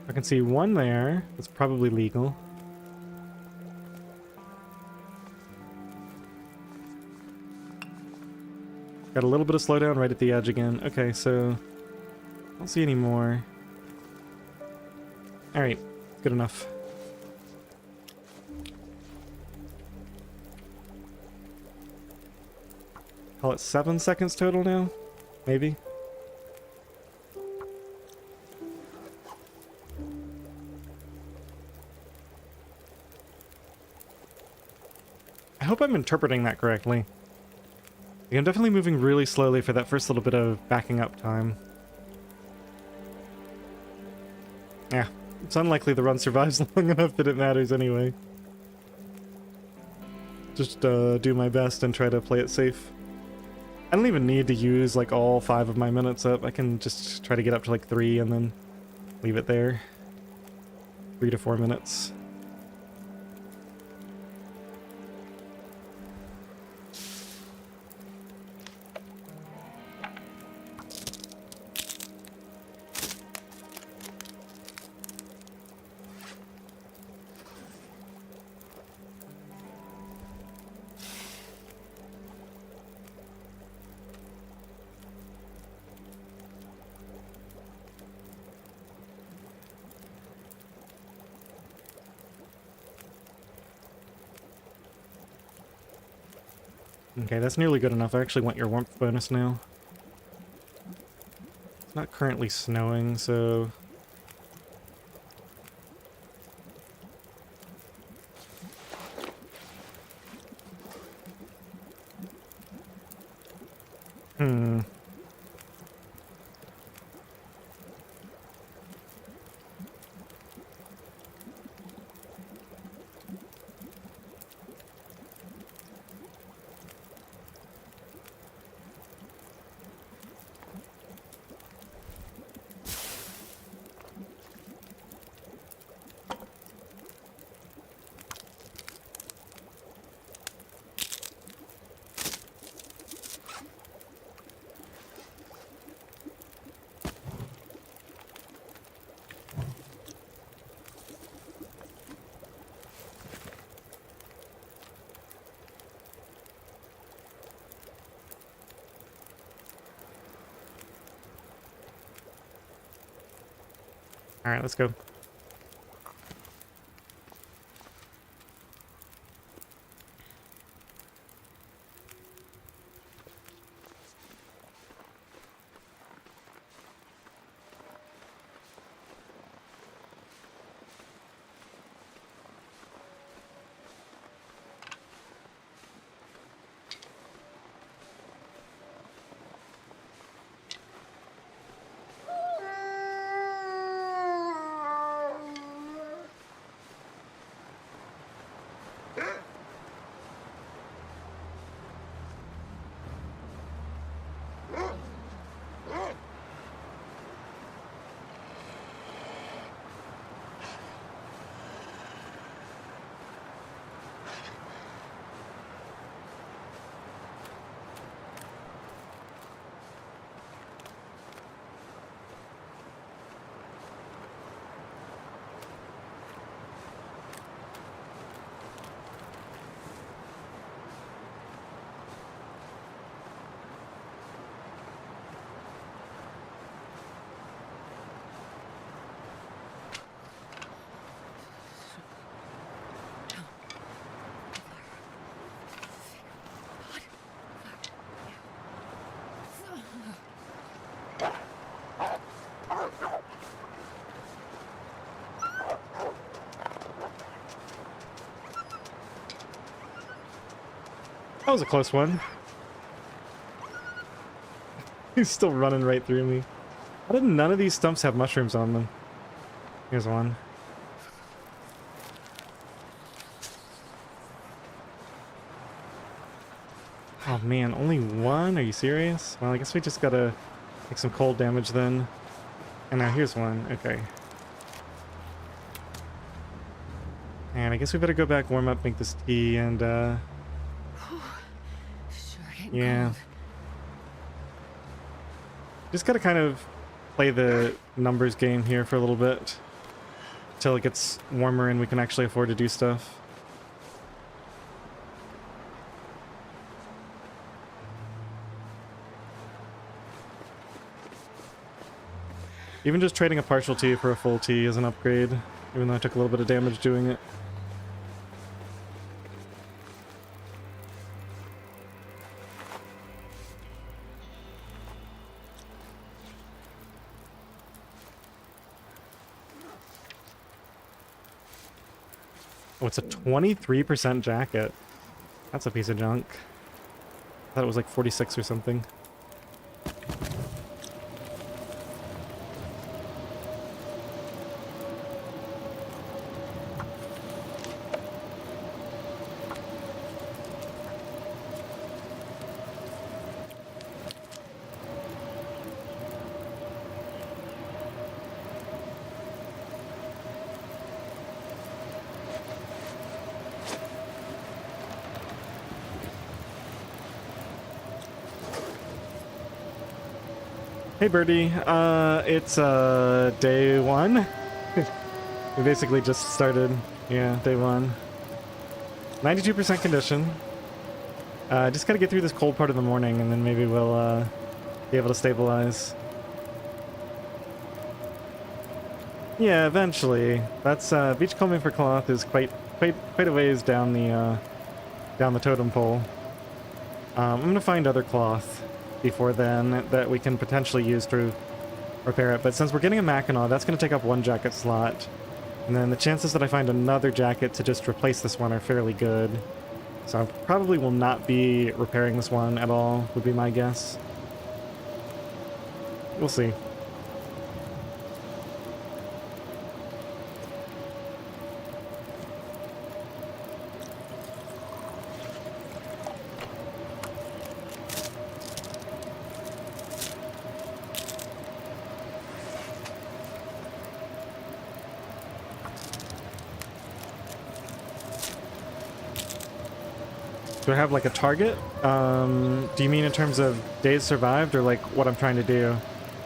I can see one there. That's probably legal. Got a little bit of slowdown right at the edge again. Okay, so... I don't see any more. Alright, good enough. Call it 7 seconds total now? Maybe? I hope I'm interpreting that correctly. I'm definitely moving really slowly for that first little bit of backing up time. Yeah, it's unlikely the run survives long enough that it matters anyway. Just do my best and try to play it safe. I don't even need to use like all 5 of my minutes up. I can just try to get up to like 3 and then leave it there. 3 to 4 minutes. Okay, that's nearly good enough. I actually want your warmth bonus now. It's not currently snowing, so... Alright, let's go. That was a close one. He's still running right through me. How did none of these stumps have mushrooms on them? Here's one. Oh man, only one? Are you serious? Well, I guess we just gotta take some cold damage then. And now here's one. Okay. And I guess we better go back, warm up, make this tea, and yeah. Cold. Just gotta kind of play the numbers game here for a little bit. Until it gets warmer and we can actually afford to do stuff. Even just trading a partial tea for a full tea is an upgrade, even though I took a little bit of damage doing it. Oh, it's a 23% jacket. That's a piece of junk. I thought it was like 46 or something. Hey Birdie, it's day one. We basically just started, yeah, day one. 92% condition. Just gotta get through this cold part of the morning and then maybe we'll be able to stabilize. Yeah, eventually. That's beachcombing for cloth is quite a ways down the totem pole. I'm gonna find other cloth before then that we can potentially use to repair it, but since we're getting a Mackinac, that's going to take up one jacket slot, and then the chances that I find another jacket to just replace this one are fairly good, so I probably will not be repairing this one at all, would be my guess. We'll see. Do I have like a target? Do you mean in terms of days survived or like what I'm trying to do?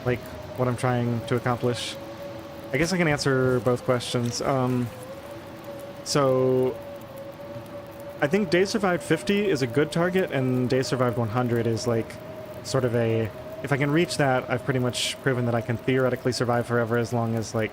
Like what I'm trying to accomplish? I guess I can answer both questions. So I think days survived 50 is a good target and days survived 100 is like sort of a, if I can reach that, I've pretty much proven that I can theoretically survive forever as long as like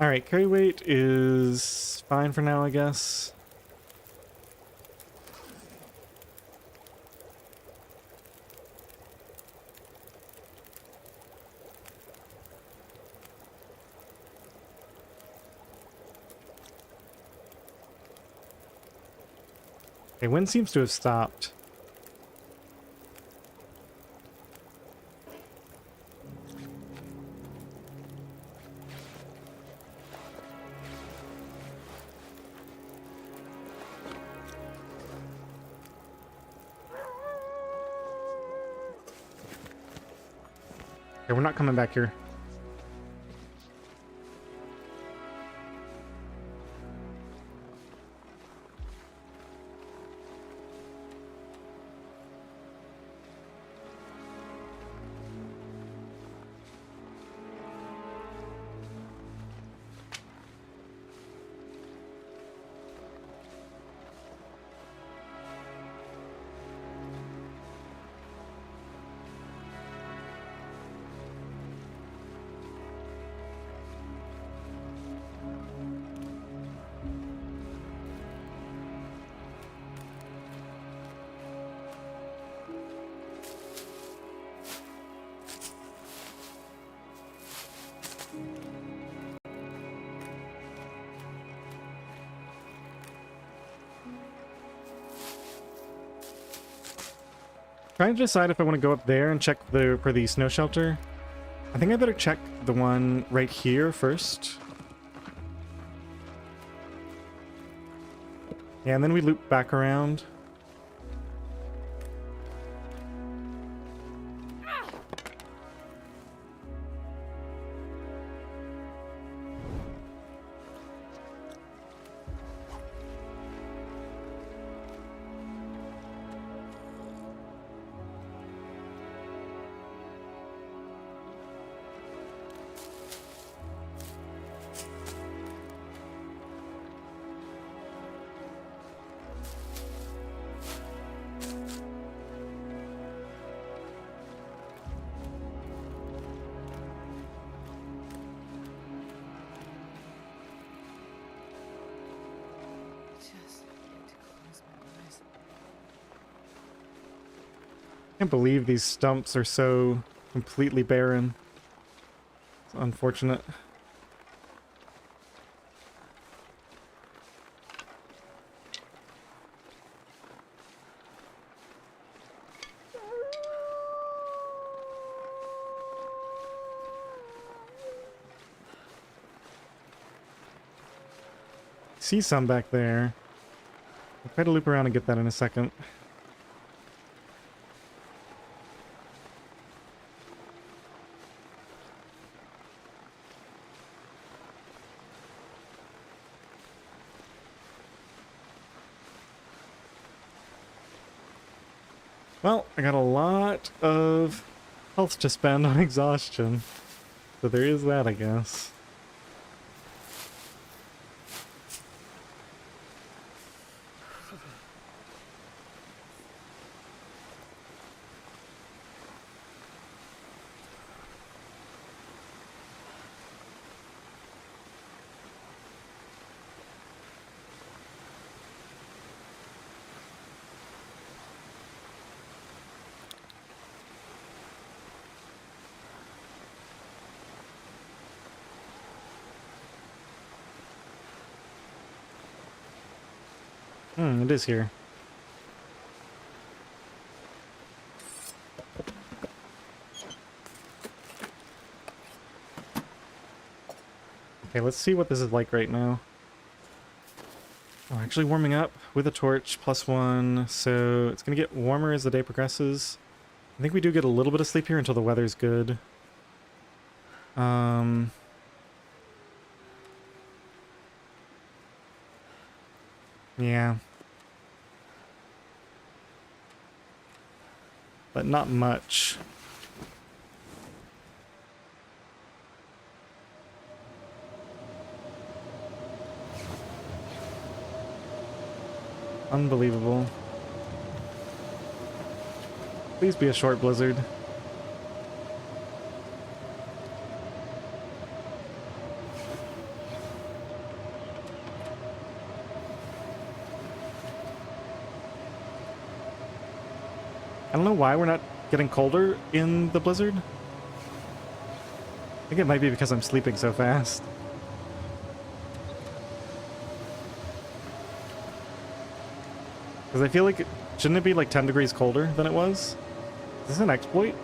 Alright, carry weight is fine for now, I guess. Okay, wind seems to have stopped. Okay, we're not coming back here. Trying to decide if I want to go up there and check for the snow shelter. I think I better check the one right here first. Yeah, and then we loop back around. Just need to close my eyes. Can't believe these stumps are so completely barren. It's unfortunate. See some back there. I'll try to loop around and get that in a second. Well, I got a lot of health to spend on exhaustion, so there is that, I guess. It is here. Okay, let's see what this is like right now. Oh, actually warming up with a torch, +1, so it's gonna get warmer as the day progresses. I think we do get a little bit of sleep here until the weather's good. Yeah. But not much. Unbelievable. Please be a short blizzard. I don't know why we're not getting colder in the blizzard. I think it might be because I'm sleeping so fast. Because I feel like, shouldn't it be like 10 degrees colder than it was? Is this an exploit?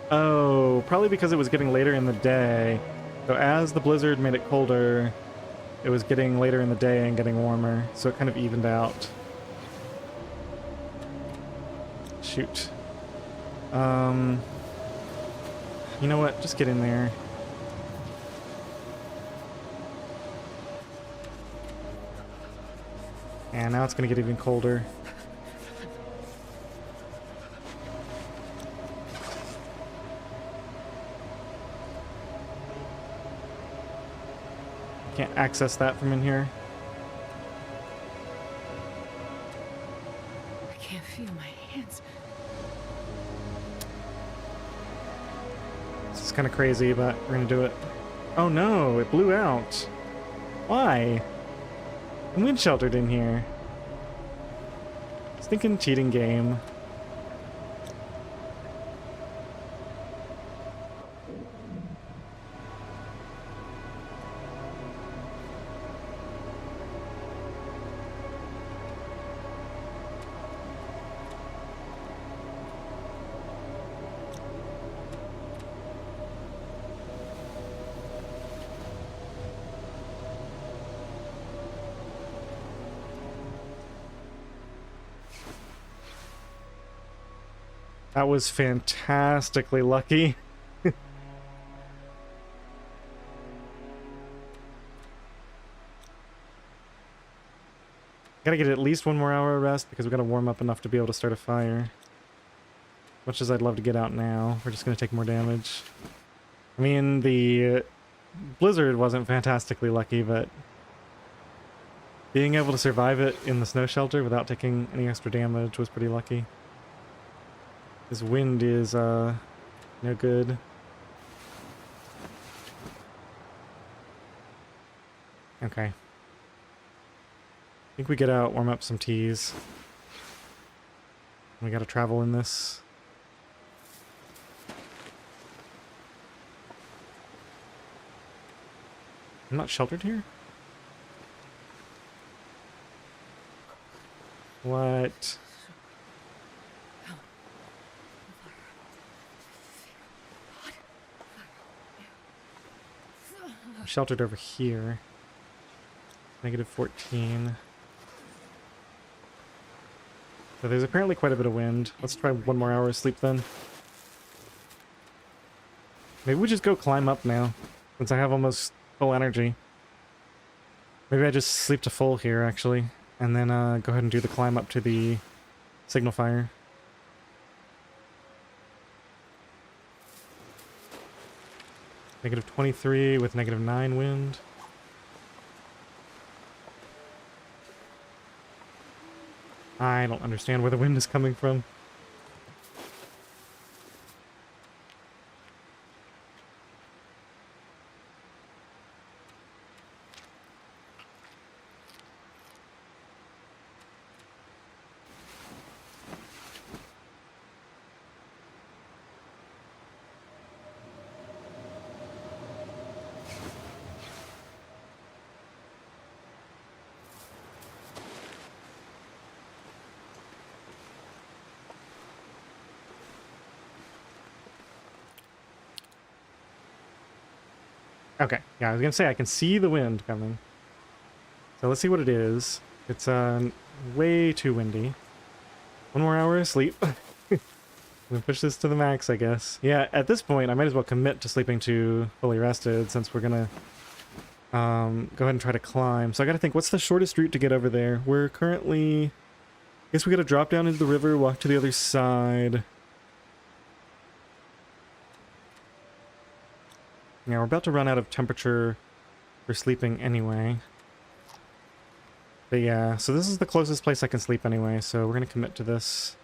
Oh, probably because it was getting later in the day. So as the blizzard made it colder, it was getting later in the day and getting warmer, so it kind of evened out. Shoot. You know what? Just get in there. And now it's gonna get even colder. Can't access that from in here. I can't feel my hands. This is kind of crazy, but we're gonna do it. Oh no, it blew out. Why? I'm wind sheltered in here. Stinking cheating game. That was fantastically lucky. Gotta get at least 1 more hour of rest because we gotta warm up enough to be able to start a fire. Much as I'd love to get out now, we're just gonna take more damage. I mean, the blizzard wasn't fantastically lucky, but being able to survive it in the snow shelter without taking any extra damage was pretty lucky. This wind is, no good. Okay. I think we get out, warm up some teas. We gotta travel in this. I'm not sheltered here? What? I'm sheltered over here. -14. So there's apparently quite a bit of wind. Let's try 1 more hour of sleep then. Maybe we just go climb up now, since I have almost full energy. Maybe I just sleep to full here, actually, and then go ahead and do the climb up to the signal fire. -23 with -9 wind. I don't understand where the wind is coming from. Okay, yeah, I was gonna say I can see the wind coming. So let's see what it is. It's way too windy. 1 more hour of sleep. We'll push this to the max, I guess. Yeah, at this point, I might as well commit to sleeping to fully rested, since we're gonna go ahead and try to climb. So I gotta think, what's the shortest route to get over there? We're currently... I guess we gotta drop down into the river, walk to the other side. Yeah, we're about to run out of temperature for sleeping anyway. But yeah, so this is the closest place I can sleep anyway, so we're gonna commit to this.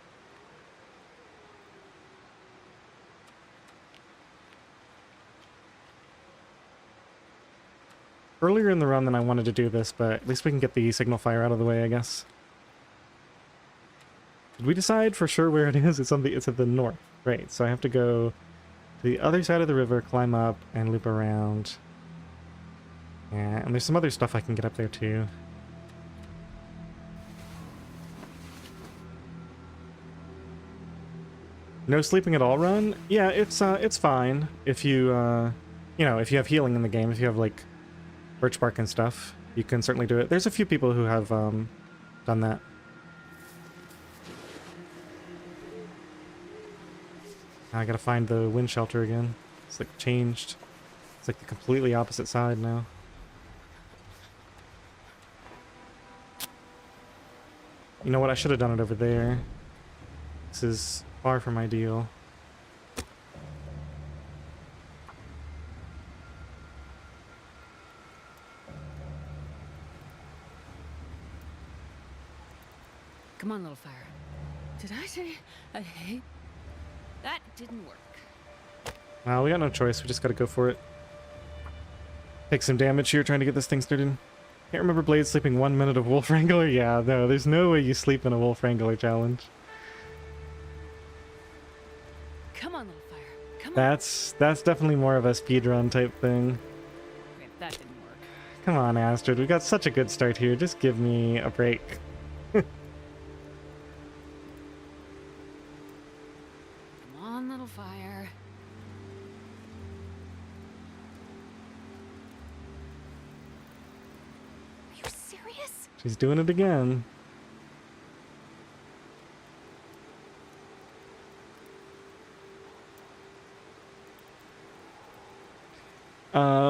Earlier in the run than I wanted to do this, but at least we can get the signal fire out of the way, I guess. Did we decide for sure where it is? It's at the north. Right, so I have to go to the other side of the river, climb up, and loop around. Yeah, and there's some other stuff I can get up there too. No sleeping at all run? Yeah, it's fine if you you know, if you have healing in the game, if you have like birch bark and stuff, you can certainly do it. There's a few people who have done that. Now I gotta find the wind shelter again. It's like changed. It's like the completely opposite side now. You know what? I should have done it over there. This is far from ideal. Come on, little fire. Did I say I hate? That didn't work. Well, we got no choice. We just gotta go for it. Take some damage here trying to get this thing started. Can't remember Blade sleeping 1 minute of Wolf Wrangler? Yeah, no, there's no way you sleep in a Wolf Wrangler challenge. Come on, little fire. Come on. That's definitely more of a speedrun type thing. Okay, that didn't work. Come on, Astrid. We got such a good start here. Just give me a break. Come on, little fire. Are you serious? She's doing it again.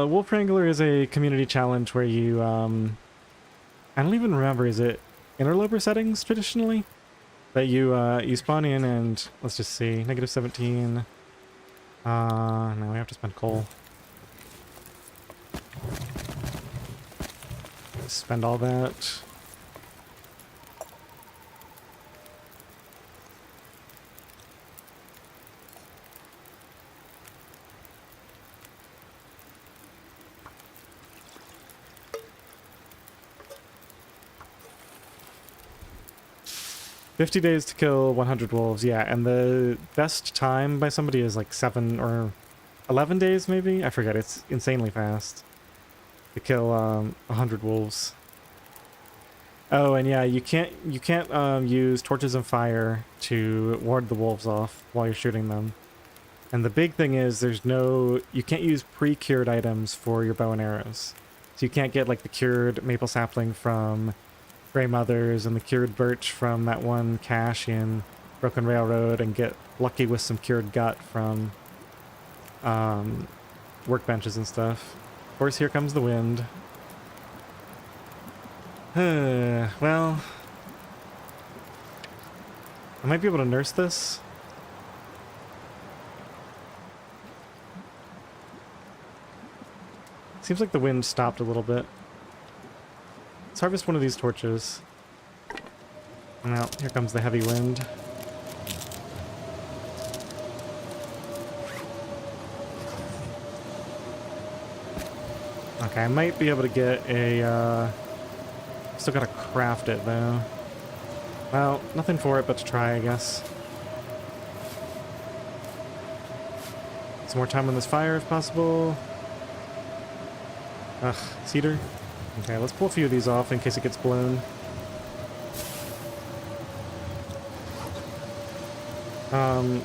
Wolf Wrangler is a community challenge where you, I don't even remember, is it interloper settings traditionally? That you, you spawn in and, let's just see, -17. No, we have to spend coal. Spend all that. "50 days to kill 100 wolves," yeah, and the best time by somebody is like 7 or 11 days maybe? I forget, it's insanely fast to kill 100 wolves. Oh, and yeah, you can't use torches and fire to ward the wolves off while you're shooting them. And the big thing is you can't use pre-cured items for your bow and arrows. So you can't get like the cured maple sapling from Grey Mothers and the cured birch from that one cache in Broken Railroad and get lucky with some cured gut from workbenches and stuff. Of course, here comes the wind. Well, I might be able to nurse this. Seems like the wind stopped a little bit. Let's harvest one of these torches. Now, here comes the heavy wind. Okay, I might be able to get a, still gotta craft it, though. Well, nothing for it but to try, I guess. Some more time on this fire, if possible. Ugh, cedar. Okay, let's pull a few of these off in case it gets blown.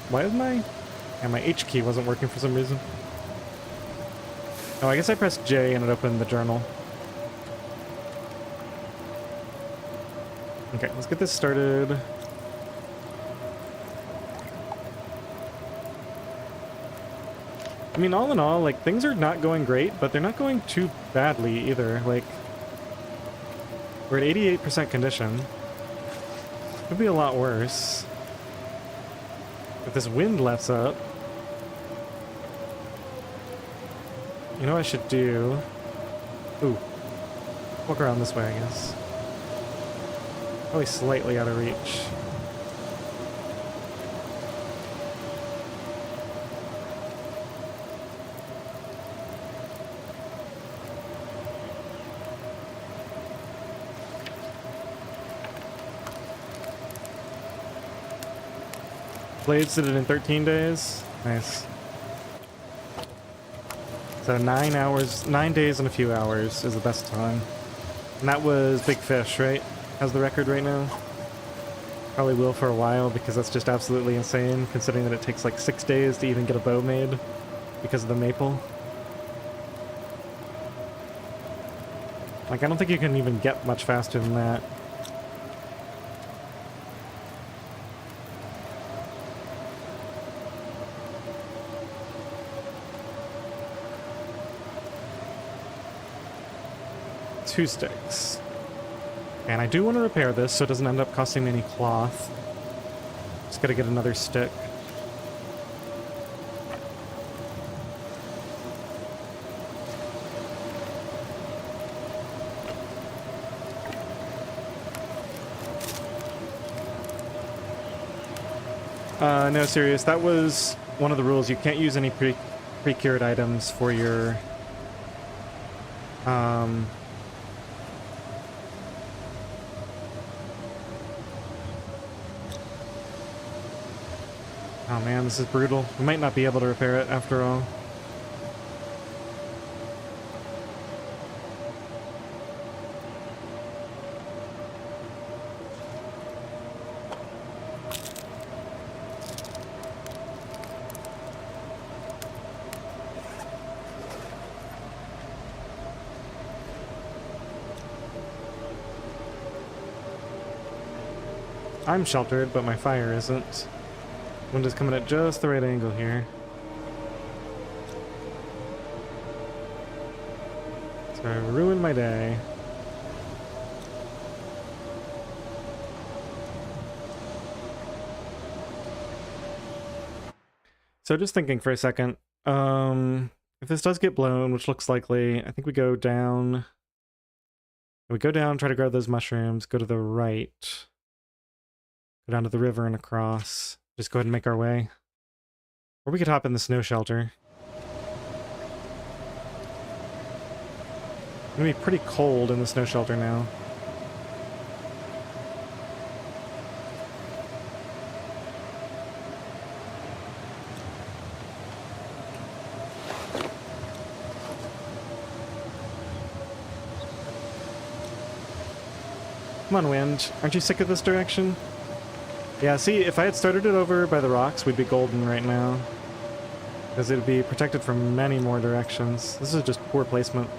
Why is my H key wasn't working for some reason? Oh, I guess I pressed J and it opened the journal. Okay, let's get this started. I mean, all in all, like, things are not going great, but they're not going too badly either. Like, we're at 88% condition. Could be a lot worse. If this wind lets up. You know what I should do? Ooh. Walk around this way, I guess. Probably slightly out of reach. Blades did it in 13 days. Nice. So 9 hours, 9 days and a few hours is the best time. And that was Big Fish, right? Has the record right now. Probably will for a while because that's just absolutely insane considering that it takes like 6 days to even get a bow made because of the maple. Like, I don't think you can even get much faster than that. Two sticks. And I do want to repair this so it doesn't end up costing me any cloth. Just gotta get another stick. No, serious. That was one of the rules. You can't use any pre-cured items for your oh man, this is brutal. We might not be able to repair it after all. I'm sheltered, but my fire isn't. Wind is coming at just the right angle here. So I ruined my day. So just thinking for a second, if this does get blown, which looks likely, I think we go down. We go down, try to grab those mushrooms, go to the right. Go down to the river and across. Just go ahead and make our way. Or we could hop in the snow shelter. It's gonna be pretty cold in the snow shelter now. Come on, wind. Aren't you sick of this direction? Yeah, see, if I had started it over by the rocks, we'd be golden right now. Because it would be protected from many more directions. This is just poor placement.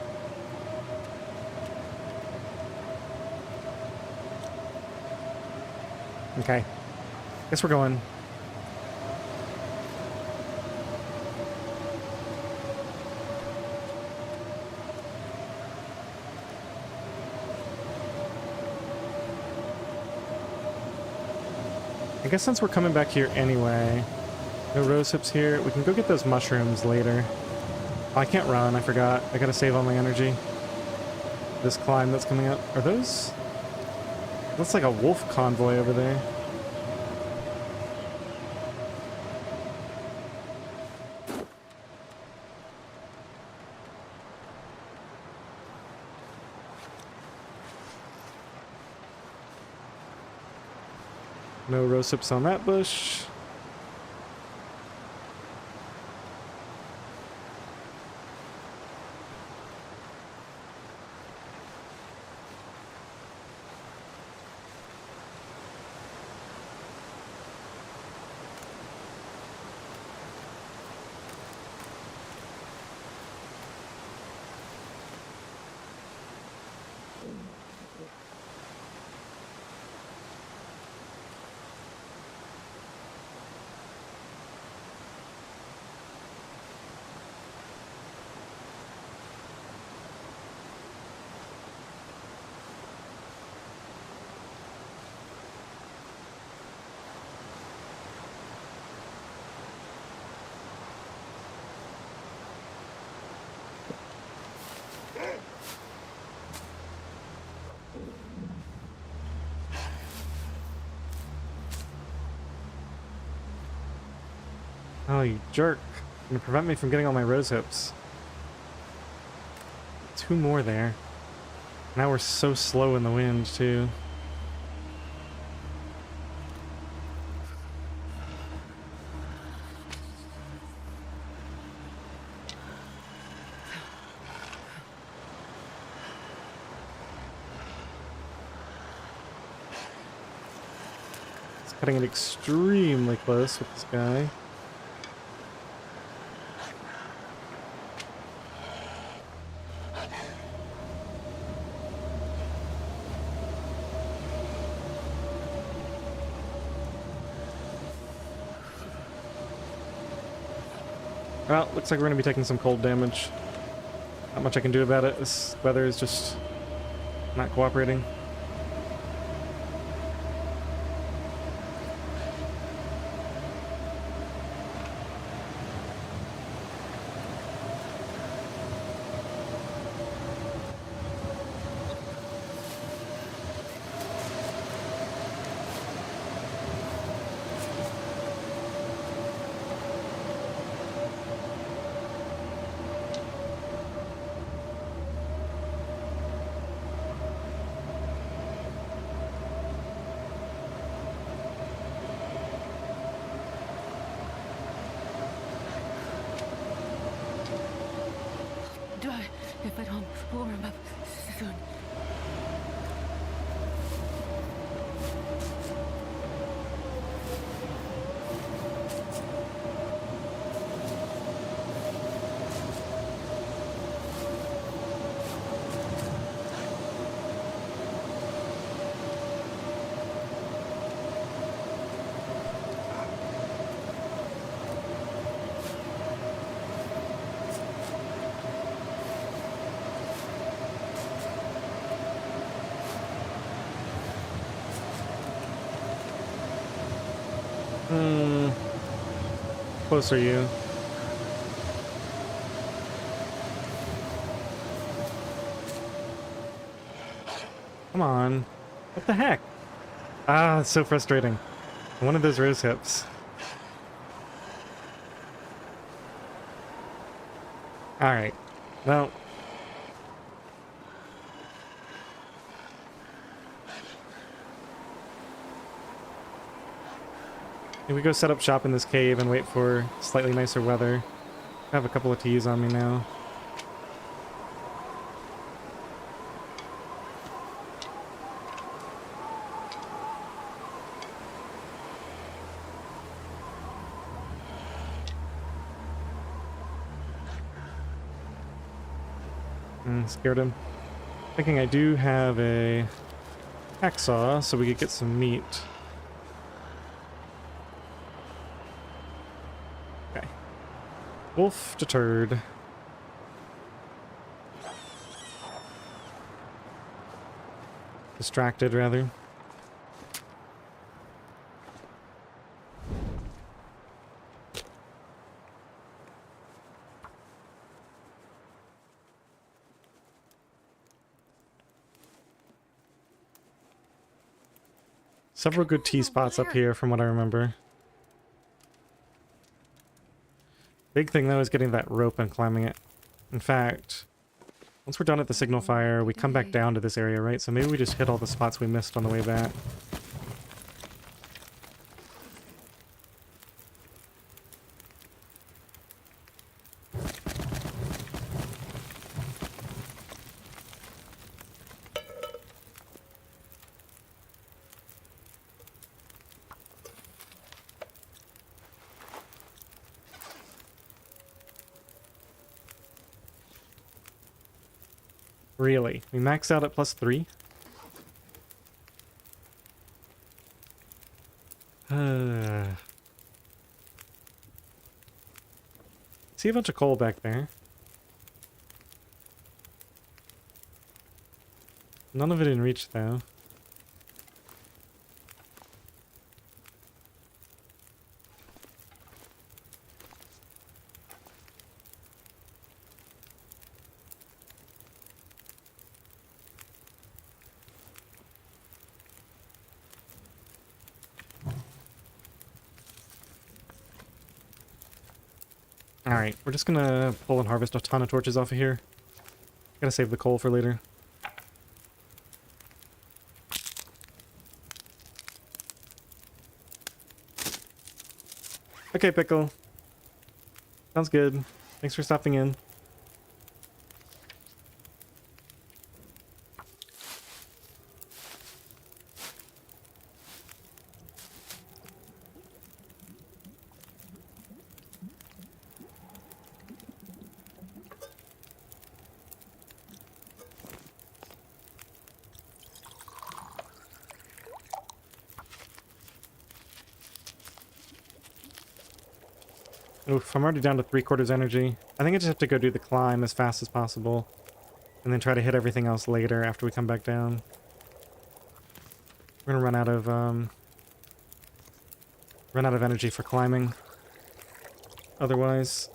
Okay. Guess we're going. I guess since we're coming back here anyway, no rose hips here, we can go get those mushrooms later. Oh, I can't run, I forgot. I gotta save all my energy. This climb that's coming up. Are those? Looks like a wolf convoy over there. No rose hips on that bush. Oh, you jerk. You're gonna prevent me from getting all my rose hips. 2 more there. Now we're so slow in the wind, too. It's cutting it extremely close with this guy. Well, looks like we're going to be taking some cold damage. Not much I can do about it. This weather is just not cooperating. If I don't warm up soon. Close are you? Come on. What the heck? Ah, it's so frustrating. One of those rose hips. Alright. Well. Maybe we go set up shop in this cave and wait for slightly nicer weather. I have a couple of teas on me now. Scared him. Thinking I do have a hacksaw, so we could get some meat. Okay. Wolf deterred. Distracted, rather. Several good tea spots up here from what I remember. Big thing though is getting that rope and climbing it. In fact, once we're done at the signal fire, we come back down to this area, right? So maybe we just hit all the spots we missed on the way back. Really? We maxed out at +3? See a bunch of coal back there. None of it in reach, though. Alright, we're just gonna pull and harvest a ton of torches off of here. Gotta save the coal for later. Okay, Pickle. Sounds good. Thanks for stopping in. Oof, I'm already down to 3/4 energy. I think I just have to go do the climb as fast as possible. And then try to hit everything else later after we come back down. We're gonna run out of energy for climbing. Otherwise.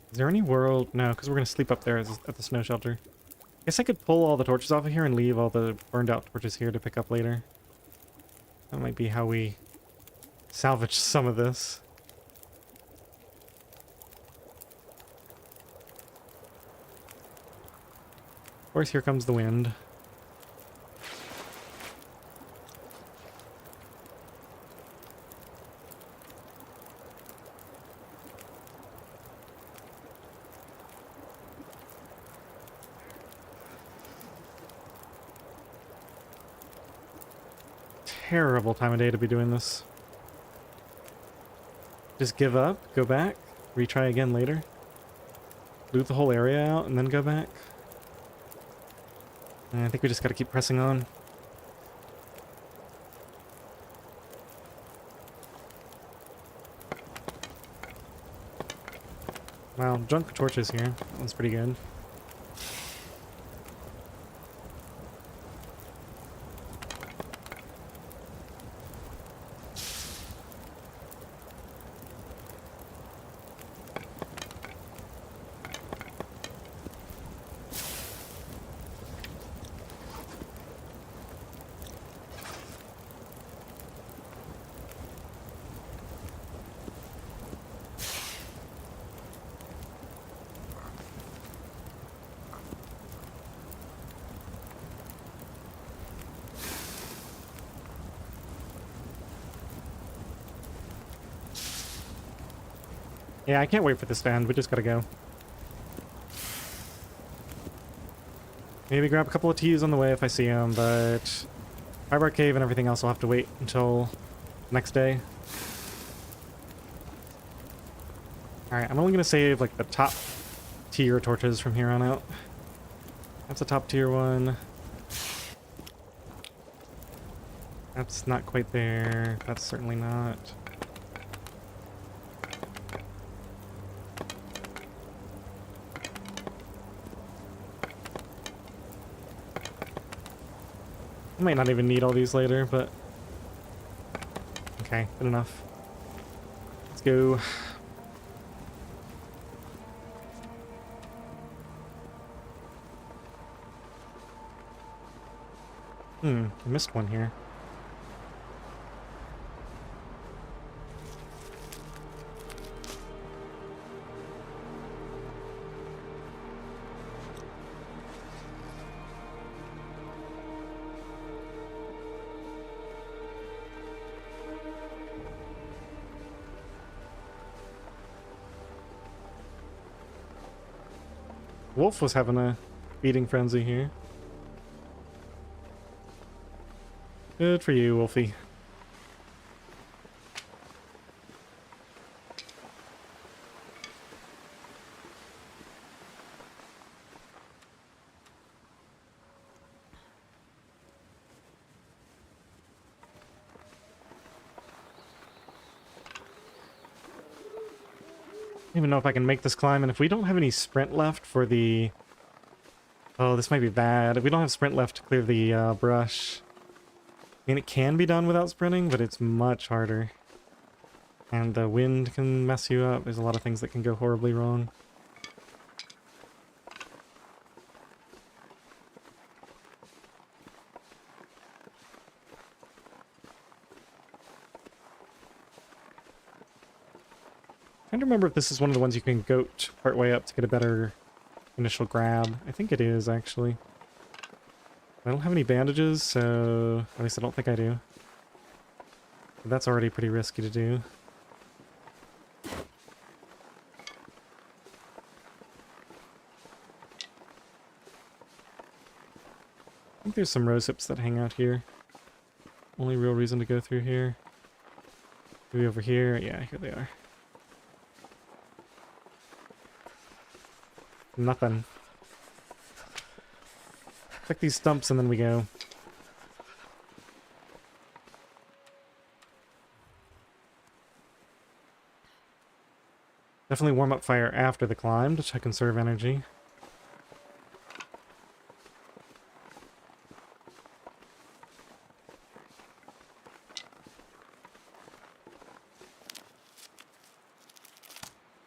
Is there any world? No, because we're going to sleep up there at the snow shelter. Guess I could pull all the torches off of here and leave all the burned out torches here to pick up later. That might be how we salvage some of this. Of course, here comes the wind. Terrible time of day to be doing this. Just give up, go back, retry again later. Loot the whole area out and then go back. And I think we just gotta keep pressing on. Wow, junk torches here. That's pretty good. Yeah, I can't wait for this to end. We just gotta go. Maybe grab a couple of teas on the way if I see them, but Firebark Cave and everything else will have to wait until next day. Alright, I'm only gonna save like the top tier torches from here on out. That's a top tier one. That's not quite there. That's certainly not. I might not even need all these later, but... Okay, good enough. Let's go. I missed one here. Wolf was having a feeding frenzy here. Good for you, Wolfie. I don't even know if I can make this climb, and if we don't have any sprint left for the... Oh, this might be bad. If we don't have sprint left to clear the brush... I mean, it can be done without sprinting, but it's much harder. And the wind can mess you up. There's a lot of things that can go horribly wrong. Trying to remember if this is one of the ones you can goat partway up to get a better initial grab. I think it is, actually. I don't have any bandages, so at least I don't think I do. But that's already pretty risky to do. I think there's some rose hips that hang out here. Only real reason to go through here. Maybe over here. Yeah, here they are. Nothing. Check these stumps and then we go. Definitely warm up fire after the climb to try conserve energy.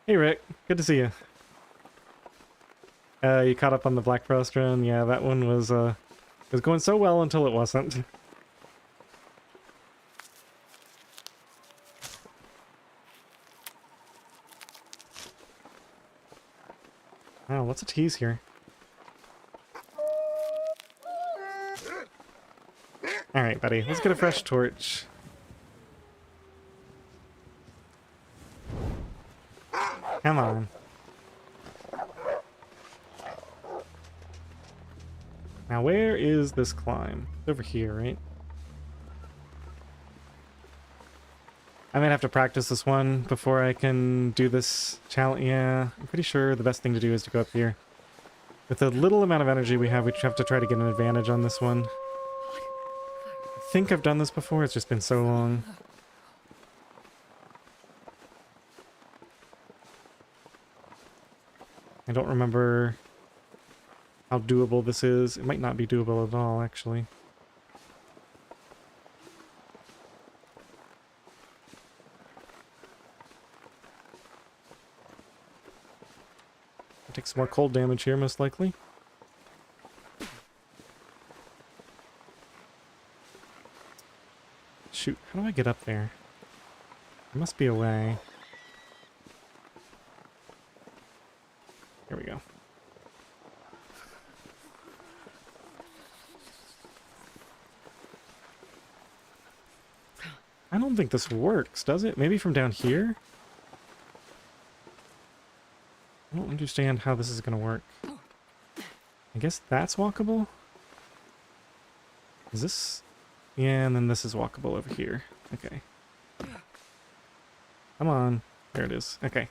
Hey Rick, good to see you. You caught up on the Black Frost run? Yeah, that one was going so well until it wasn't. Wow, lots of teas here. Alright, buddy, let's get a fresh torch. Come on. Now, where is this climb? It's over here, right? I might have to practice this one before I can do this challenge. Yeah, I'm pretty sure the best thing to do is to go up here. With the little amount of energy we have to try to get an advantage on this one. I think I've done this before, it's just been so long. I don't remember how doable this is. It might not be doable at all, actually. I'll take some more cold damage here, most likely. Shoot, how do I get up there? There must be a way. Here we go. I don't think this works, does it? Maybe from down here? I don't understand how this is going to work. I guess that's walkable? Is this... Yeah, and then this is walkable over here. Okay. Come on. There it is. Okay.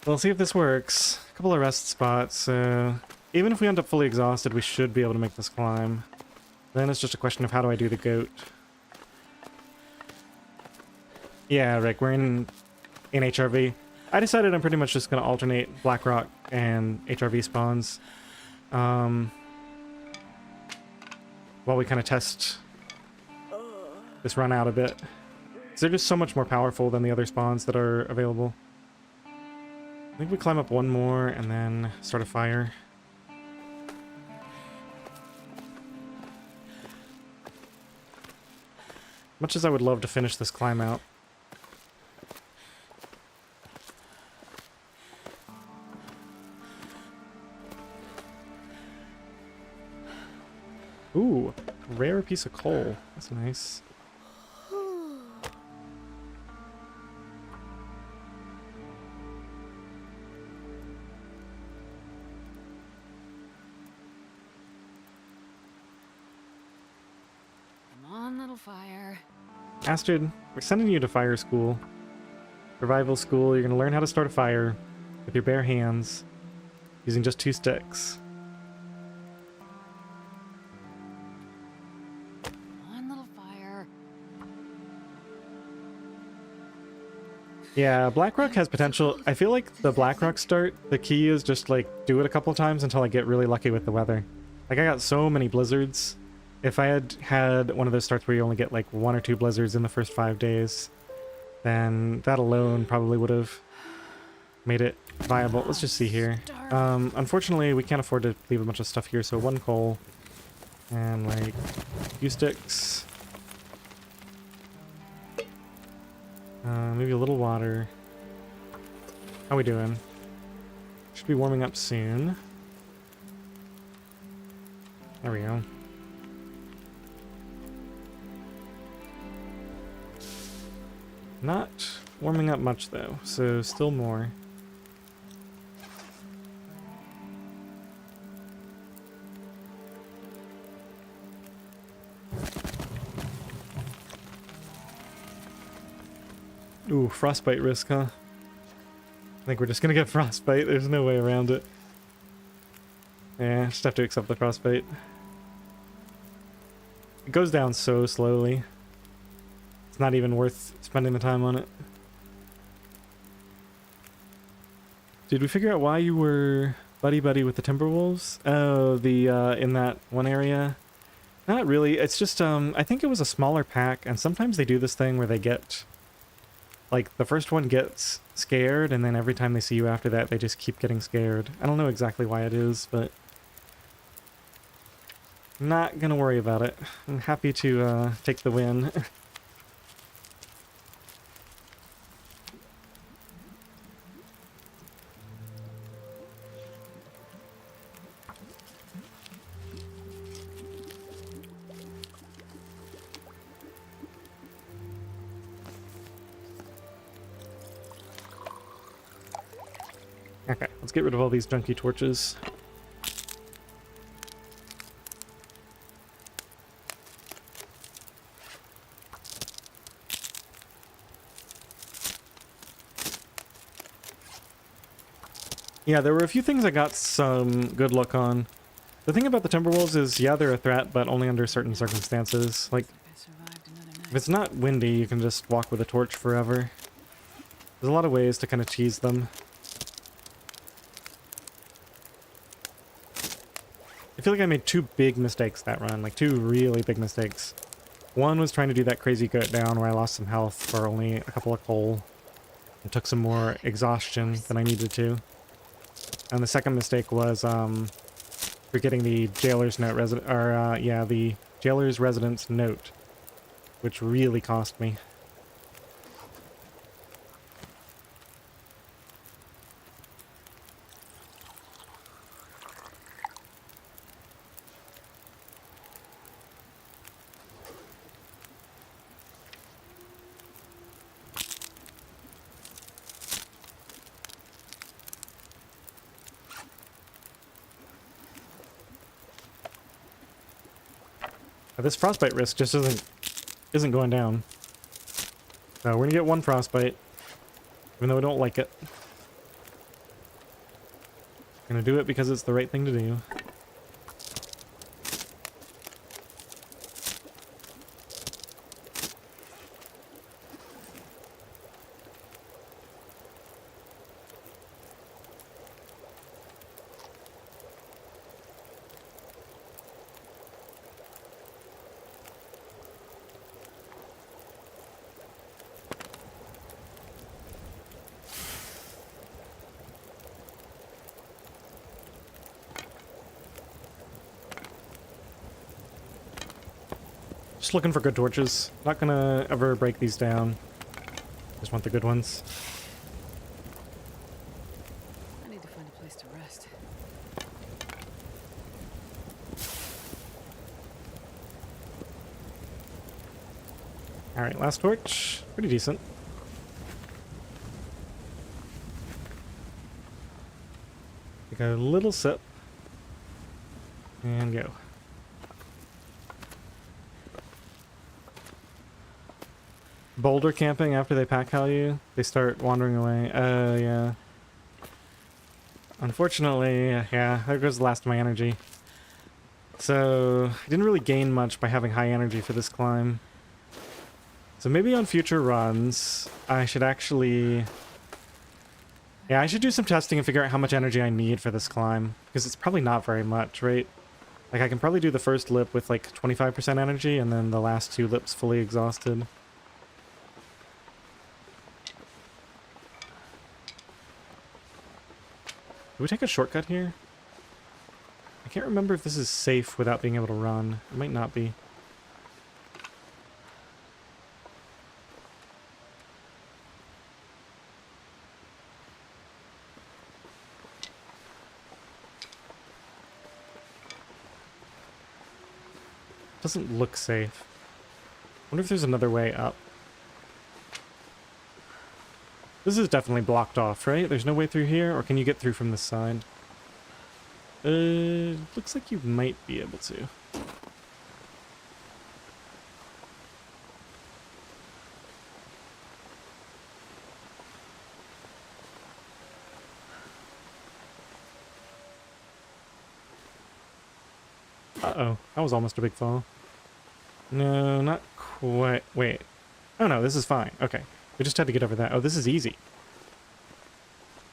We'll see if this works. A couple of rest spots, so... Even if we end up fully exhausted, we should be able to make this climb. Then it's just a question of how do I do the goat. Yeah, Rick, we're in HRV. I decided I'm pretty much just going to alternate Blackrock and HRV spawns. While we kind of test this run out a bit. 'Cause they're just so much more powerful than the other spawns that are available. I think we climb up one more and then start a fire. Much as I would love to finish this climb out. Ooh, rare piece of coal. That's nice. Come on, little fire. Astrid, we're sending you to fire school. Survival school, you're going to learn how to start a fire with your bare hands using just 2 sticks. Yeah, Blackrock has potential. I feel like the Blackrock start, the key is just like do it a couple times until I get really lucky with the weather. Like I got so many blizzards. If I had had one of those starts where you only get like 1 or 2 blizzards in the first 5 days, then that alone probably would have made it viable. Let's just see here. Unfortunately, we can't afford to leave a bunch of stuff here, so 1 coal and like a few sticks. Maybe a little water. How we doing? Should be warming up soon. There we go. Not warming up much though, so still more. Ooh, frostbite risk, huh? I think we're just gonna get frostbite. There's no way around it. Yeah, just have to accept the frostbite. It goes down so slowly. It's not even worth spending the time on it. Did we figure out why you were buddy-buddy with the Timberwolves? Oh, the, in that one area? Not really. It's just, I think it was a smaller pack, and sometimes they do this thing where they get... Like, the first one gets scared, and then every time they see you after that, they just keep getting scared. I don't know exactly why it is, but... Not gonna worry about it. I'm happy to, take the win. Okay, let's get rid of all these junky torches. Yeah, there were a few things I got some good luck on. The thing about the Timberwolves is, yeah, they're a threat, but only under certain circumstances. Like, if it's not windy, you can just walk with a torch forever. There's a lot of ways to kind of tease them. I feel like I made 2 big mistakes that run, like 2 really big mistakes. One was trying to do that crazy goat down where I lost some health for only a couple of coal and took some more exhaustion than I needed to. And the second mistake was forgetting the jailer's note the jailer's residence note, which really cost me. This frostbite risk just isn't going down. So we're gonna get 1 frostbite, even though I don't like it. Gonna do it because it's the right thing to do. Just looking for good torches. Not gonna ever break these down. Just want the good ones. I need to find a place to rest. Alright, last torch. Pretty decent. Take a little sip. And go. Boulder camping after they pack howl you, they start wandering away. Yeah. Unfortunately, yeah, there goes the last of my energy. So, I didn't really gain much by having high energy for this climb. So maybe on future runs, I should actually... Yeah, I should do some testing and figure out how much energy I need for this climb. Because it's probably not very much, right? Like, I can probably do the first lip with like 25% energy, and then the last 2 lips fully exhausted. we take a shortcut here? I can't remember if this is safe without being able to run. It might not be. Doesn't look safe. Wonder if there's another way up. This is definitely blocked off, right? There's no way through here, or can you get through from this side? Looks like you might be able to. Uh-oh, that was almost a big fall. No, not quite. Wait. Oh no, this is fine. Okay. We just had to get over that. Oh, this is easy.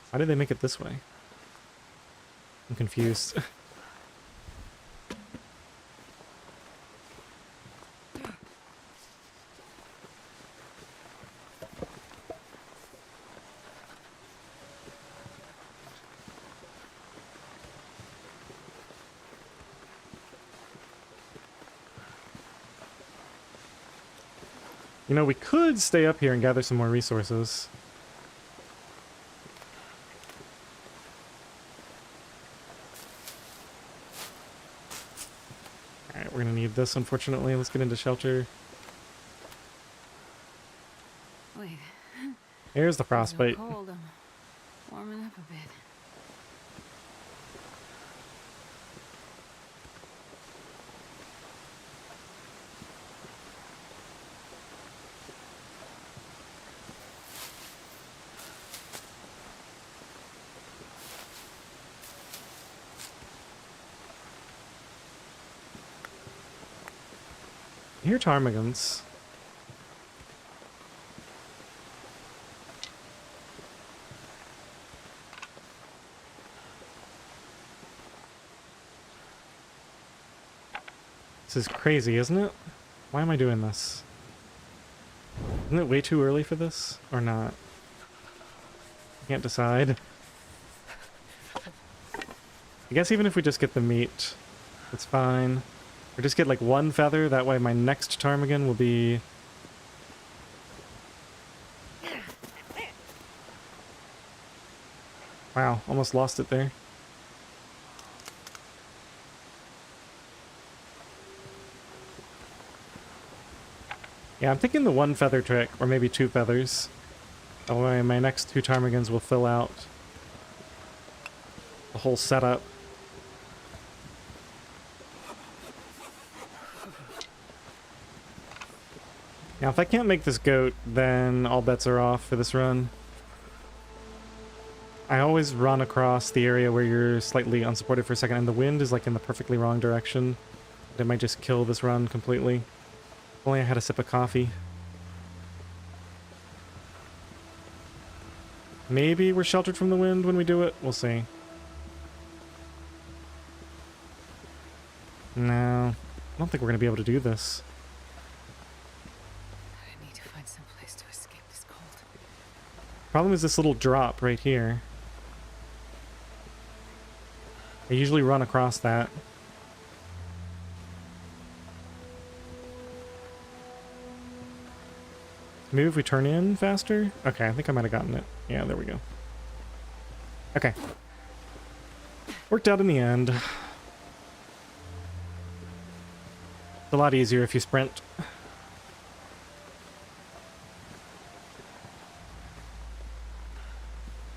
Why did they make it this way? I'm confused. You know, we could stay up here and gather some more resources. Alright, we're gonna need this, unfortunately. Let's get into shelter. Wait. Here's the It's so frostbite. cold. I'm warming up a bit. I hear ptarmigans. This is crazy, isn't it? Why am I doing this? Isn't it way too early for this? Or not? I can't decide. I guess even if we just get the meat, it's fine. Or just get like one feather, that way my next ptarmigan will be... Wow, almost lost it there. Yeah, I'm thinking the one feather trick, or maybe two feathers. That way my next two ptarmigans will fill out the whole setup. Now, if I can't make this goat, then all bets are off for this run. I always run across the area where you're slightly unsupported for a second, and the wind is like in the perfectly wrong direction. It might just kill this run completely. If only I had a sip of coffee. Maybe we're sheltered from the wind when we do it. We'll see. No, I don't think we're going to be able to do this. I need to find some place to escape this cold. Problem is this little drop right here. I usually run across that. Maybe if we turn in faster? Okay, I think I might have gotten it. Yeah, there we go. Okay. Worked out in the end. It's a lot easier if you sprint.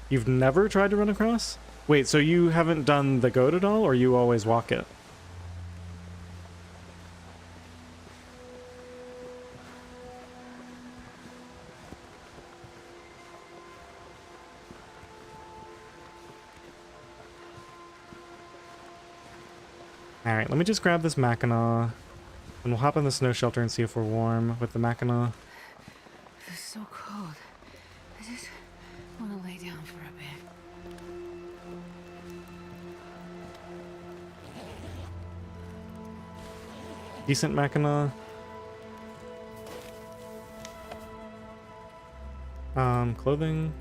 You've never tried to run across? Wait, so you haven't done the goat at all, or you always walk it? Alright, let me just grab this Mackinaw, and we'll hop in the snow shelter and see if we're warm with the Mackinaw. It's so cold. I just want to lay down for a bit. Decent Mackinaw. Clothing.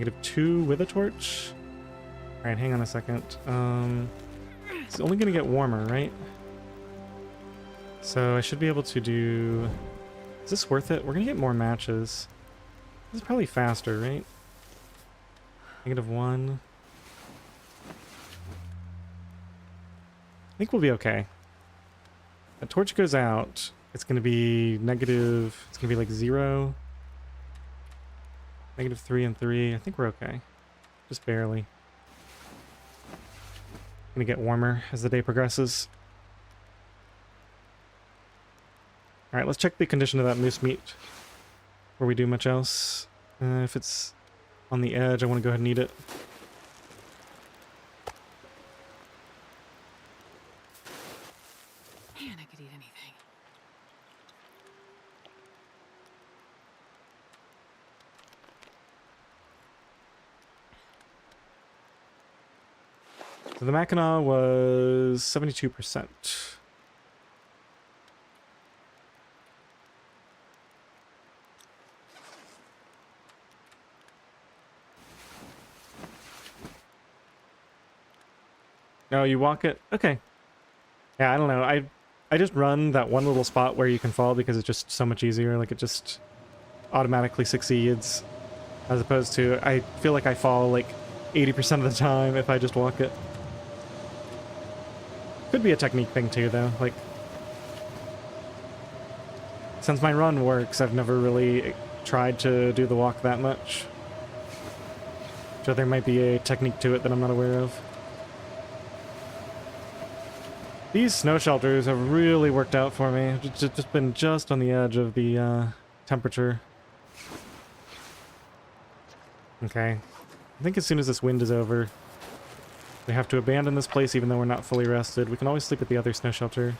-2 with a torch. Alright, hang on a second. It's only gonna get warmer, right? So I should be able to do... Is this worth it? We're gonna get more matches. This is probably faster, right? -1. I think we'll be okay. A torch goes out. It's gonna be negative... It's gonna be like 0. -3 and 3. I think we're okay. Just barely. Gonna get warmer as the day progresses. Alright, let's check the condition of that moose meat before we do much else. If it's on the edge, I want to go ahead and eat it. Man, I could eat anything. So the Mackinac was 72%. No, you walk it? Okay. Yeah, I don't know. I just run that one little spot where you can fall because it's just so much easier. Like, it just automatically succeeds. As opposed to, I feel like I fall like 80% of the time if I just walk it. Could be a technique thing too, though. Like, since my run works, I've never really tried to do the walk that much. So there might be a technique to it that I'm not aware of. These snow shelters have really worked out for me. It's just been just on the edge of the temperature. Okay. I think as soon as this wind is over, we have to abandon this place even though we're not fully rested. We can always sleep at the other snow shelter.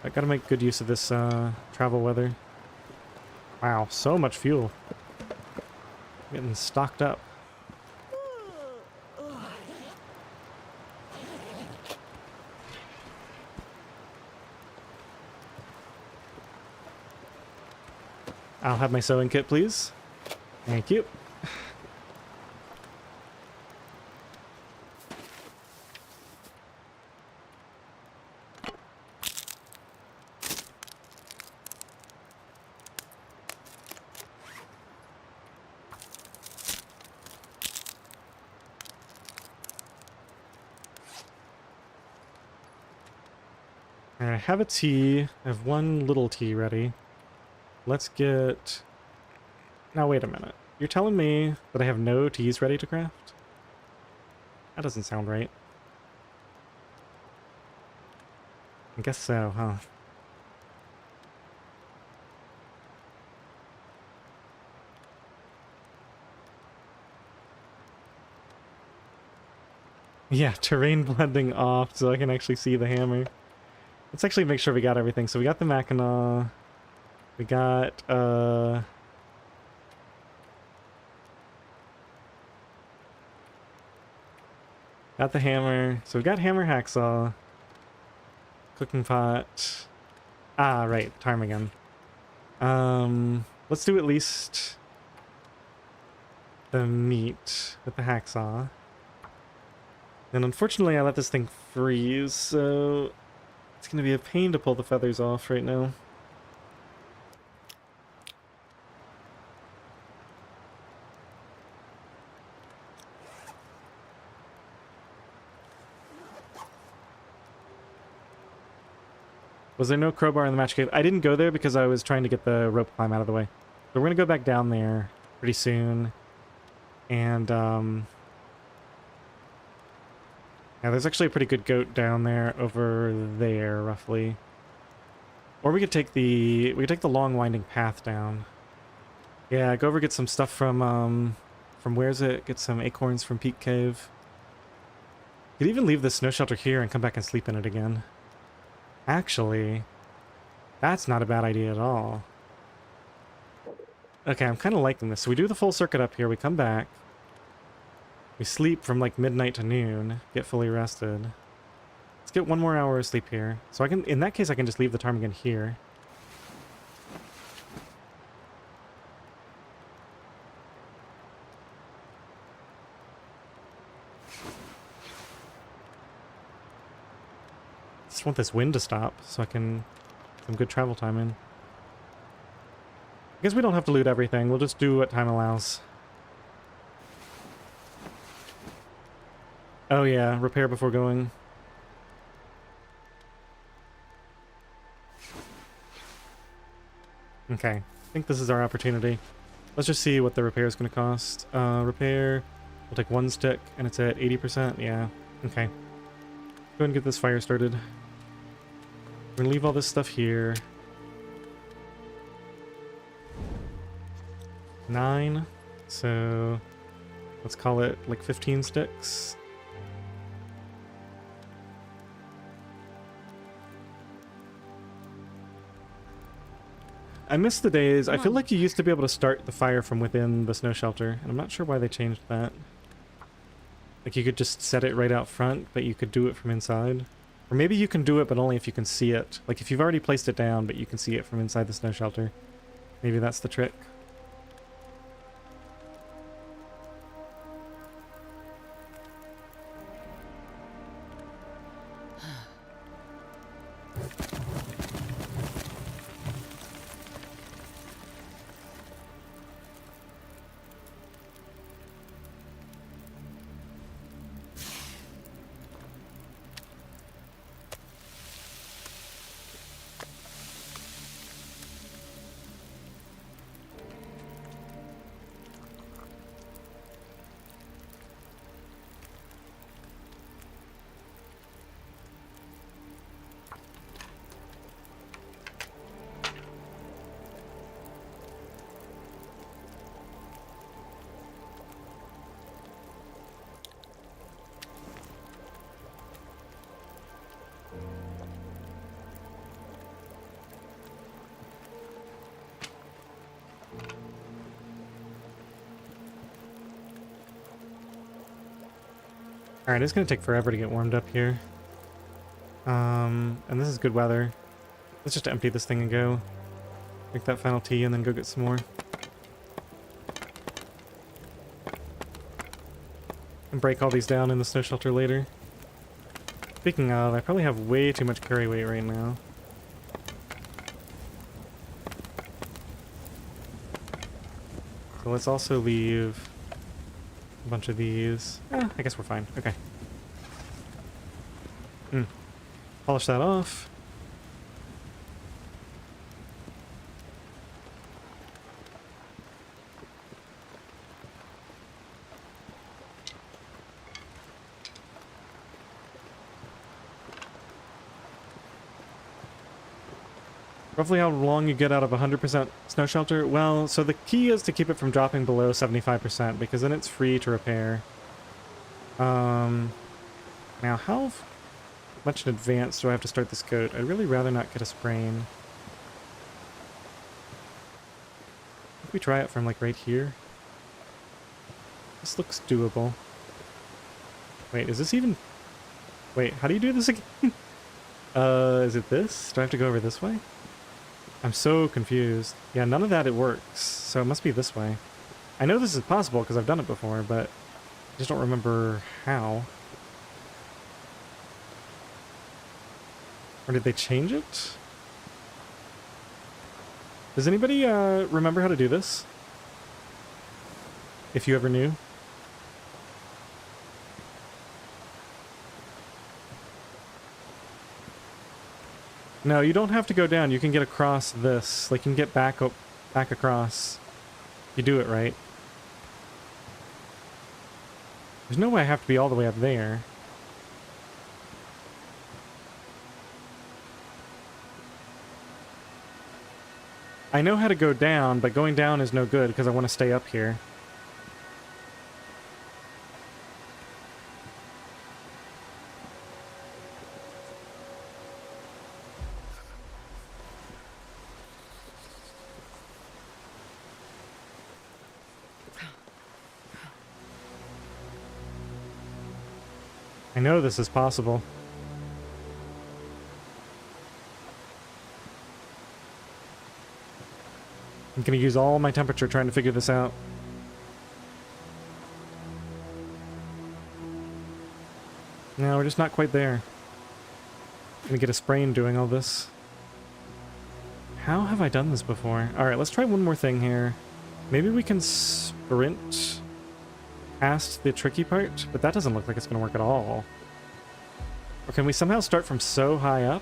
I gotta make good use of this travel weather. Wow, so much fuel. Getting stocked up. I'll have my sewing kit, please. Thank you. I have a tea. I have one little tea ready. Let's get... Now, wait a minute. You're telling me that I have no teas ready to craft? That doesn't sound right. I guess so, huh? Yeah, terrain blending off so I can actually see the hammer. Let's actually make sure we got everything. So we got the Mackinac. We got, got the hammer. So we got hammer, hacksaw, cooking pot. Ah, right, ptarmigan. Let's do at least the meat with the hacksaw. And unfortunately, I let this thing freeze, so it's gonna be a pain to pull the feathers off right now. Was there no crowbar in the match cave? I didn't go there because I was trying to get the rope climb out of the way. So we're gonna go back down there pretty soon. And, yeah, there's actually a pretty good goat down there, over there, roughly. Or we could take the long winding path down. Yeah, go over get some stuff from where's it? Get some acorns from Peak Cave. You could even leave the snow shelter here and come back and sleep in it again. Actually, that's not a bad idea at all. Okay, I'm kind of liking this. So we do the full circuit up here, we come back. We sleep from like midnight to noon, get fully rested. Let's get 1 more hour of sleep here. So I can, in that case, I can just leave the ptarmigan here. Just want this wind to stop so I can get some good travel time in. I guess we don't have to loot everything. We'll just do what time allows. Oh yeah, repair before going. Okay, I think this is our opportunity. Let's just see what the repair is going to cost. Repair, we'll take 1 stick, and it's at 80%. Yeah, okay. Go ahead and get this fire started. We're going to leave all this stuff here. 9, so let's call it like 15 sticks. I miss the days. I feel like you used to be able to start the fire from within the snow shelter, and I'm not sure why they changed that. Like you could just set it right out front, but you could do it from inside. Or maybe you can do it, but only if you can see it. Like if you've already placed it down, but you can see it from inside the snow shelter. Maybe that's the trick. Alright, it's going to take forever to get warmed up here. And this is good weather. Let's just empty this thing and go. Make that final tea and then go get some more. And break all these down in the snow shelter later. Speaking of, I probably have way too much carry weight right now. So let's also leave a bunch of these. I guess we're fine. Okay. Polish that off. Roughly how long you get out of 100% snow shelter? Well, so the key is to keep it from dropping below 75% because then it's free to repair. Now how much in advance do I have to start this coat? I'd really rather not get a sprain. If we try it from like right here. This looks doable. Wait, is this even... Wait, how do you do this again? Is it this? Do I have to go over this way? I'm so confused. Yeah, none of that it works, so it must be this way. I know this is possible because I've done it before, but I just don't remember how. Or did they change it? Does anybody remember how to do this? If you ever knew? No, you don't have to go down. You can get across this. Like, you can get back across. You do it right. There's no way I have to be all the way up there. I know how to go down, but going down is no good because I want to stay up here. I know this is possible. I'm gonna use all my temperature trying to figure this out. No, we're just not quite there. gonna get a sprain doing all this. How have I done this before? Alright, let's try one more thing here. Maybe we can sprint past the tricky part, but that doesn't look like it's gonna work at all. Or can we somehow start from so high up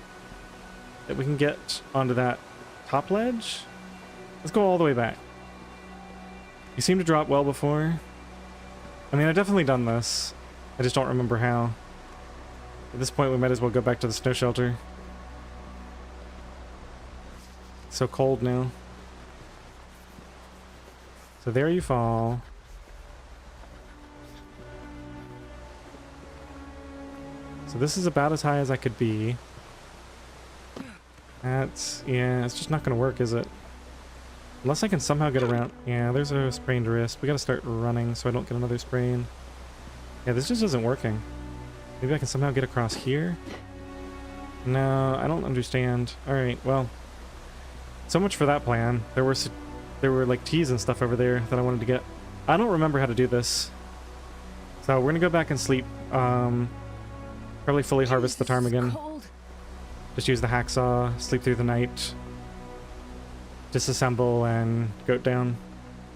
that we can get onto that top ledge? Let's go all the way back. You seem to drop well before. I mean, I've definitely done this. I just don't remember how. At this point, we might as well go back to the snow shelter. It's so cold now. So there you fall. So this is about as high as I could be. That's, yeah, it's just not going to work, is it? Unless I can somehow get around. Yeah, there's a sprained wrist. We got to start running so I don't get another sprain. Yeah, this just isn't working. Maybe I can somehow get across here? No, I don't understand. Alright, well. So much for that plan. There were like teas and stuff over there that I wanted to get. I don't remember how to do this. So we're gonna go back and sleep. Probably fully harvest the ptarmigan. Just use the hacksaw, sleep through the night. Disassemble and goat down.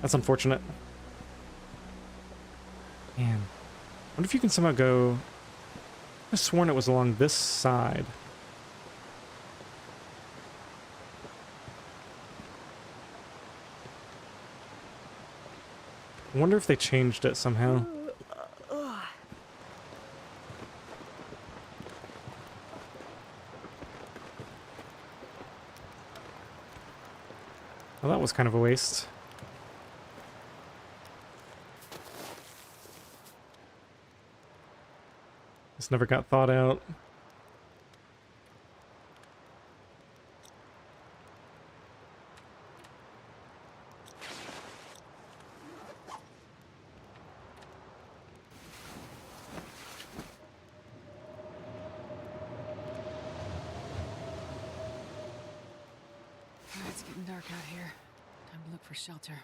That's unfortunate. Man. I wonder if you can somehow go... I've sworn it was along this side. I wonder if they changed it somehow. Well, that was kind of a waste. This never got thought out. It's getting dark out here. Time to look for shelter.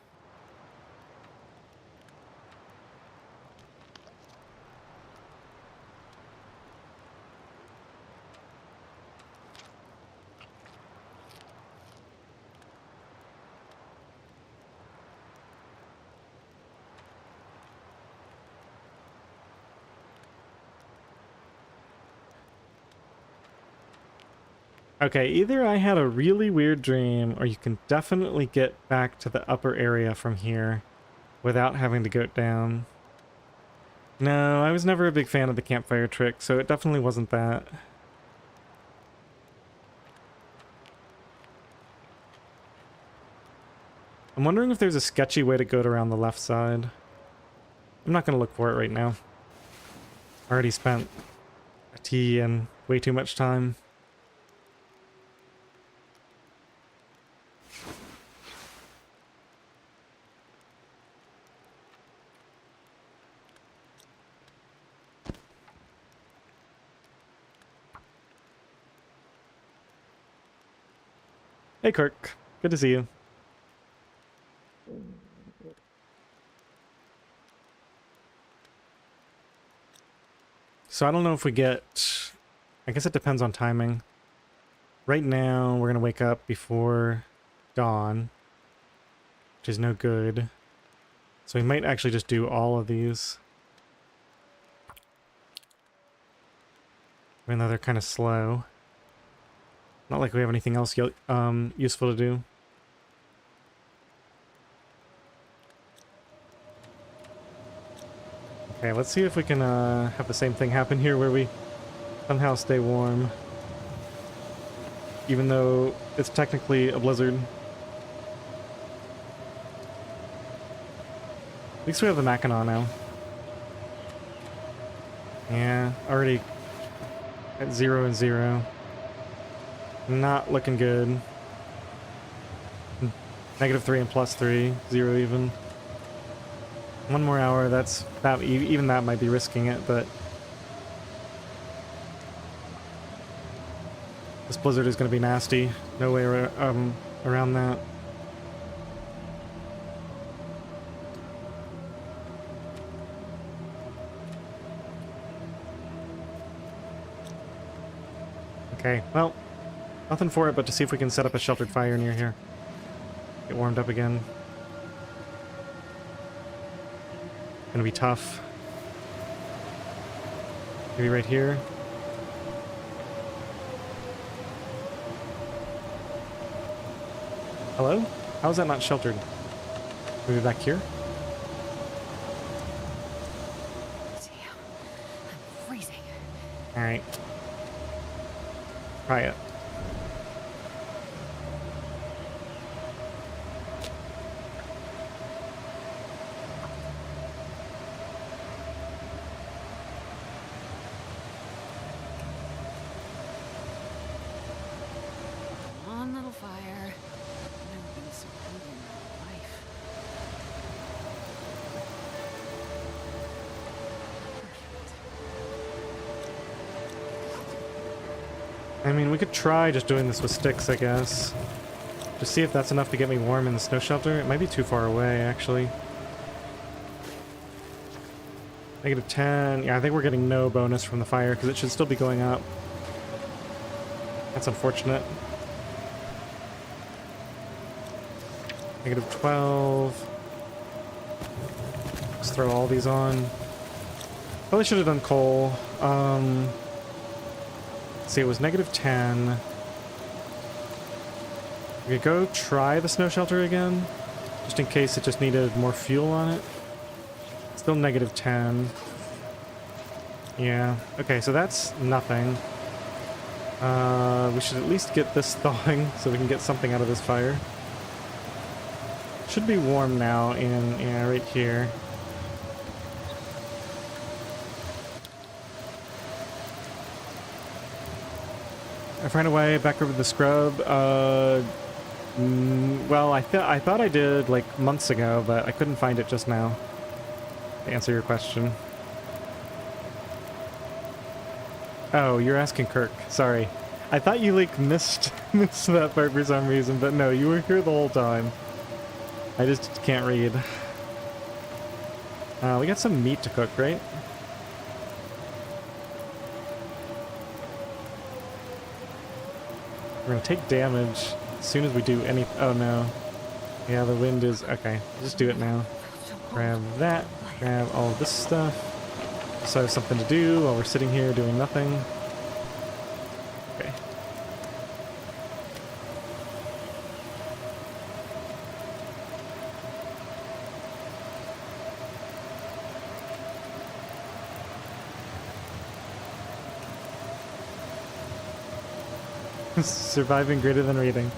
Okay, either I had a really weird dream, or you can definitely get back to the upper area from here without having to go down. No, I was never a big fan of the campfire trick, so it definitely wasn't that. I'm wondering if there's a sketchy way to go around the left side. I'm not going to look for it right now. Already spent a tea and way too much time. Hey Kirk, good to see you. So I don't know if we get... I guess it depends on timing. Right now, we're gonna wake up before dawn, which is no good. So we might actually just do all of these. Even though they're kind of slow. Not like we have anything else useful to do. Okay, let's see if we can have the same thing happen here where we somehow stay warm. Even though it's technically a blizzard. At least we have the Mackinac now. Yeah, already at 0 and 0. Not looking good. -3 and +3, 0 even. One more hour, even that might be risking it, but this blizzard is going to be nasty. No way around that. Okay, well, nothing for it but to see if we can set up a sheltered fire near here. Get warmed up again. Gonna be tough. Maybe right here. Hello? How is that not sheltered? Maybe back here? Damn, I'm freezing. Alright. Try it. Come on, little fire. I've never been so hungry in my life. I mean, we could try just doing this with sticks, I guess. Just see if that's enough to get me warm in the snow shelter. It might be too far away, actually. -10. Yeah, I think we're getting no bonus from the fire because it should still be going up. That's unfortunate. -12. Let's throw all these on. Probably should have done coal. Let's see, it was -10. We could go try the snow shelter again, just in case it just needed more fuel on it. Still -10. Yeah, okay, so that's nothing. We should at least get this thawing so we can get something out of this fire. Should be warm now in, yeah, right here. I ran away back over the scrub. Well, I thought I did like months ago, but I couldn't find it just now. To answer your question. Oh, you're asking Kirk. Sorry. I thought you like missed that part for some reason, but no, you were here the whole time. I just can't read. We got some meat to cook, right? We're gonna take damage as soon as we do any... Oh no. Yeah, the wind is... Okay, just do it now. Grab that. Grab all this stuff. So I have something to do while we're sitting here doing nothing. Okay. Surviving greater than reading.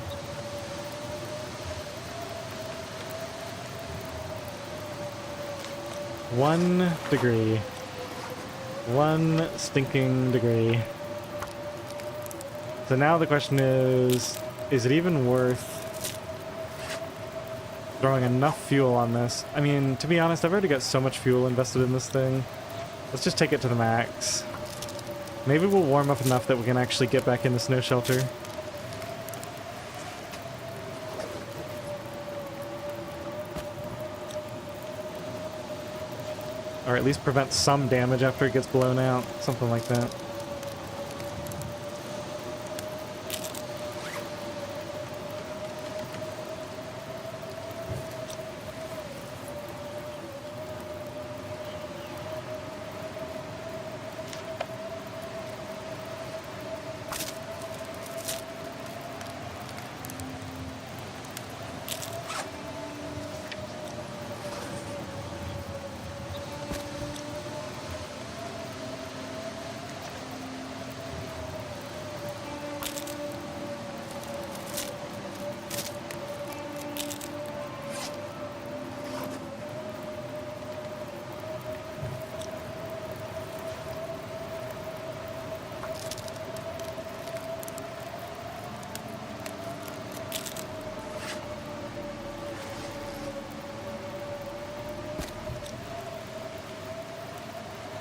One degree. One stinking degree. So now the question is it even worth throwing enough fuel on this? I mean, to be honest, I've already got so much fuel invested in this thing. Let's just take it to the max. Maybe we'll warm up enough that we can actually get back in the snow shelter. Or at least prevent some damage after it gets blown out. Something like that.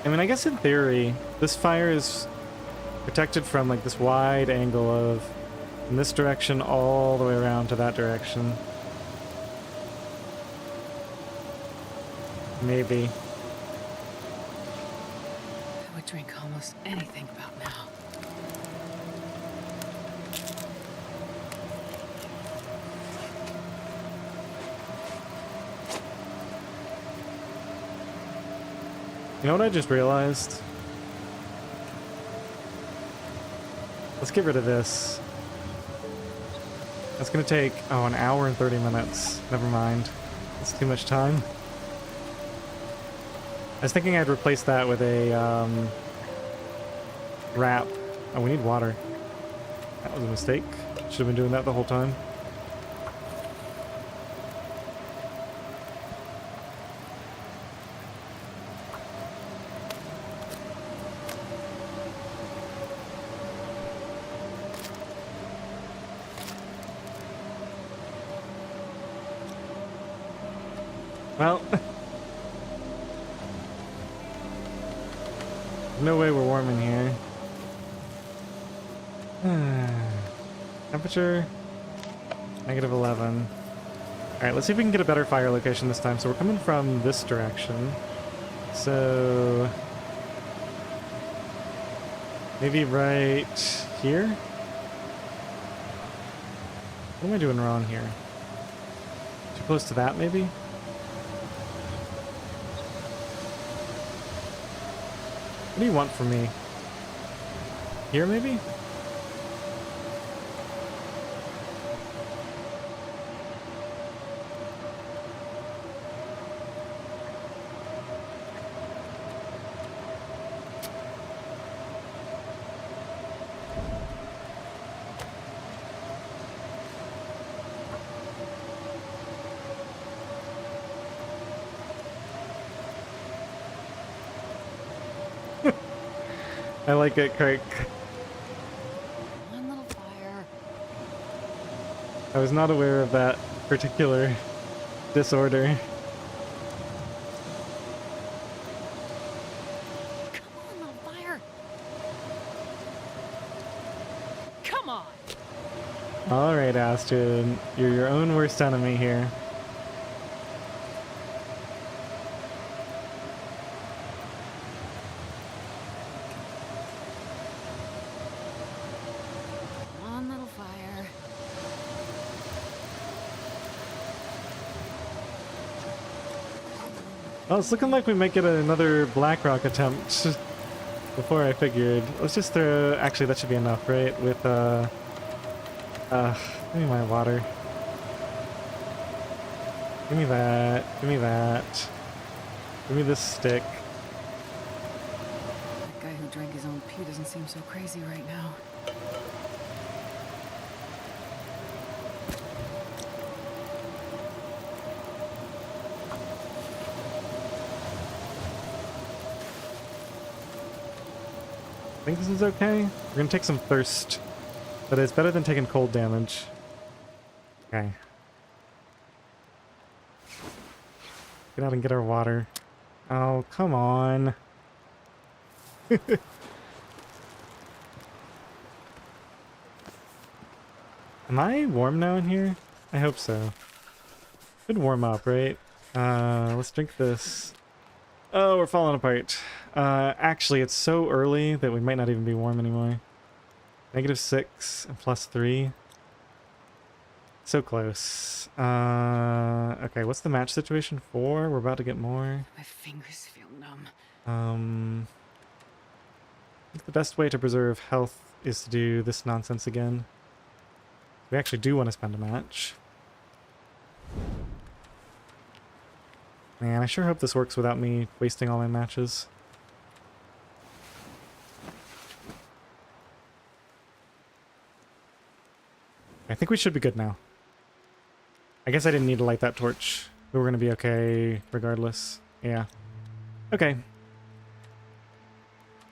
I mean, I guess in theory, this fire is protected from like this wide angle of from this direction all the way around to that direction. Maybe. I would drink almost anything about now. You know what I just realized? Let's get rid of this. That's gonna take, oh, an hour and 30 minutes. Never mind. That's too much time. I was thinking I'd replace that with a, wrap. Oh, we need water. That was a mistake. Should have been doing that the whole time. Well, no way we're warm in here. Temperature, -11. Alright, let's see if we can get a better fire location this time. So we're coming from this direction. So maybe right here? What am I doing wrong here? Too close to that, maybe? What do you want from me? Here, maybe? I like it, Craig. One little fire. I was not aware of that particular disorder. Come on, little fire. Come on. Alright, Astrid. You're your own worst enemy here. One little fire. Well, it's looking like we might get another Blackrock attempt before I figured. Let's just throw... Actually, that should be enough, right? With, give me my water. Give me that. Give me that. Give me this stick. That guy who drank his own pee doesn't seem so crazy right now. I think this is okay. We're gonna take some thirst. But it's better than taking cold damage. Okay. Get out and get our water. Oh, come on. Am I warm now in here? I hope so. Should warm up, right? Let's drink this. Oh, we're falling apart. Actually, it's so early that we might not even be warm anymore. -6 and +3. So close. Okay, what's the match situation for? We're about to get more. My fingers feel numb. I think the best way to preserve health is to do this nonsense again. We actually do want to spend a match. Man, I sure hope this works without me wasting all my matches. I think we should be good now. I guess I didn't need to light that torch. We were going to be okay regardless. Yeah. Okay.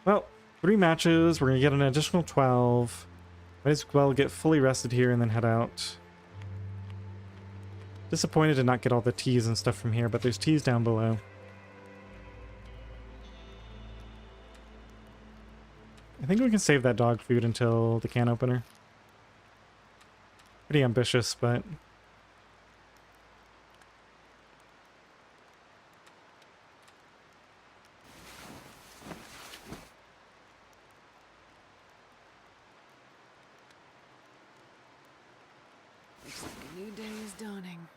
Well, 3 matches. We're going to get an additional 12. Might as well get fully rested here and then head out. Disappointed to not get all the teas and stuff from here, but there's teas down below. I think we can save that dog food until the can opener. Pretty ambitious, but... Looks like a new day is dawning.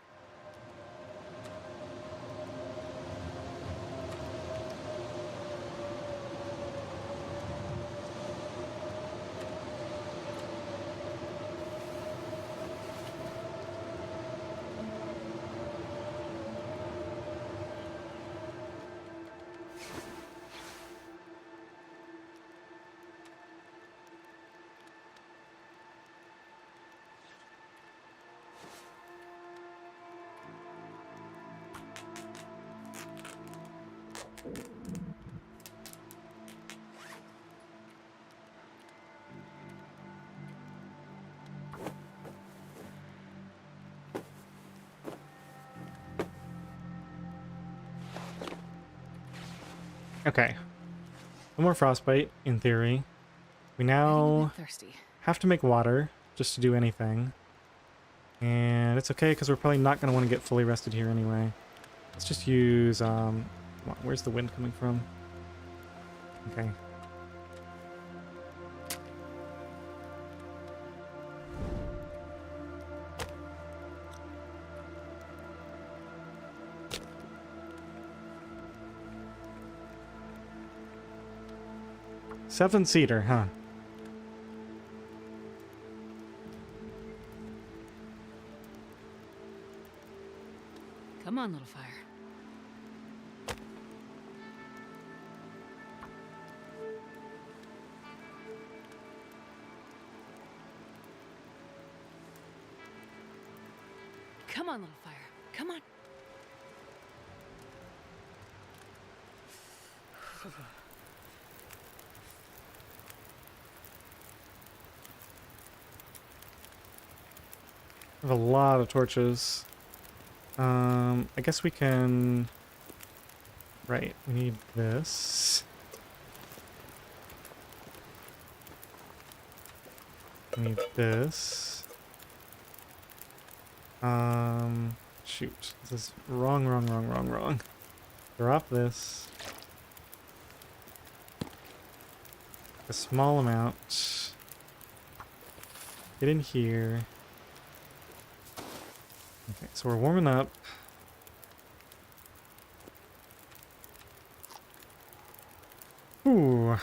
Okay. No more frostbite, in theory. We Getting a now bit thirsty. have to make water just to do anything. And it's okay because we're probably not going to want to get fully rested here anyway. Let's just use, where's the wind coming from? Okay. Seven-seater, huh? Come on, little fire. Come on, little fire. Come on. I have a lot of torches. I guess we can... Right, we need this. We need this. Shoot. This is wrong. Drop this. A small amount. Get in here. Okay, so we're warming up. Ooh.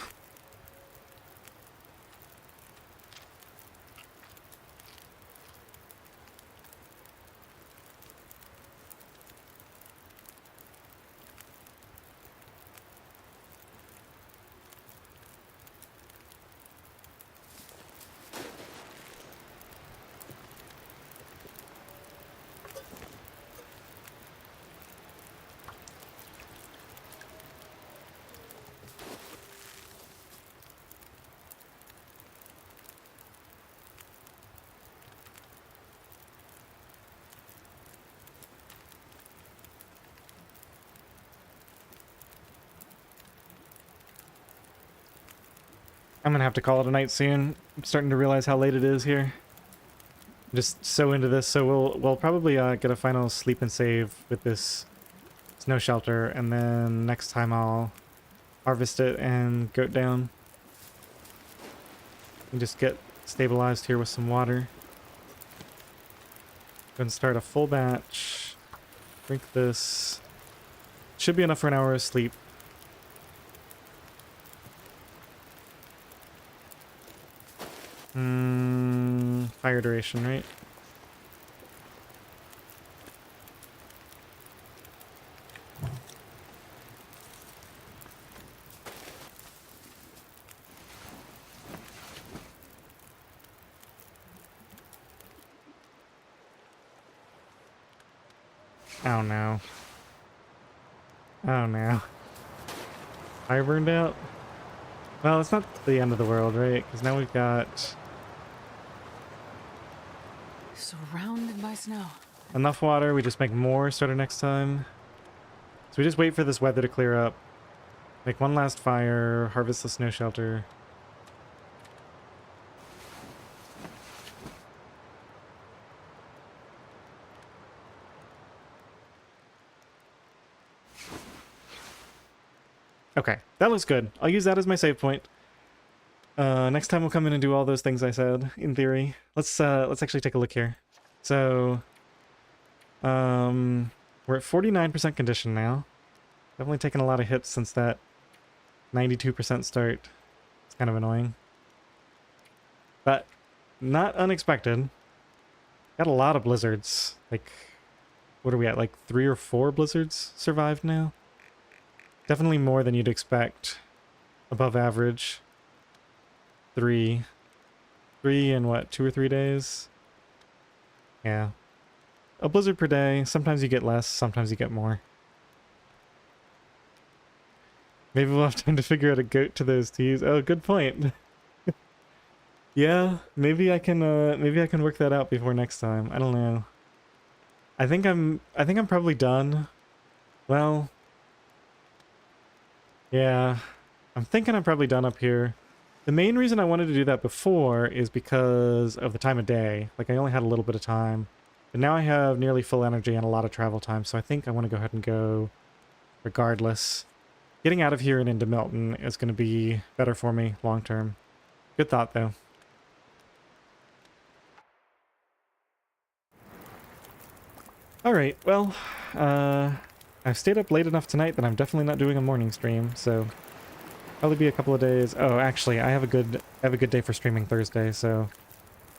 I'm gonna have to call it a night soon. I'm starting to realize how late it is here. I'm just so into this, so we'll probably get a final sleep and save with this snow shelter, and then next time I'll harvest it and goat down. And just get stabilized here with some water. Go and start a full batch. Drink this. Should be enough for an hour of sleep. Fire duration, right? Oh no. Oh no. Fire burned out? Well, it's not the end of the world, right? Because now we've got Surrounded by snow. enough water. We just make more starter next time. So we just wait for this weather to clear up. Make one last fire, harvest the snow shelter. Okay, that looks good. I'll use that as my save point. Next time we'll come in and do all those things I said, in theory. Let's actually take a look here. So, we're at 49% condition now. Definitely taken a lot of hits since that 92% start. It's kind of annoying. But, not unexpected. Got a lot of blizzards. Like, what are we at? Like 3 or 4 blizzards survived now? Definitely more than you'd expect. Above average. 3 in what, 2 or 3 days? Yeah. A blizzard per day. Sometimes you get less, sometimes you get more. Maybe we'll have time to figure out a goat to those teas. Oh, good point. Yeah, maybe I can work that out before next time. I don't know. I think I'm probably done. Well, yeah. I'm thinking I'm probably done up here. The main reason I wanted to do that before is because of the time of day. Like, I only had a little bit of time. But now I have nearly full energy and a lot of travel time, so I think I want to go ahead and go regardless. Getting out of here and into Milton is going to be better for me long term. Good thought, though. Alright, well, I've stayed up late enough tonight that I'm definitely not doing a morning stream, so probably be a couple of days. Oh, actually, I have a good day for streaming Thursday, so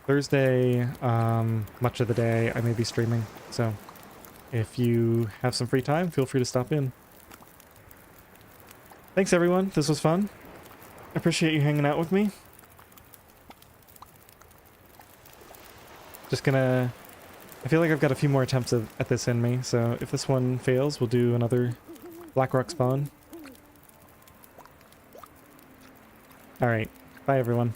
Thursday, much of the day I may be streaming, so if you have some free time, feel free to stop in. Thanks everyone, this was fun. I appreciate you hanging out with me. Just gonna... I feel like I've got a few more attempts at this in me, so if this one fails, we'll do another Blackrock spawn. Alright, bye everyone.